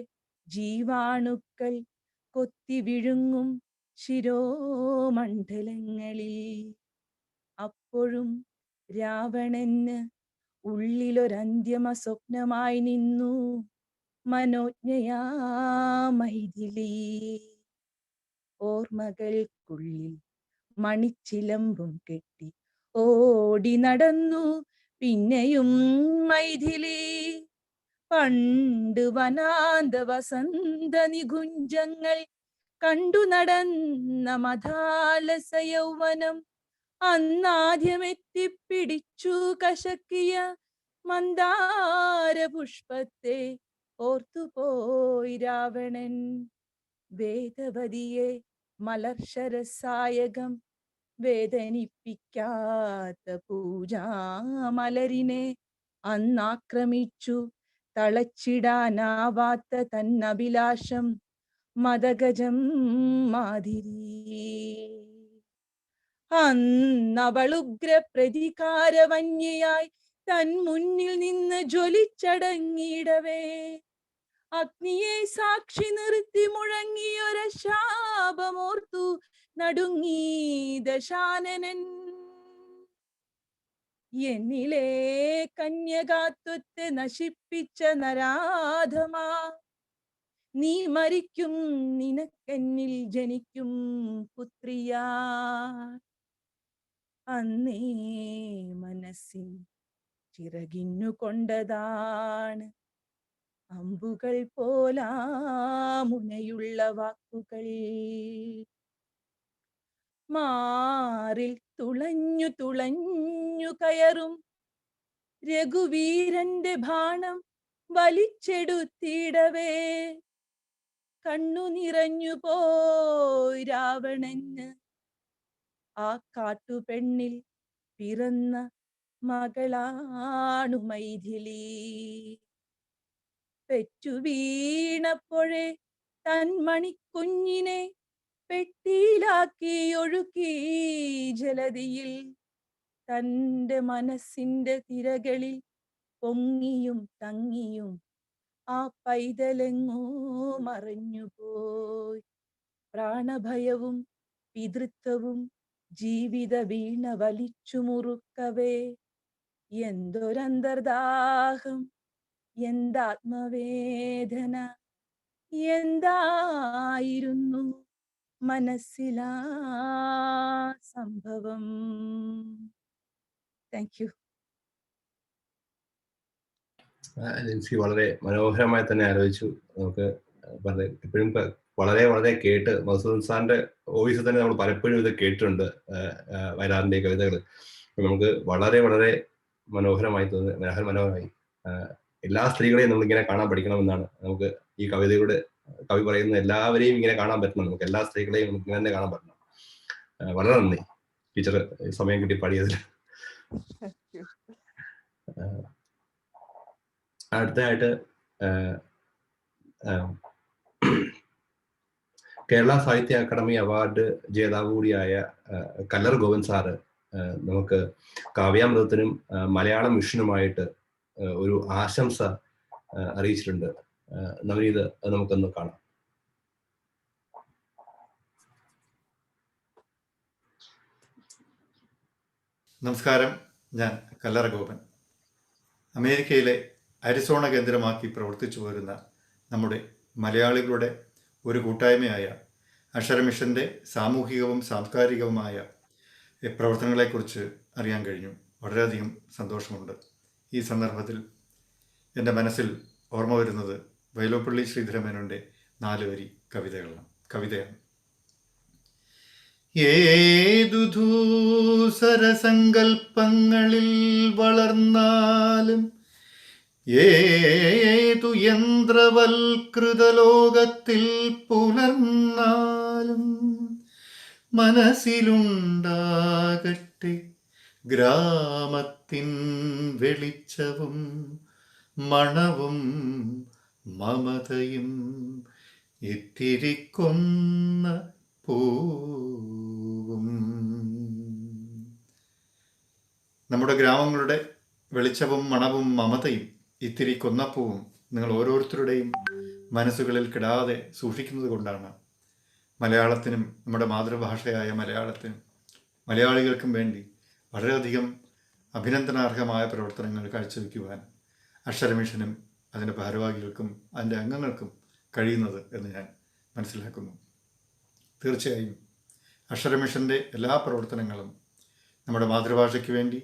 ജീവാണുക്കൾ കൊത്തി വിഴുങ്ങും ശിരോമണ്ഡലങ്ങളിൽ. അപ്പോഴും രാവണന് ഉള്ളിലൊരന്തിമ സ്വപ്നമായി നിന്നു മനോജ്ഞയാ മൈഥിലി. ഓർമ്മകൾക്കുള്ളിൽ മണിച്ചിലമ്പും കെട്ടി ഓടി നടന്നു പിന്നെയും മൈഥിലി. പണ്ട് വനാന്ത വസന്ത നികുഞ്ചങ്ങൾ കണ്ടു നടന്ന മഥാലസ യൗവനം അന്നാദ്യമെത്തിപ്പിടിച്ചു കശക്കിയ മന്ദാര പുഷ്പത്തെ ഓർത്തുപോയി രാവണൻ. വേദവതിയെ മലർശരസായകം വേദനിപ്പിക്കാത്ത പൂജാമലരിനെ അന്നാക്രമിച്ചു തളച്ചിടാനാവാത്ത തന്നഭിലാഷം മദഗജം മാതിരി. അന്നവളുഗ്ര പ്രതികാരവന്യയായി തൻ മുന്നിൽ നിന്ന് ജ്വലിച്ചടങ്ങിയിടവേ അഗ്നിയെ സാക്ഷി നിർത്തി മുഴങ്ങിയൊര ശാപമോർത്തു നടുങ്ങി ദശാനനൻ. എന്നിലെ കന്യകാത്വത്തെ നശിപ്പിച്ച നരാധമാ, നീ മരിക്കും നിനക്കെന്നിൽ ജനിക്കും പുത്രിയാ. അന്നേ മനസ്സിൻ ചിറകിന്നു കൊണ്ടതാണ് അമ്പുകൾ പോലാ മുനയുള്ള വാക്കുകൾ. മാറിൽ തുളഞ്ഞു തുളഞ്ഞു കയറും രഘുവീരന്റെ ബാണം വലിച്ചെടുത്തിടവേ കണ്ണു നിറഞ്ഞു പോയി രാവണന്. ആ കാട്ടുപെണ്ണിൽ പിറന്ന മകളാണു മൈഥിലി. പെറ്റു വീണപ്പോഴേ തൻ മണിക്കുഞ്ഞിനെ പെട്ടിയിലാക്കി ഒഴുക്കി ജലതിയിൽ. തൻ്റെ മനസ്സിന്റെ തിരകളിൽ പൊങ്ങിയും തങ്ങിയും ആ പൈതലെങ്ങോ മറഞ്ഞുപോയി. പ്രാണഭയവും പിതൃത്വവും ജീവിത വീണ വലിച്ചു മുറുക്കവേ എന്തൊരന്തർദാഹം, എന്താത്മവേദന, എന്തായിരുന്നു മനസ്സിലാ സംഭവം. Thank you. ലിൻസി വളരെ മനോഹരമായി തന്നെ ആലോചിച്ചു. നമുക്ക് എപ്പോഴും വളരെ വളരെ കേട്ട് മധുസൂദൻ സാറിന്റെ വോയിസ് തന്നെ നമ്മൾ പലപ്പോഴും ഇത് കേട്ടിട്ടുണ്ട് വയലാറിന്റെ കവിതകൾ. നമുക്ക് വളരെ വളരെ മനോഹരമായി തോന്നുന്നു, മനോഹരമായി. എല്ലാ സ്ത്രീകളെയും നമ്മളിങ്ങനെ കാണാൻ പഠിക്കണമെന്നാണ്. നമുക്ക് ഈ കവിതയുടെ കവി പറയുന്ന എല്ലാവരെയും ഇങ്ങനെ കാണാൻ പറ്റണം. നമുക്ക് എല്ലാ സ്ത്രീകളെയും നമുക്ക് ഇങ്ങനെ തന്നെ കാണാൻ പറ്റണം. വളരെ നന്ദി ടീച്ചർ സമയം കിട്ടി പാടിയതിൽ. അടുത്തതായിട്ട് കേരള സാഹിത്യ അക്കാദമി അവാർഡ് ജേതാവ് കൂടിയായ കല്ലർ ഗോവിന്ദ് സാറ് നമുക്ക് കാവ്യാമൃതത്തിനും മലയാളം മിഷനുമായിട്ട് ഒരു ആശംസ അറിയിച്ചിട്ടുണ്ട്. നവനീത് അത് നമുക്കൊന്ന് കാണാം. നമസ്കാരം, ഞാൻ കല്ലറ ഗോപൻ. അമേരിക്കയിലെ അരിസോണ കേന്ദ്രമാക്കി പ്രവർത്തിച്ചു വരുന്ന നമ്മുടെ മലയാളികളുടെ ഒരു കൂട്ടായ്മയായ അക്ഷരമിഷൻ്റെ സാമൂഹികവും സാംസ്കാരികവുമായ പ്രവർത്തനങ്ങളെക്കുറിച്ച് അറിയാൻ കഴിഞ്ഞു. വളരെയധികം സന്തോഷമുണ്ട്. ഈ സന്ദർഭത്തിൽ എൻ്റെ മനസ്സിൽ ഓർമ്മ വരുന്നത് വൈലോപ്പള്ളി ശ്രീധരമേനോൻ്റെ 4 വരി കവിതയാണ്. ഏതു ധൂസരസങ്കൽപ്പങ്ങളിൽ വളർന്നാലും ഏതു യന്ത്രവൽകൃത ലോകത്തിൽ പുലർന്നാലും മനസ്സിലുണ്ടാകട്ടെ ഗ്രാമത്തിൻ വെളിച്ചവും മണവും മമതയും ഇത്തിരിക്കൊന്ന പൂവും. നമ്മുടെ ഗ്രാമങ്ങളുടെ വെളിച്ചവും മണവും മമതയും ഇത്തിരി കൊന്നപ്പൂവും നിങ്ങൾ ഓരോരുത്തരുടെയും മനസ്സുകളിൽ കിടാതെ സൂക്ഷിക്കുന്നത് കൊണ്ടാണ് മലയാളത്തിനും നമ്മുടെ മാതൃഭാഷയായ മലയാളത്തിനും മലയാളികൾക്കും വേണ്ടി വളരെയധികം അഭിനന്ദനാർഹമായ പ്രവർത്തനങ്ങൾ കാഴ്ചവെക്കുവാൻ അക്ഷരമിഷനും അതിൻ്റെ ഭാരവാഹികൾക്കും അതിൻ്റെ അംഗങ്ങൾക്കും കഴിയുന്നത് എന്ന് ഞാൻ മനസ്സിലാക്കുന്നു. തീർച്ചയായും അക്ഷരമിഷൻ്റെ എല്ലാ പ്രവർത്തനങ്ങളും നമ്മുടെ മാതൃഭാഷയ്ക്ക് വേണ്ടി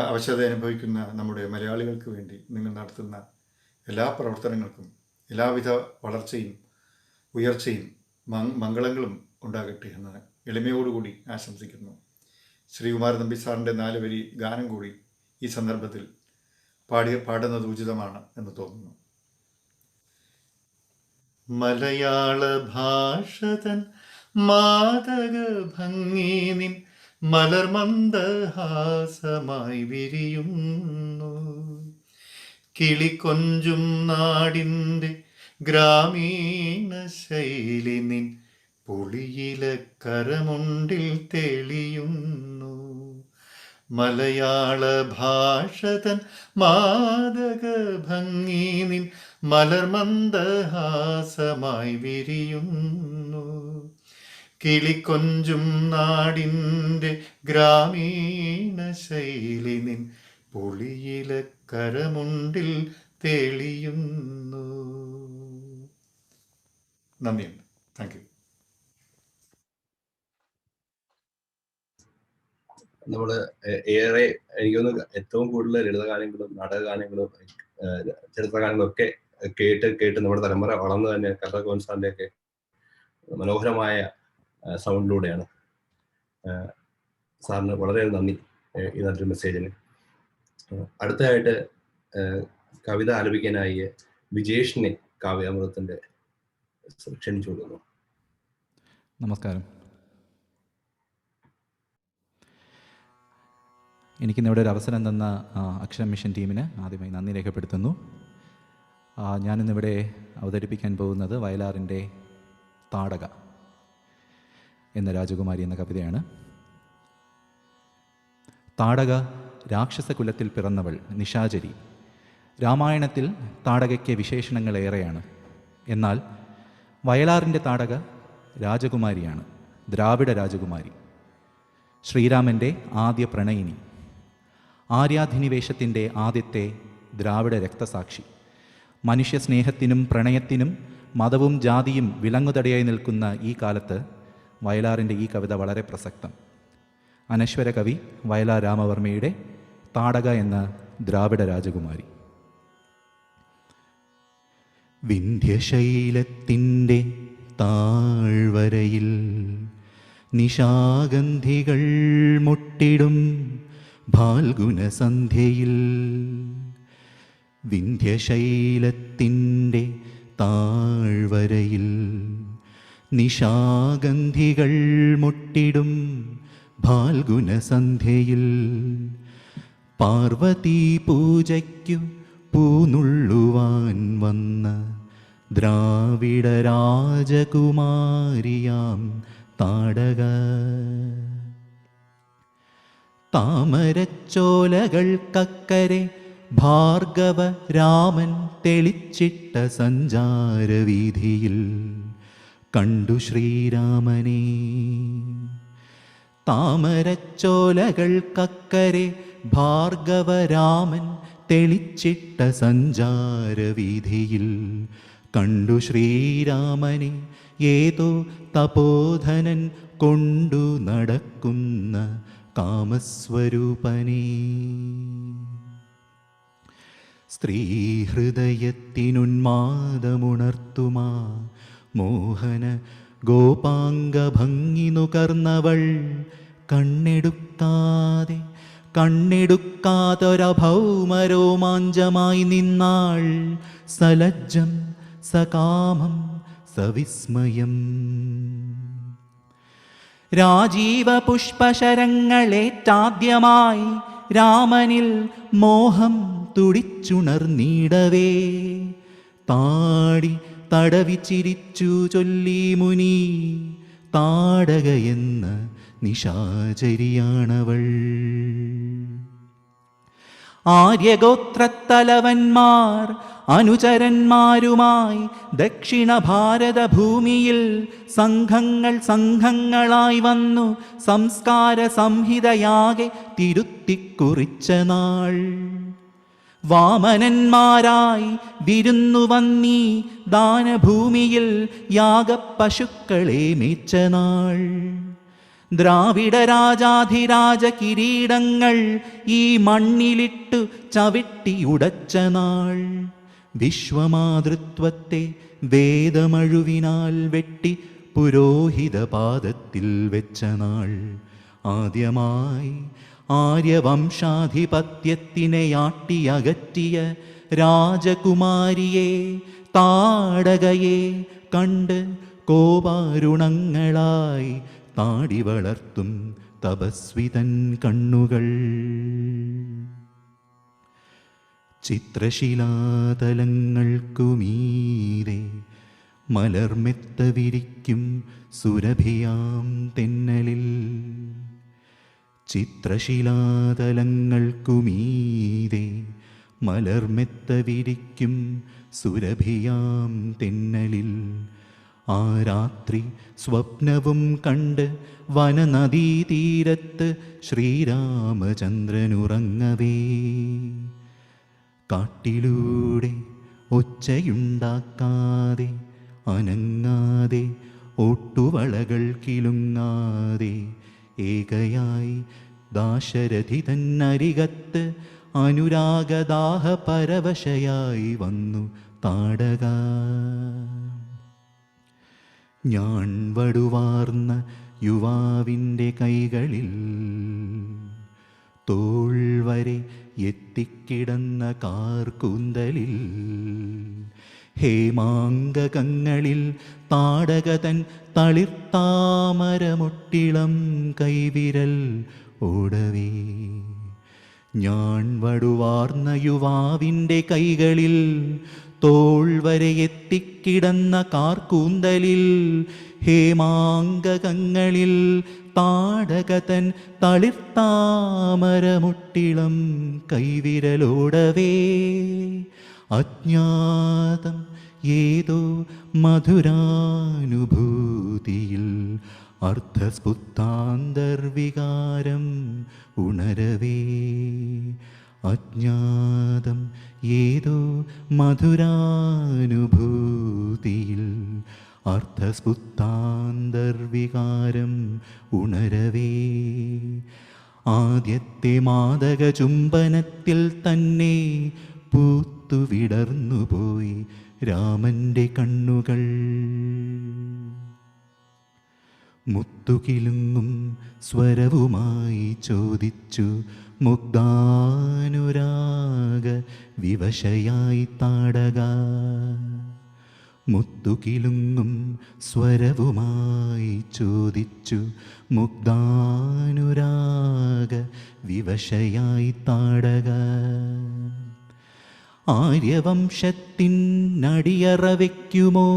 അവശത അനുഭവിക്കുന്ന നമ്മുടെ മലയാളികൾക്ക് വേണ്ടി നിങ്ങൾ നടത്തുന്ന എല്ലാ പ്രവർത്തനങ്ങൾക്കും എല്ലാവിധ വളർച്ചയും ഉയർച്ചയും മംഗളങ്ങളും ഉണ്ടാകട്ടെ എന്ന് എളിമയോടുകൂടി ആശംസിക്കുന്നു. ശ്രീകുമാരൻ തമ്പി സാറിൻ്റെ 4 വരി ഗാനം കൂടി ഈ സന്ദർഭത്തിൽ പാടുന്നത് ഉചിതമാണ് എന്ന് തോന്നുന്നു. മലയാള ഭാഷതൻ മാതക ഭംഗി നിൻ മലർമന്ദഹാസമായി വിരിയുന്നു. കിളിക്കൊഞ്ചും നാടിൻ്റെ ഗ്രാമീണ ശൈലി നിൻ പൊളിയിലക്കരമുണ്ടിൽ തെളിയുന്നു. മലയാള ഭാഷതൻ മാതക ഭംഗി നിൻ മലർമന്ദഹാസമായി വിരിയുന്നു. കിളിക്കൊഞ്ചും നാടിൻ്റെ ഗ്രാമീണ ശൈലി നിൻ പൊളിയിലക്കരമുണ്ടിൽ തെളിയുന്നു. നന്ദിയുണ്ട്. Thank you. നമ്മള് ഏറെ എനിക്കൊന്ന് ഏറ്റവും കൂടുതൽ ലളിതഗാനങ്ങളും നാടകഗാനങ്ങളും ചരിത്രഗാനങ്ങളും ഒക്കെ കേട്ട് നമ്മുടെ തലമുറ വളർന്നു തന്നെ കല്ലർ ഗോവിന്ദ് സാറിന്റെ ഒക്കെ മനോഹരമായ സൗണ്ടിലൂടെയാണ്. സാറിന് വളരെ നന്ദി ഈ നല്ലൊരു മെസ്സേജിന്. അടുത്തതായിട്ട് കവിത ആലപിക്കാനായി വിജേഷിനെ കാവ്യാമൃതത്തിന്റെ ക്ഷണിച്ചു കൊടുക്കുന്നു. നമസ്കാരം. എനിക്കിന്നിവിടെ ഒരു അവസരം തന്ന അക്ഷരം മിഷൻ ടീമിന് ആദ്യമായി നന്ദി രേഖപ്പെടുത്തുന്നു. ഞാനിന്നിവിടെ അവതരിപ്പിക്കാൻ പോകുന്നത് വയലാറിൻ്റെ താടക എന്ന രാജകുമാരി എന്ന കവിതയാണ്. താടക രാക്ഷസകുലത്തിൽ പിറന്നവൾ, നിശാചരി. രാമായണത്തിൽ താടകയ്ക്ക് വിശേഷണങ്ങൾ ഏറെയാണ്. എന്നാൽ വയലാറിൻ്റെ താടക രാജകുമാരിയാണ്, ദ്രാവിഡ രാജകുമാരി. ശ്രീരാമൻ്റെ ആദ്യ പ്രണയിനി, ആര്യാധിനിവേശത്തിൻ്റെ ആദ്യത്തെ ദ്രാവിഡ രക്തസാക്ഷി. മനുഷ്യ സ്നേഹത്തിനും പ്രണയത്തിനും മതവും ജാതിയും വിലങ്ങുതടിയായി നിൽക്കുന്ന ഈ കാലത്ത് വയലാറിൻ്റെ ഈ കവിത വളരെ പ്രസക്തം. അനശ്വര കവി വയലാർ രാമവർമ്മയുടെ താടക എന്ന ദ്രാവിഡ രാജകുമാരി. വിന്ധ്യശൈലത്തിൻ്റെ താഴ്വരയിൽ നിശാഗന്ധികൾ മുട്ടിടും ഫാൽഗുനസന്ധ്യയിൽ. വിന്ധ്യശൈലത്തിൻ്റെ താഴ്വരയിൽ നിശാഗന്ധികൾ മുട്ടിടും ഫാൽഗുനസന്ധ്യയിൽ. പാർവതീ പൂജയ്ക്കു പൂനുള്ളുവാൻ വന്ന ദ്രാവിഡ രാജകുമാരിയാം താടക. താമരച്ചോലകൾക്കക്കരെ ഭാർഗവ രാമൻ തെളിച്ചിട്ട സഞ്ചാരവീഥിയിൽ കണ്ടു ശ്രീരാമനെ. താമരച്ചോലകൾക്കക്കരെ ഭാർഗവരാമൻ തെളിച്ചിട്ട സഞ്ചാരവീഥിയിൽ കണ്ടു ശ്രീരാമനെ. ഏതോ തപോധനൻ കൊണ്ടു നടക്കുന്ന കാമസ്വരൂപനേ. സ്ത്രീഹൃദയത്തിനുന്മാദമുണർത്തുമാ മോഹന ഗോപാംഗഭംഗി നുകർന്നവൾ കണ്ണെടുക്കാതൊരഭൗമരോമാഞ്ചമായി നിന്നാൾ. സലജ്ജം സകാമം സവിസ്മയം. രാജീവ പുഷ്പശരങ്ങളേറ്റാദ്യമായി രാമനിൽ മോഹം തുടിച്ചുണർന്നീടവേ. താടി തടവി ചിരിച്ചു ചൊല്ലി മുനി, താടകയെന്ന നിശാചരിയാണവൾ. ആര്യഗോത്രത്തലവന്മാർ അനുചരന്മാരുമായി ദക്ഷിണ ഭാരത ഭൂമിയിൽ സംഘങ്ങളായി വന്നു സംസ്കാര സംഹിതയാകെ തിരുത്തിക്കുറിച്ച നാൾ. വാമനന്മാരായി വിരുന്നു വന്നീ ദാനഭൂമിയിൽ യാഗപ്പശുക്കളെ മേച്ച നാൾ. ദ്രാവിഡ രാജാധിരാജ കിരീടങ്ങൾ ഈ മണ്ണിലിട്ടു ചവിട്ടി ഉടച്ച നാൾ. വിശ്വമാതൃത്വത്തെ വേദമഴുവിനാൽ വെട്ടി പുരോഹിത പാദത്തിൽ വെച്ച നാൾ. ആദ്യമായി ആര്യവംശാധിപത്യത്തിനെ ആട്ടിയകറ്റിയ രാജകുമാരിയെ താടകയെ കണ്ട് കോപാരുണങ്ങളായി താടി വളർത്തും തപസ്വിതൻ കണ്ണുകൾ. ചിത്രശിലാതലങ്ങൾക്കുമീരെ മലർമെത്ത വിരിക്കും സുരഭിയാം തെന്നലിൽ. ചിത്രശിലാതലങ്ങൾക്കുമീരെ മലർമെത്ത വിരിക്കും സുരഭിയാം തെന്നലിൽ. ആ രാത്രി സ്വപ്നവും കണ്ട് വനനദീതീരത്ത് ശ്രീരാമചന്ദ്രനുറങ്ങവേ. കാട്ടിലൂടെ ഒച്ചയുണ്ടാക്കാതെ അനങ്ങാതെ ഓട്ടുവളകൾ കിലുങ്ങാതെ ഏകയായി ദാശരഥി തന്നരികത്ത് അനുരാഗദാഹ പരവശയായി വന്നു താടക. ഞാൻ വടുവാർന്ന യുവാവിൻ്റെ കൈകളിൽ തോൾ വരെ എത്തിക്കിടന്ന കാർകൂന്തലിൽ ഹേമാംഗകങ്ങളിൽ താടകതൻ തളിർത്താമരമൊട്ടിളം കൈവിരൽ ഓടവേ. ഞാൻ വടുവാർന്ന യുവാവിൻ്റെ കൈകളിൽ തോൾ വരെ എത്തിക്കിടന്ന കാർകൂന്തലിൽ ഹേമാംഗകങ്ങളിൽ താടകതൻ തളിർത്താമരമൊട്ടിളം കൈവിരലോടവേ. അജ്ഞാതം ഏതോ മധുരാനുഭൂതിയിൽ അർദ്ധസ്ഫുത്താന്തർവികാരം ഉണരവേ. അജ്ഞാതം ഏതോ മധുരാനുഭൂതിയിൽ അർദ്ധസ്ഫുത്താന്തർവികാരം ഉണരവേ. ആദ്യത്തെ മാദക ചുംബനത്തിൽ തന്നെ പൂത്തുവിടർന്നുപോയി രാമൻ്റെ കണ്ണുകൾ. മുത്തുകിലുങ്ങും സ്വരവുമായി ചോദിച്ചു മുഗ്ധാനുരാഗ വിവശയായി താടക. മുത്തുകിലുങ്ങും സ്വരവുമായി ചോദിച്ചു മുഗ്ധാനുരാഗ വിവശയായി താടക. ആര്യവംശത്തിനടിയറ വയ്ക്കുമോ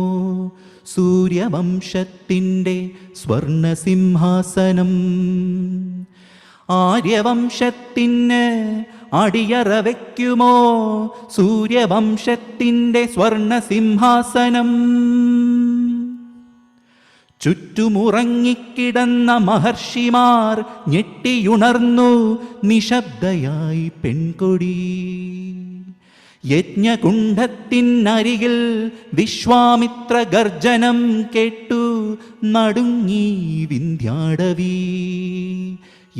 സൂര്യവംശത്തിൻ്റെ സ്വർണസിംഹാസനം. ആര്യവംശത്തിന് അടിയറ വയ്ക്കുമോ സൂര്യവംശത്തിൻ്റെ സ്വർണസിംഹാസനം. ചുറ്റുമുറങ്ങിക്കിടന്ന മഹർഷിമാർ ഞെട്ടിയുണർന്നു നിശബ്ദയായി പെൺകൊടി. യജ്ഞകുണ്ഡത്തിനരികിൽ വിശ്വാമിത്ര ഗർജനം കേട്ടു നടുങ്ങി വിന്ധ്യാടവി.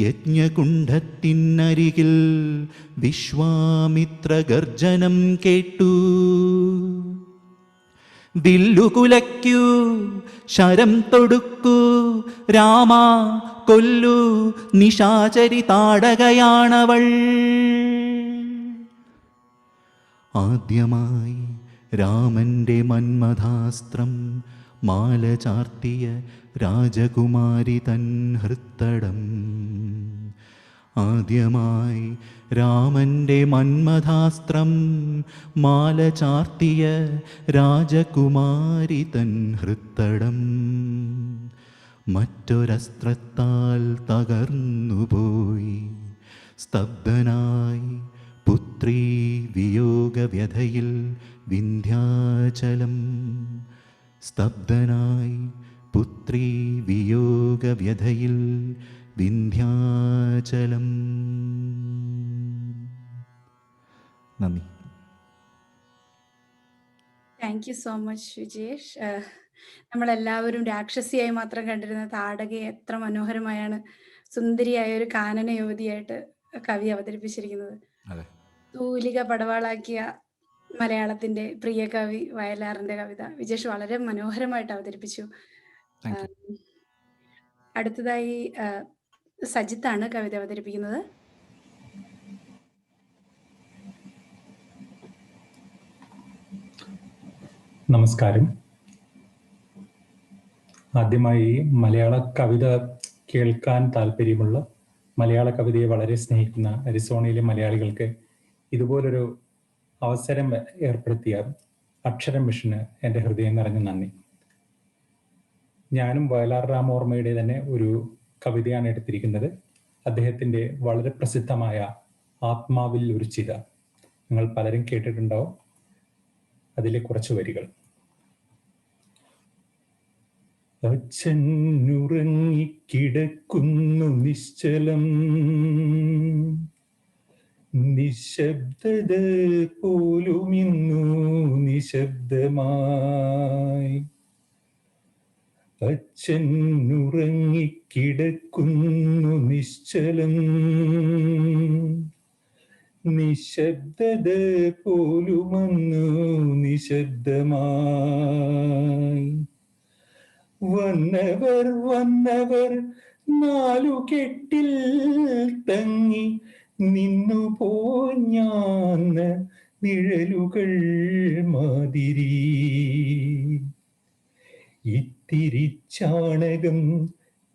യജ്ഞകുണ്ഡത്തിനരികിൽ വിശ്വാമിത്ര ഗർജനം കേട്ടു. വില്ലുകുലയ്ക്കൂ ശരം തൊടുക്കൂ രാമ കൊല്ലു നിശാചരി താടകയാണവൾ. ആദ്യമായി രാമൻ്റെ മന്മഥാസ്ത്രം മാല ചാർത്തിയ രാജകുമാരി തൻ ഹൃത്തടം. ആദ്യമായി രാമൻ്റെ മന്മഥാസ്ത്രം മാല ചാർത്തിയ രാജകുമാരി തൻ ഹൃത്തടം. മറ്റൊരസ്ത്രത്താൽ തകർന്നുപോയി സ്തബ്ധനായി പുത്രീ വിയോഗവ്യഥയിൽ വിന്ധ്യാചലം. സ്തബ്ധനായി പുത്രീ വിയോഗവ്യഥയിൽ വിന്ധ്യാചലം. നന്ദി. Thank you so much Vijesh. നമ്മളെല്ലാവരും രാക്ഷസിയായി മാത്രം കണ്ടിരുന്ന താടകയെ എത്ര മനോഹരമായാണ് സുന്ദരിയായ ഒരു കാനന യുവതിയായിട്ട് കവി അവതരിപ്പിച്ചിരിക്കുന്നത്. തൂലിക പടവാളാക്കിയ മലയാളത്തിന്റെ പ്രിയ കവി വയലാറിന്റെ കവിത വിജേഷ് വളരെ മനോഹരമായിട്ട് അവതരിപ്പിച്ചു. അടുത്തതായി സജിത്താണ് കവിത അവതരിപ്പിക്കുന്നത്. നമസ്കാരം. ആദ്യമായി മലയാള കവിത കേൾക്കാൻ താല്പര്യമുള്ള, മലയാള കവിതയെ വളരെ സ്നേഹിക്കുന്ന അരിസോണയിലെ മലയാളികൾക്ക് ഇതുപോലൊരു അവസരം ഏർപ്പെടുത്തിയ അക്ഷരം മിഷന് എൻ്റെ ഹൃദയം നിറഞ്ഞ നന്ദി. ഞാനും വയലാർ രാമോർമ്മയുടെ തന്നെ ഒരു കവിതയാണ് എടുത്തിരിക്കുന്നത്. അദ്ദേഹത്തിൻ്റെ വളരെ പ്രസിദ്ധമായ ആത്മാവിൽ ഒരു ചിത. നിങ്ങൾ പലരും കേട്ടിട്ടുണ്ടാവും. അതിലെ കുറച്ച് വരികൾ. അച്ഛനുറങ്ങിക്കിടക്കുന്നു നിശ്ചലം, നിശബ്ദത പോലുമിന്നു നിശബ്ദമായി. അച്ഛനുറങ്ങിക്കിടക്കുന്നു നിശ്ചലം, നിശബ്ദത പോലുമന്നു നിശബ്ദമായി. വന്നവർ വന്നവർ നാലുകെട്ടിൽ തങ്ങി നിന്നു പോഞ്ഞാന്ന നിഴലുകൾ മാതിരി. ഇത്തിരി ചാണകം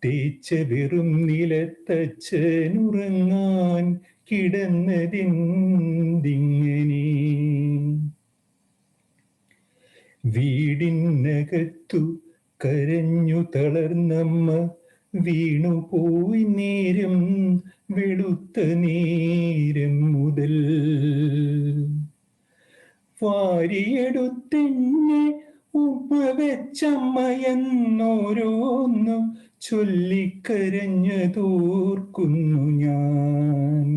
തേച്ച വെറും നിലത്തച്ഛനുറങ്ങാൻ കിടന്നതിന്തിങ്ങനെ. വീടിനകത്തു കരഞ്ഞു തളർന്നമ്മ വീണുപോയി നേരം വെളുത്ത നേരം മുതൽ. വാരിയെടുത്തെന്നെ ഉമ്മ വെച്ചമ്മയെന്നോരോന്നു ചൊല്ലിക്കരഞ്ഞതോർക്കുന്നു ഞാൻ.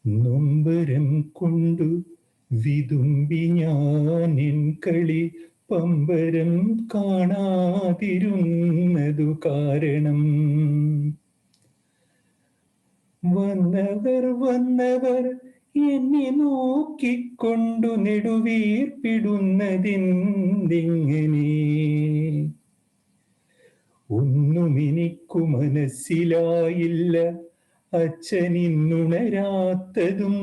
നൊമ്പരം കൊണ്ടു വിതുമ്പി ഞാൻ എൻ കളി പമ്പരം കാണാതിരുന്നതു കാരണം. വന്നവർ വന്നവർ എന്നെ നോക്കിക്കൊണ്ടു നെടുവീർപ്പിടുന്നതെന്തിങ്ങനെ. ഒന്നും എനിക്കു മനസ്സിലായില്ല, അച്ഛനിന്നുണരാത്തതും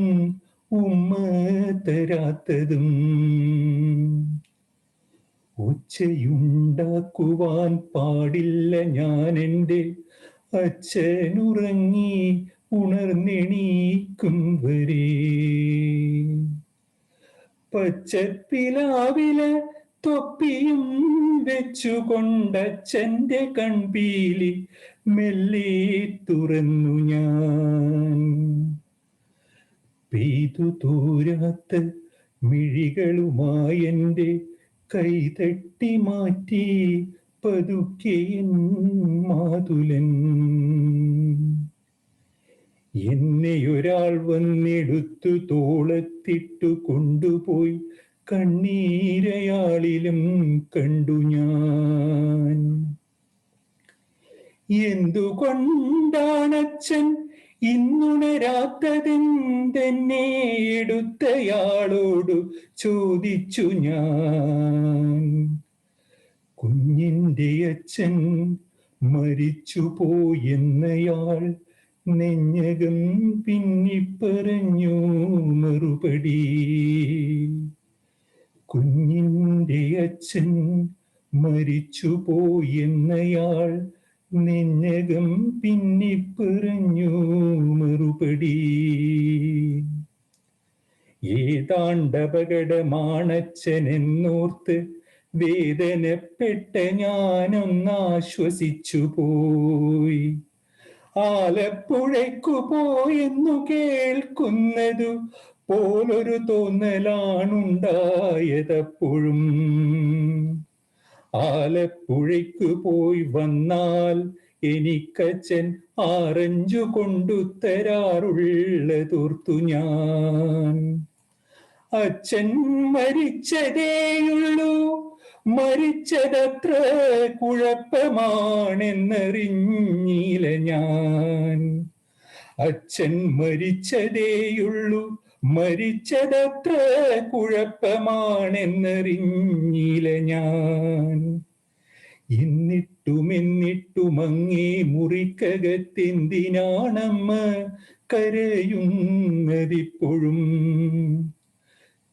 ഉമ്മ തരാത്തതും. ഒച്ചയുണ്ടാക്കുവാൻ പാടില്ല ഞാൻ എൻ്റെ അച്ഛനുറങ്ങി ഉണർന്നെണീക്കും വരെ. പച്ചപ്പിലാവില തൊപ്പിയും വെച്ചുകൊണ്ടച്ഛൻ്റെ കൺപീലി മെല്ലെ തുറന്നു ഞാൻ. പെയ്തു തോരാത്ത മിഴികളുമായെൻ്റെ കൈതട്ടി മാറ്റി പതുക്കെയൻ മാതുലൻ. എന്നെയൊരാൾ വന്നെടുത്തു തോളത്തിട്ടു കൊണ്ടുപോയി കണ്ണീരയാളിലും കണ്ടു ഞാൻ. എന്തുകൊണ്ടാണച്ഛൻ ഇന്നുണരാത്തതെന്തെന്നെ എടുത്തയാളോടു ചോദിച്ചു ഞാൻ. കുഞ്ഞിൻ്റെ അച്ഛൻ മരിച്ചു പോയെന്നയാൾ നെഞ്ഞകം പിന്നിപ്പറഞ്ഞു മറുപടി. കുഞ്ഞിൻ്റെ അച്ഛൻ മരിച്ചു പോയെന്നയാൾ നെഞ്ഞകം പിന്നിപ്പറഞ്ഞു മറുപടി. ഏതാണ്ടപകടമാണച്ഛനെന്നോർത്ത് വേദനപ്പെട്ട ഞാനൊന്നാശ്വസിച്ചു പോയി. ആലപ്പുഴയ്ക്കു പോയെന്നു കേൾക്കുന്നതു പോലൊരു തോന്നലാണുണ്ടായതപ്പോഴും. ആലപ്പുഴയ്ക്കു പോയി വന്നാൽ എനിക്കച്ഛൻ ആറഞ്ചു കൊണ്ടു തരാറുള്ളതോർത്തു ഞാൻ. അച്ഛൻ മരിച്ചതേയുള്ളൂ, മരിച്ചതത്ര കുഴപ്പമാണെന്നറിഞ്ഞില്ല ഞാൻ. അച്ഛൻ മരിച്ചതേയുള്ളൂ, മരിച്ചതത്ര കുഴപ്പമാണെന്നറിഞ്ഞില്ല ഞാൻ. എന്നിട്ടും അങ്ങേ മുറിക്കകത്തെന്തിനാണമ്മ കരയുന്നതിപ്പോഴും?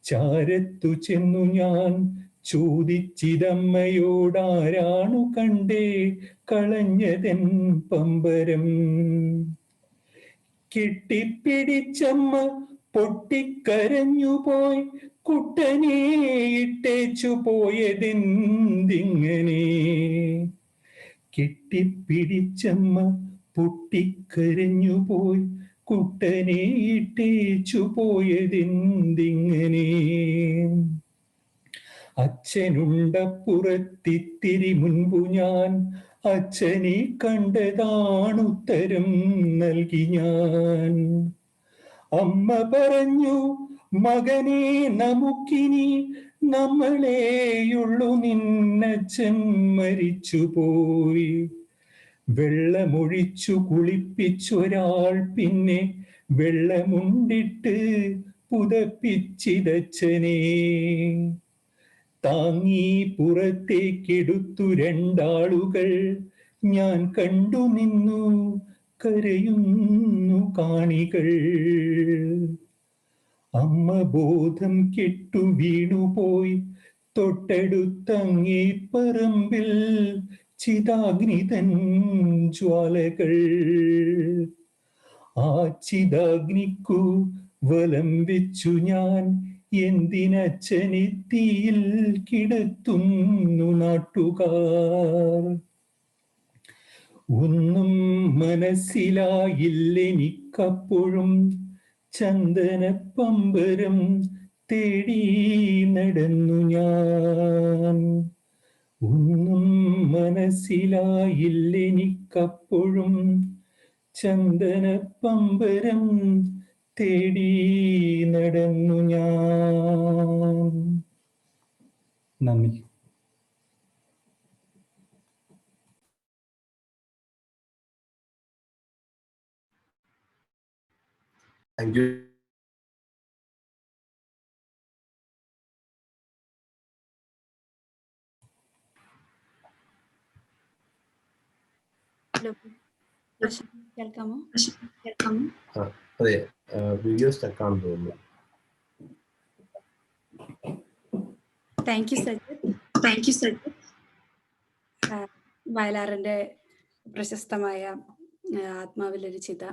ചാരത്തു ചെന്നു ഞാൻ ചോദിച്ചിതമ്മയോടാരാണു കണ്ടേ കളഞ്ഞതൻ പമ്പരം. കെട്ടിപ്പിടിച്ചമ്മ പൊട്ടിക്കരഞ്ഞുപോയി, കുട്ടനെ ഇട്ടേച്ചു പോയതെന്തിങ്ങനെ? കെട്ടിപ്പിടിച്ചമ്മ പൊട്ടിക്കരഞ്ഞുപോയി, കുട്ടനെ ഇട്ടേച്ചു പോയതെന്തിങ്ങനെ? അച്ഛനുണ്ടപ്പുറത്തിത്തിരി മുൻപു ഞാൻ അച്ഛനെ കണ്ടതാണുത്തരം നൽകി ഞാൻ. അമ്മ പറഞ്ഞു, മകനെ നമുക്കിനി നമ്മളെയുള്ളു, നിന്നച്ഛൻ മരിച്ചുപോയി. വെള്ളമൊഴിച്ചു കുളിപ്പിച്ചൊരാൾ പിന്നെ വെള്ളമുണ്ടിട്ട് പുതപ്പിച്ചിതച്ഛനെ. താങ്ങി പുറത്തേക്കെടുത്തു രണ്ടാളുകൾ, ഞാൻ കണ്ടു നിന്നു കരയുന്നു കാണികൾ. അമ്മ ബോധം കെട്ടു വീണുപോയി, തൊട്ടടുത്തങ്ങേ പറമ്പിൽ ചിതാഗ്നിതൻ ജ്വാലകൾ. ആ ചിതാഗ്നിക്കു വലം വെച്ചു ഞാൻ എന്തിനച്ഛനെ തീയിൽ കിടത്തുന്നു നാട്ടുകാർ. ഒന്നും മനസ്സിലായില്ലെനിക്കപ്പോഴും ചന്ദനപ്പമ്പരം തേടി നടന്നു ഞാൻ. ഒന്നും മനസ്സിലായില്ലെനിക്കപ്പോഴും ചന്ദനപ്പമ്പരം തേടി നടന്നു ഞാൻ. നന്ദി. Thank you. കേൾക്കാമോ? അതെ, വീഡിയോ സ്റ്റക്കാണെന്ന് തോന്നുന്നു. Thank you Sajith. വയലാറിന്റെ പ്രശസ്തമായ ആത്മാവിലൊരു ചിത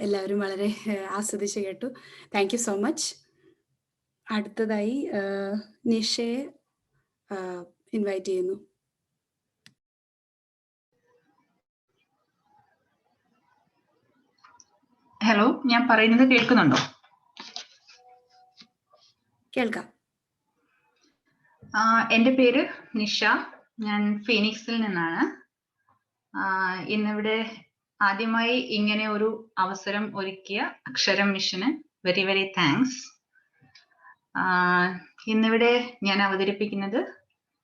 എല്ലാവരും വളരെ ആസ്വദിച്ച് കേട്ടു. Thank you so much. അടുത്തതായി നിഷയെ ഇൻവൈറ്റ് ചെയ്യുന്നു. ഹലോ, ഞാൻ പറയുന്നത് കേൾക്കുന്നുണ്ടോ? കേൾക്കാം. എൻ്റെ പേര് നിഷ. ഞാൻ ഫീനിക്സിൽ നിന്നാണ്. ഇന്നിവിടെ ആദ്യമായി ഇങ്ങനെ ഒരു അവസരം ഒരുക്കിയ അക്ഷരം മിഷന് വെരി വെരി താങ്ക്സ്. ഇന്നിവിടെ ഞാൻ അവതരിപ്പിക്കുന്നത്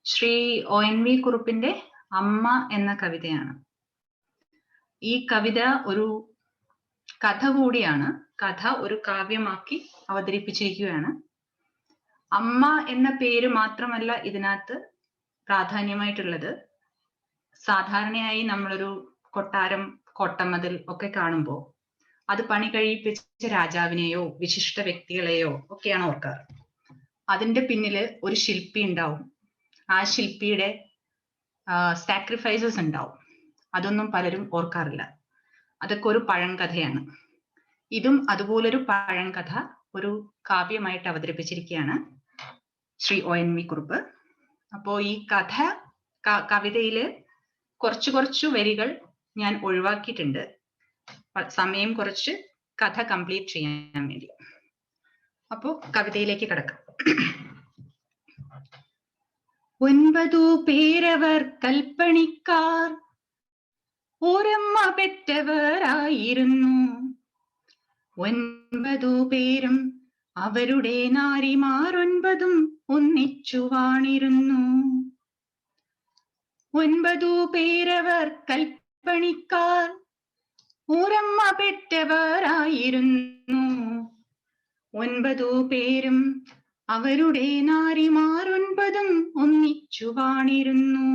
ശ്രീ ONV കുറുപ്പിന്റെ അമ്മ എന്ന കവിതയാണ്. ഈ കവിത ഒരു കഥ കൂടിയാണ്. കഥ ഒരു കാവ്യമാക്കി അവതരിപ്പിച്ചിരിക്കുകയാണ്. അമ്മ എന്ന പേര് മാത്രമല്ല ഇതിനകത്ത് പ്രാധാന്യമായിട്ടുള്ളത്. സാധാരണയായി നമ്മളൊരു കൊട്ടാരം, കോട്ടമതിൽ ഒക്കെ കാണുമ്പോൾ അത് പണി കഴിപ്പിച്ച രാജാവിനെയോ വിശിഷ്ട വ്യക്തികളെയോ ഒക്കെയാണ് ഓർക്കാറ്. അതിന്റെ പിന്നില് ഒരു ശില്പി ഉണ്ടാവും. ആ ശില്പിയുടെ സാക്രിഫൈസസ് ഉണ്ടാവും. അതൊന്നും പലരും ഓർക്കാറില്ല. അതൊക്കെ ഒരു പഴങ്കഥയാണ്. ഇതും അതുപോലൊരു പഴങ്കഥ ഒരു കാവ്യമായിട്ട് അവതരിപ്പിച്ചിരിക്കുകയാണ് ശ്രീ ONV കുറുപ്പ്. അപ്പോ ഈ കവിതയില് കുറച്ചു വരികൾ ഞാൻ ഒഴിവാക്കിയിട്ടുണ്ട്, സമയം കുറച്ച് കഥ കംപ്ലീറ്റ് ചെയ്യാൻ വേണ്ടി. അപ്പോ കവിതയിലേക്ക് കടക്കാം. 9 പേരവർ കൽപ്പണിക്കാർ ഒരമ്മ പെറ്റവരായിരുന്നു. 9 പേരും അവരുടെ നാരിമാർ 9 ഒന്നിച്ചു വാണിരുന്നു. 9 പേരവർ കൽപ്പണിക്കാർ ഒരമ്മ പെറ്റവരായിരുന്നു. 9 പേരും അവരുടെ നാരിമാർ 9 ഒന്നിച്ചു വാണിരുന്നു.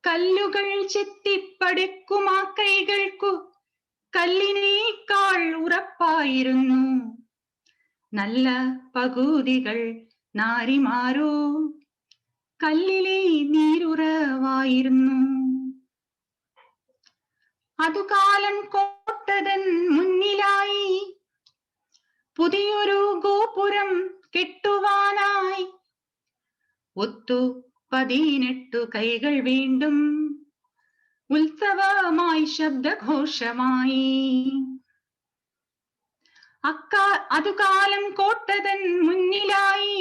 കല്ലുകൾ ചെത്തിപ്പടുക്കും ആ കൈകൾക്കു കല്ലിനേക്കാൾ ഉറപ്പായിരുന്നു. നല്ല പകുതികൾ നാരിമാരോ കല്ലിലെ നീരുറവായിരുന്നു. അതുകാലം കോട്ടതൻ മുന്നിലായി പുതിയൊരു ഗോപുരം കെട്ടുവാനായി ഒത്തു 18 കൈകൾ വീണ്ടും ഉത്സവമായി ശബ്ദഘോഷമായി. അതുകാലം കോട്ടതൻ മുന്നിലായി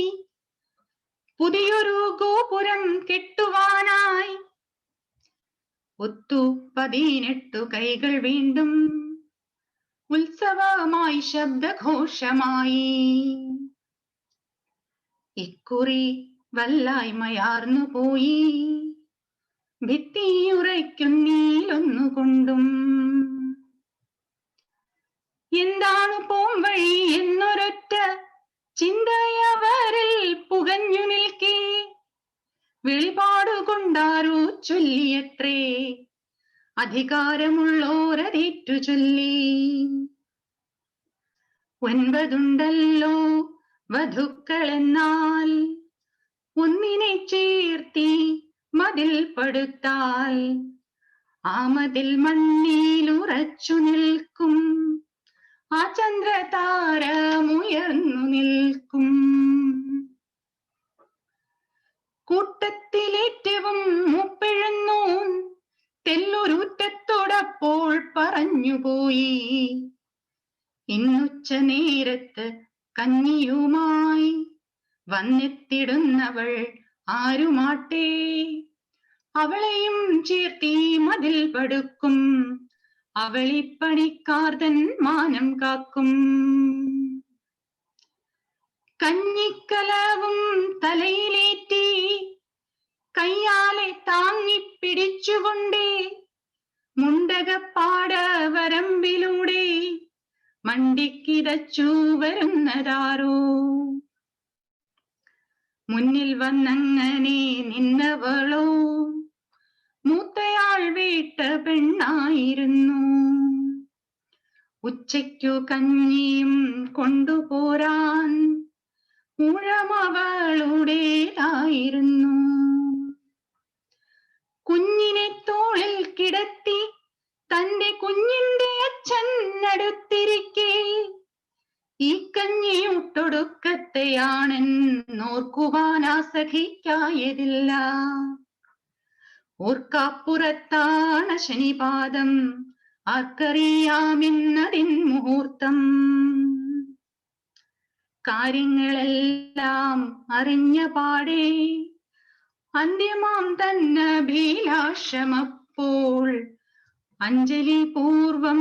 പുതിയൊരു ഗോപുരം കെട്ടുവാനായി ഒത്തു 18 കൈകൾ വീണ്ടും ഉത്സവമായി ശബ്ദഘോഷമായി. ഇക്കുറി വല്ലായ്മയാർന്നു പോയി ഭിത്തിയുറയ്ക്കുന്നീലൊന്നുകൊണ്ടും. എന്താണ് പോംവഴി എന്നൊരൊറ്റ ചിന്തയവരിൽ പുകഞ്ഞു നിൽക്കേ വെളിപാടുകൊണ്ടാരോ ചൊല്ലിയത്രേ അധികാരമുള്ളോരതേറ്റു ചൊല്ലി. 9 ഉണ്ടല്ലോ വധുക്കളെന്നാൽ ഒന്നിനെ ചേർത്തി മതിൽ പടുത്താൽ ആ മതിൽ മണ്ണിലുറച്ചു നിൽക്കും. ആ ചന്ദ്രതാരമുയർന്നു നിൽക്കും. കൂട്ടത്തിലേറ്റവും മുപ്പിഴുന്നോൻ തെല്ലൊരുറ്റത്തോടപ്പോൾ പറഞ്ഞുപോയി. ഇന്നുച്ച നേരത്ത് കന്നിയുമായി വന്നെത്തിടുന്നവൾ ആരുമാട്ടെ അവളെയും ചേർത്തി മതിൽ പടുക്കും. അവളിപ്പണിക്കാർതൻ മാനം കാക്കും. കഞ്ഞിക്കലവും തലയിലേറ്റി കയ്യാലെ താങ്ങിപ്പിടിച്ചുകൊണ്ടേ മുണ്ടകപ്പാടവരമ്പിലൂടെ മണ്ടിക്കിതച്ചു വരുന്നതാരോ. മുന്നിൽ വന്നങ്ങനെ നിന്നവളോ മൂത്തയാൾ വീട്ട പെണ്ണായിരുന്നു. ഉച്ചയ്ക്കു കഞ്ഞിയും കൊണ്ടുപോരാൻ ഊഴമവളുടേതായിരുന്നു. കുഞ്ഞിനെ തോളിൽ കിടത്തി തന്റെ കുഞ്ഞിന്റെ അച്ഛൻ അടുത്തിരിക്കെ ഈ കഞ്ഞിയൂട്ടൊടുക്കത്തെയാണെന്നോർക്കുവാൻ ആ സഖിക്കായതില്ല. ഓർക്കാപ്പുറത്താണ് ശനിപാദം, ആർക്കറിയാമെന്നതിൻ മുഹൂർത്തം. കാര്യങ്ങളെല്ലാം അറിഞ്ഞ പാടേ അന്ത്യമാം തന്നെ അഭിലാഷമപ്പോൾ അഞ്ജലി പൂർവം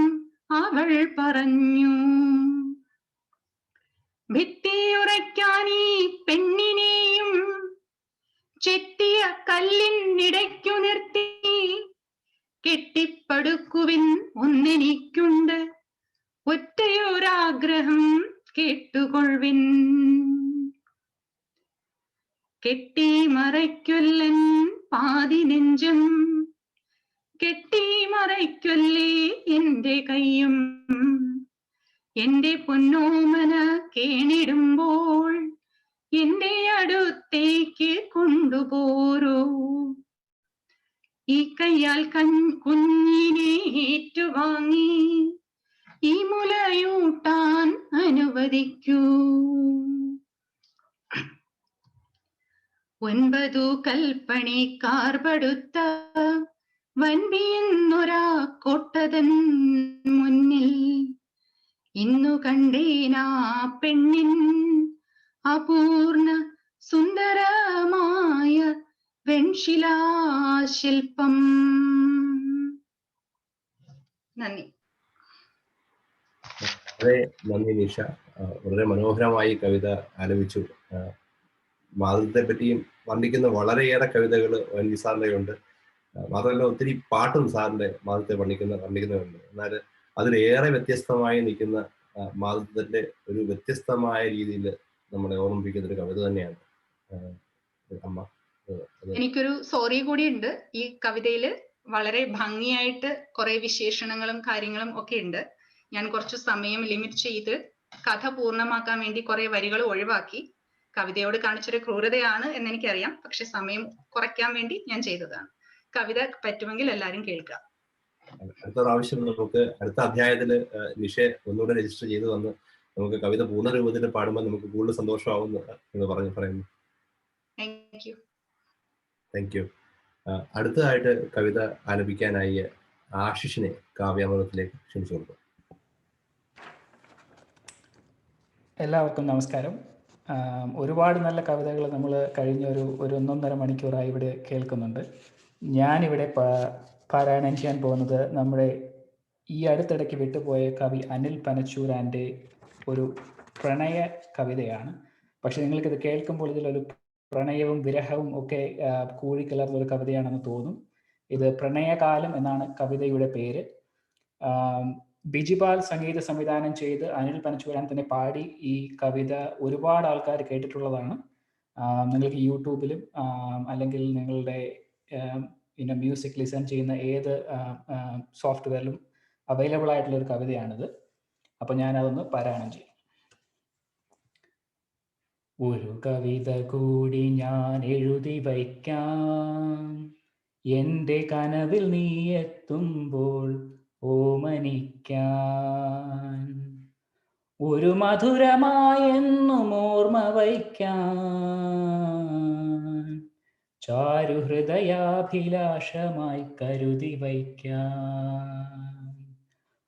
അവൾ പറഞ്ഞു. ഭിത്തിയുറയ്ക്കാൻ ഈ പെണ്ണിനെയും ചെത്തിയ കല്ലിനിടയ്ക്കു നിർത്തി കെട്ടിപ്പടുക്കുവിൻ ഒന്നെനിക്കുണ്ട്, ഒറ്റയൊരാഗ്രഹം കേട്ടുകൊള്ളുവിൻ. കെട്ടി മറയ്ക്കൊല്ലൻ പാതി നെഞ്ചം, കെട്ടി മറയ്ക്കൊല്ലേ എന്റെ കയ്യും. എന്റെ പൊന്നോമന കേണിടുമ്പോൾ എന്റെ അടുത്തേക്ക് കൊണ്ടുപോരൂ. ഈ കയ്യാൽ കുഞ്ഞിനെ ഏറ്റുവാങ്ങി ഈ മുലയൂട്ടാൻ അനുവദിക്കൂ. 9 കൽപ്പണിക്കാർ പടുത്ത വൻപിയെന്നൊരാ കൊട്ടതൻ മുന്നിൽ ഇന്നു കണ്ടേനാ പെണ്ണിൻ അപൂർണ സുന്ദരമായ വെൺശിലാശില്പം. നന്ദി. വളരെ നന്ദി നിഷ. വളരെ മനോഹരമായി കവിത ആലപിച്ചു. മാതൃത്തെ പറ്റിയും വർണ്ണിക്കുന്ന വളരെയേറെ കവിതകൾ ONV സാറിന്റെ ഉണ്ട്. മാത്രമല്ല ഒത്തിരി പാട്ടും സാറിന്റെ മാതൃത്തെ വർണ്ണിക്കുന്നുണ്ട്. എന്നാൽ അതിലേറെ വ്യത്യസ്തമായി നിൽക്കുന്ന മാതൃത്തിന്റെ ഒരു വ്യത്യസ്തമായ രീതിയിൽ നമ്മളെ ഓർമ്മിപ്പിക്കുന്ന ഒരു കവിത തന്നെയാണ് അമ്മ. എനിക്കൊരു സോറി കൂടി ഉണ്ട്. ഈ കവിതയിൽ വളരെ ഭംഗിയായിട്ട് കുറെ വിശേഷണങ്ങളും കാര്യങ്ങളും ഒക്കെ ഉണ്ട്. ഞാൻ കുറച്ച് സമയം ലിമിറ്റ് ചെയ്ത് കഥ പൂർണ്ണമാക്കാൻ വേണ്ടി കുറെ വരികൾ ഒഴിവാക്കി. കവിതയോട് കാണിച്ചൊരു ക്രൂരതയാണ് എന്ന് എനിക്കറിയാം, പക്ഷെ സമയം കുറയ്ക്കാൻ വേണ്ടി ഞാൻ ചെയ്തതാണ്. കവിത പറ്റുമെങ്കിൽ എല്ലാവരും കേൾക്കുക. അടുത്ത പ്രാവശ്യം നമുക്ക് അടുത്ത അധ്യായത്തില് നിഷയെ ഒന്നുകൂടെ രജിസ്റ്റർ ചെയ്ത് വന്ന് നമുക്ക് കവിത പൂർണ്ണ രൂപത്തിൽ പാടുമ്പോൾ നമുക്ക് കൂടുതൽ സന്തോഷമാവുന്നു എന്ന് പറയുന്നു. Thank you. അടുത്തതായിട്ട് കവിത ആലപിക്കാനായി ആശിഷിനെ കാവ്യാമൃതത്തിലേക്ക് ക്ഷണിച്ചു കൊടുക്കും. എല്ലാവർക്കും നമസ്കാരം. ഒരുപാട് നല്ല കവിതകൾ നമ്മൾ കഴിഞ്ഞ ഒരു 1.5 മണിക്കൂറായി ഇവിടെ കേൾക്കുന്നുണ്ട്. ഞാനിവിടെ പാരായണം ചെയ്യാൻ പോകുന്നത് നമ്മുടെ ഈ അടുത്തിടയ്ക്ക് വിട്ടുപോയ കവി അനിൽ പനച്ചൂരാൻ്റെ ഒരു പ്രണയ കവിതയാണ്. പക്ഷെ നിങ്ങൾക്കിത് കേൾക്കുമ്പോൾ ഇതിലൊരു പ്രണയവും വിരഹവും ഒക്കെ കൂടിക്കലർന്നൊരു കവിതയാണെന്ന് തോന്നും. ഇത് പ്രണയകാലം എന്നാണ് കവിതയുടെ പേര്. ബിജിപാൽ സംഗീത സംവിധാനം ചെയ്ത് അനിൽ പനച്ചൂരാൻ തന്നെ പാടി ഈ കവിത ഒരുപാട് ആൾക്കാർ കേട്ടിട്ടുള്ളതാണ്. നിങ്ങൾക്ക് യൂട്യൂബിലും അല്ലെങ്കിൽ നിങ്ങളുടെ മ്യൂസിക് ലിസൺ ചെയ്യുന്ന ഏത് സോഫ്റ്റ്വെയറിലും അവൈലബിൾ ആയിട്ടുള്ള ഒരു കവിതയാണിത്. അപ്പോൾ ഞാനതൊന്ന് പാരായണം ചെയ്യും. ഒരു കവിത കൂടി ഞാൻ എഴുതി വയ്ക്കാം, എൻ്റെ കനവിൽ നീ എത്തുമ്പോൾ ഓമനിക്കാൻ. ഒരു മധുരമായെന്നും ഓർമ്മ വയ്ക്കാൻ, ചാരുഹൃദയാഭിലാഷമായി കരുതി വയ്ക്കാൻ.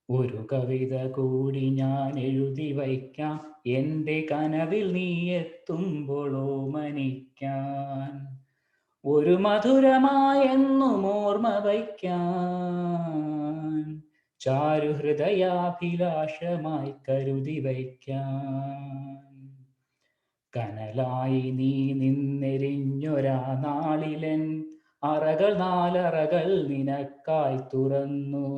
ഒരു കവിത കൂടി ഞാൻ എഴുതി വയ്ക്കാം, എൻ്റെ കനവിൽ നീ എത്തുമ്പോൾ ഓമനിക്കാൻ. ഒരു മധുരമായെന്നും ഓർമ്മ വയ്ക്കാൻ, ചാരുഹൃദയാഭിലാഷമായി കരുതി വയ്ക്കാൻ. കനലായി നീ നിന്നെരിഞ്ഞൊരാ നാളിലൻ അറകൾ 4 അറകൾ നിനക്കായി തുറന്നു.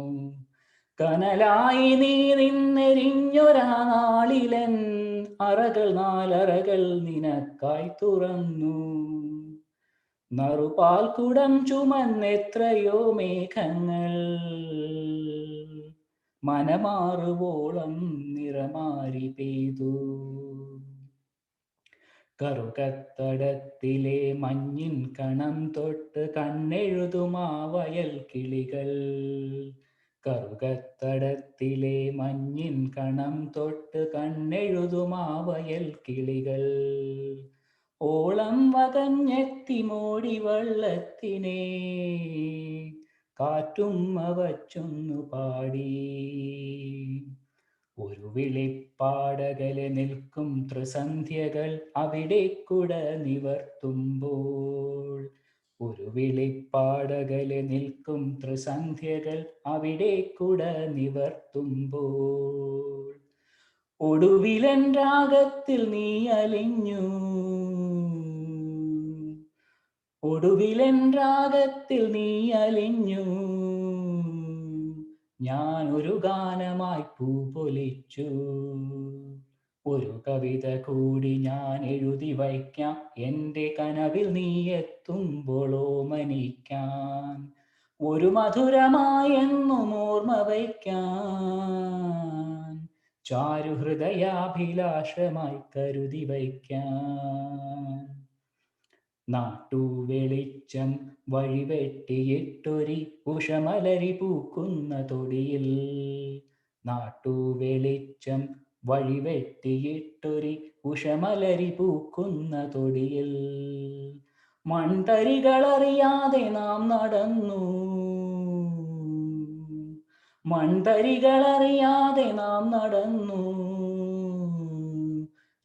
കനലായി നീ നിന്നെരിഞ്ഞൊരാ നാളിലൻ അറകൾ 4 അറകൾ നിനക്കായി തുറന്നു. നറുപാൽ കുടം ചുമന്നെത്രയോ മേഘങ്ങൾ മനമാറുവോളം നിറമാരി പെയ്തു. കറുകത്തടത്തിലെ മഞ്ഞിൻ കണം തൊട്ട് കണ്ണെഴുതുമാ വയൽ കിളികൾ കറുകത്തടത്തിലെ മഞ്ഞിൻ കണം തൊട്ട് കണ്ണെഴുതുമാവയൽ കിളികൾ ഓളം വകഞ്ഞെത്തി മോടി വള്ളത്തിനെ കാറ്റും അവച്ചൊന്നു പാടി. ഒരു വിളിപ്പാടകലെ നിൽക്കും ത്രിസന്ധ്യകൾ അവിടെ കുട നിവർത്തുമ്പോൾ. ഒരു വിളിപ്പാടകലെ നിൽക്കും ത്രിസന്ധ്യകൾ അവിടെ കുട നിവർത്തുമ്പോൾ. ഒടുവിലൻ രാഗത്തിൽ നീ അലിഞ്ഞു, ഒടുവിലൻ രാഗത്തിൽ നീ അലിഞ്ഞു. ഞാൻ ഒരു ഗാനമായി പൂപൊലിച്ചു. ഒരു കവിത കൂടി ഞാൻ എഴുതി വയ്ക്കാം, എൻ്റെ കനവിൽ നീ എത്തുമ്പോഴോ മനിക്കാൻ. ഒരു മധുരമായെന്നും ഓർമ്മ വയ്ക്കാൻ, ചാരുഹൃദയാഭിലാഷമായി കരുതി വയ്ക്കാൻ. നാട്ടുവെളിച്ചം വഴിവെട്ടിയിട്ടൊരി ഉഷമലരി പൂക്കുന്ന തൊടിയിൽ. നാട്ടുവെളിച്ചം വഴിവെട്ടിയിട്ടൊരി ഉഷമലരി പൂക്കുന്ന തൊടിയിൽ. മൺതരികളറിയാതെ നാം നടന്നു, മൺതരികളറിയാതെ നാം നടന്നു.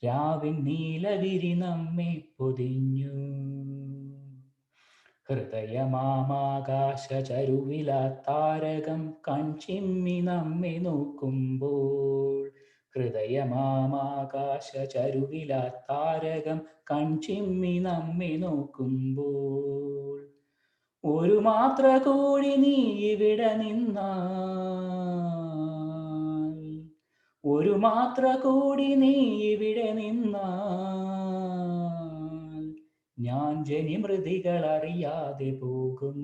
രാവിൻ നീലവിരി നമ്മെ പൊതിഞ്ഞു. ഹൃദയമാകാശ ചരുവില താരകം കൺചിമ്മി നമ്മെ നോക്കുമ്പോൾ. ഹൃദയമാകാശ ചരുവില താരകം കൺചിമ്മി നമ്മെ നോക്കുമ്പോൾ. ഒരു മാത്ര കൂടി നീ ഇവിടെ നിന്നാൽ, ഒരു മാത്ര കൂടി നീ ഇവിടെ നിന്നാൽ, ഞാൻ ജനിമൃതികൾ അറിയാതെ പോകും.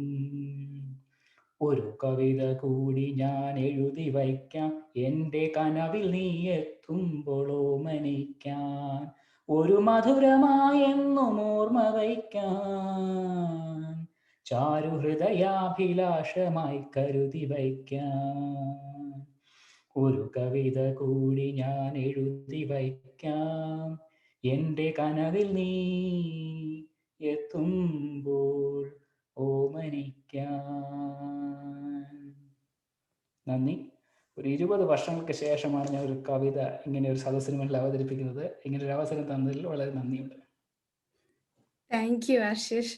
ഒരു കവിത കൂടി ഞാൻ എഴുതി വയ്ക്കാം, എൻ്റെ കനവിൽ നീ എത്തുമ്പോഴോ മനിക്കാൻ. ഒരു മധുരമായെന്നും ഓർമ്മ വയ്ക്കാൻ, ചാരുഹൃദയാഭിലാഷമായി കരുതി വയ്ക്കാൻ. ഒരു കവിത കൂടി ഞാൻ എഴുതി വയ്ക്കാം, എൻ്റെ കനവിൽ നീ എത്തുമ്പോൾ ഓമനിക്കാൻ. നന്ദി. ഒരു 20 വർഷങ്ങൾക്ക് ശേഷമാണ് ഞാൻ ഒരു കവിത ഇങ്ങനെ ഒരു സദസ്സിന് മുന്നിൽ അവതരിപ്പിക്കുന്നത്. ഇങ്ങനെ ഒരു അവസരം തന്നതിൽ വളരെ നന്ദിയുണ്ട്. Thank you Ashish.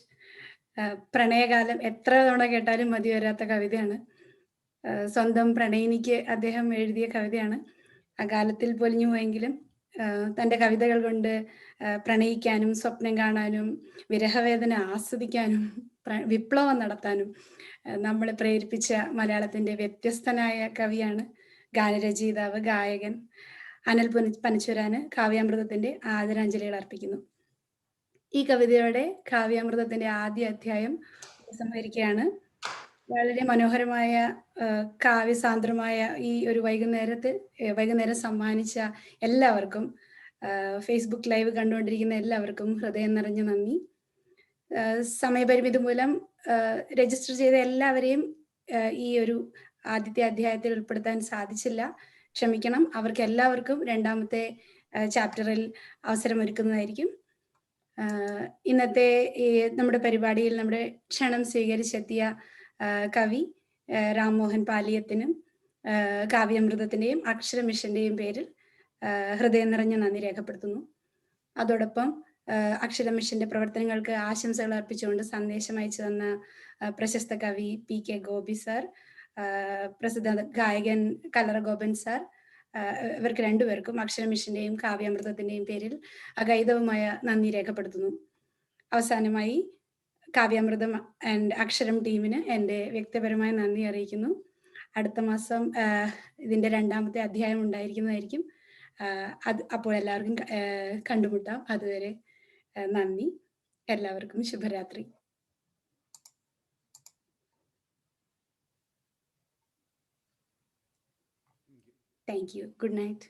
പ്രണയകാലം എത്ര തവണ കേട്ടാലും മതി വരാത്ത കവിതയാണ്. സ്വന്തം പ്രണയിനിക്ക് അദ്ദേഹം എഴുതിയ കവിതയാണ്. അകാലത്തിൽ പൊലിഞ്ഞു പോയെങ്കിലും തൻ്റെ കവിതകൾ കൊണ്ട് പ്രണയിക്കാനും സ്വപ്നം കാണാനും വിരഹവേദന ആസ്വദിക്കാനും വിപ്ലവം നടത്താനും നമ്മളെ പ്രേരിപ്പിച്ച മലയാളത്തിൻ്റെ വ്യത്യസ്തനായ കവിയാണ്, ഗാനരചയിതാവ്, ഗായകൻ അനിൽ പനച്ചൂരാന് കാവ്യാമൃതത്തിൻ്റെ ആദരാഞ്ജലികൾ അർപ്പിക്കുന്നു. ഈ കവിതയുടെ കാവ്യാമൃതത്തിൻ്റെ ആദ്യ അധ്യായം ഉപസംഹരിക്കുകയാണ്. വളരെ മനോഹരമായ കാവ്യസാന്ദ്രമായ ഈ ഒരു വൈകുന്നേരം സമ്മാനിച്ച എല്ലാവർക്കും, ഫേസ്ബുക്ക് ലൈവ് കണ്ടുകൊണ്ടിരിക്കുന്ന എല്ലാവർക്കും ഹൃദയം നിറഞ്ഞ നന്ദി. സമയപരിമിതി മൂലം രജിസ്റ്റർ ചെയ്ത എല്ലാവരെയും ഈ ഒരു ആദ്യത്തെ അധ്യായത്തിൽ ഉൾപ്പെടുത്താൻ സാധിച്ചില്ല, ക്ഷമിക്കണം. അവർക്ക് എല്ലാവർക്കും രണ്ടാമത്തെ ചാപ്റ്ററിൽ അവസരമൊരുക്കുന്നതായിരിക്കും. ഇന്നത്തെ നമ്മുടെ പരിപാടിയിൽ നമ്മുടെ ക്ഷണം സ്വീകരിച്ചെത്തിയ കവി രാംമോഹൻ പാലിയത്തിനും കാവ്യാമൃതത്തിൻ്റെയും അക്ഷര മിഷന്റെയും പേരിൽ ഹൃദയം നിറഞ്ഞ നന്ദി രേഖപ്പെടുത്തുന്നു. അതോടൊപ്പം അക്ഷര മിഷന്റെ പ്രവർത്തനങ്ങൾക്ക് ആശംസകൾ അർപ്പിച്ചുകൊണ്ട് സന്ദേശം അയച്ചു തന്ന പ്രശസ്ത കവി PK ഗോപി സാർ, പ്രസിദ്ധ ഗായകൻ കല്ലറ ഗോപൻ സാർ, ഇവർക്ക് രണ്ടുപേർക്കും അക്ഷര മിഷന്റെയും കാവ്യാമൃതത്തിന്റെയും പേരിൽ അഗൈതവുമായ നന്ദി രേഖപ്പെടുത്തുന്നു. അവസാനമായി കാവ്യാമൃതം ആൻഡ് അക്ഷരം ടീമിന് എൻ്റെ വ്യക്തിപരമായ നന്ദി അറിയിക്കുന്നു. അടുത്ത മാസം ഇതിൻ്റെ രണ്ടാമത്തെ അധ്യായം ഉണ്ടായിരിക്കുന്നതായിരിക്കും. അപ്പോൾ എല്ലാവർക്കും കണ്ടുമുട്ടാം. അതുവരെ നന്ദി. എല്ലാവർക്കും ശുഭരാത്രി. Thank you. Good night.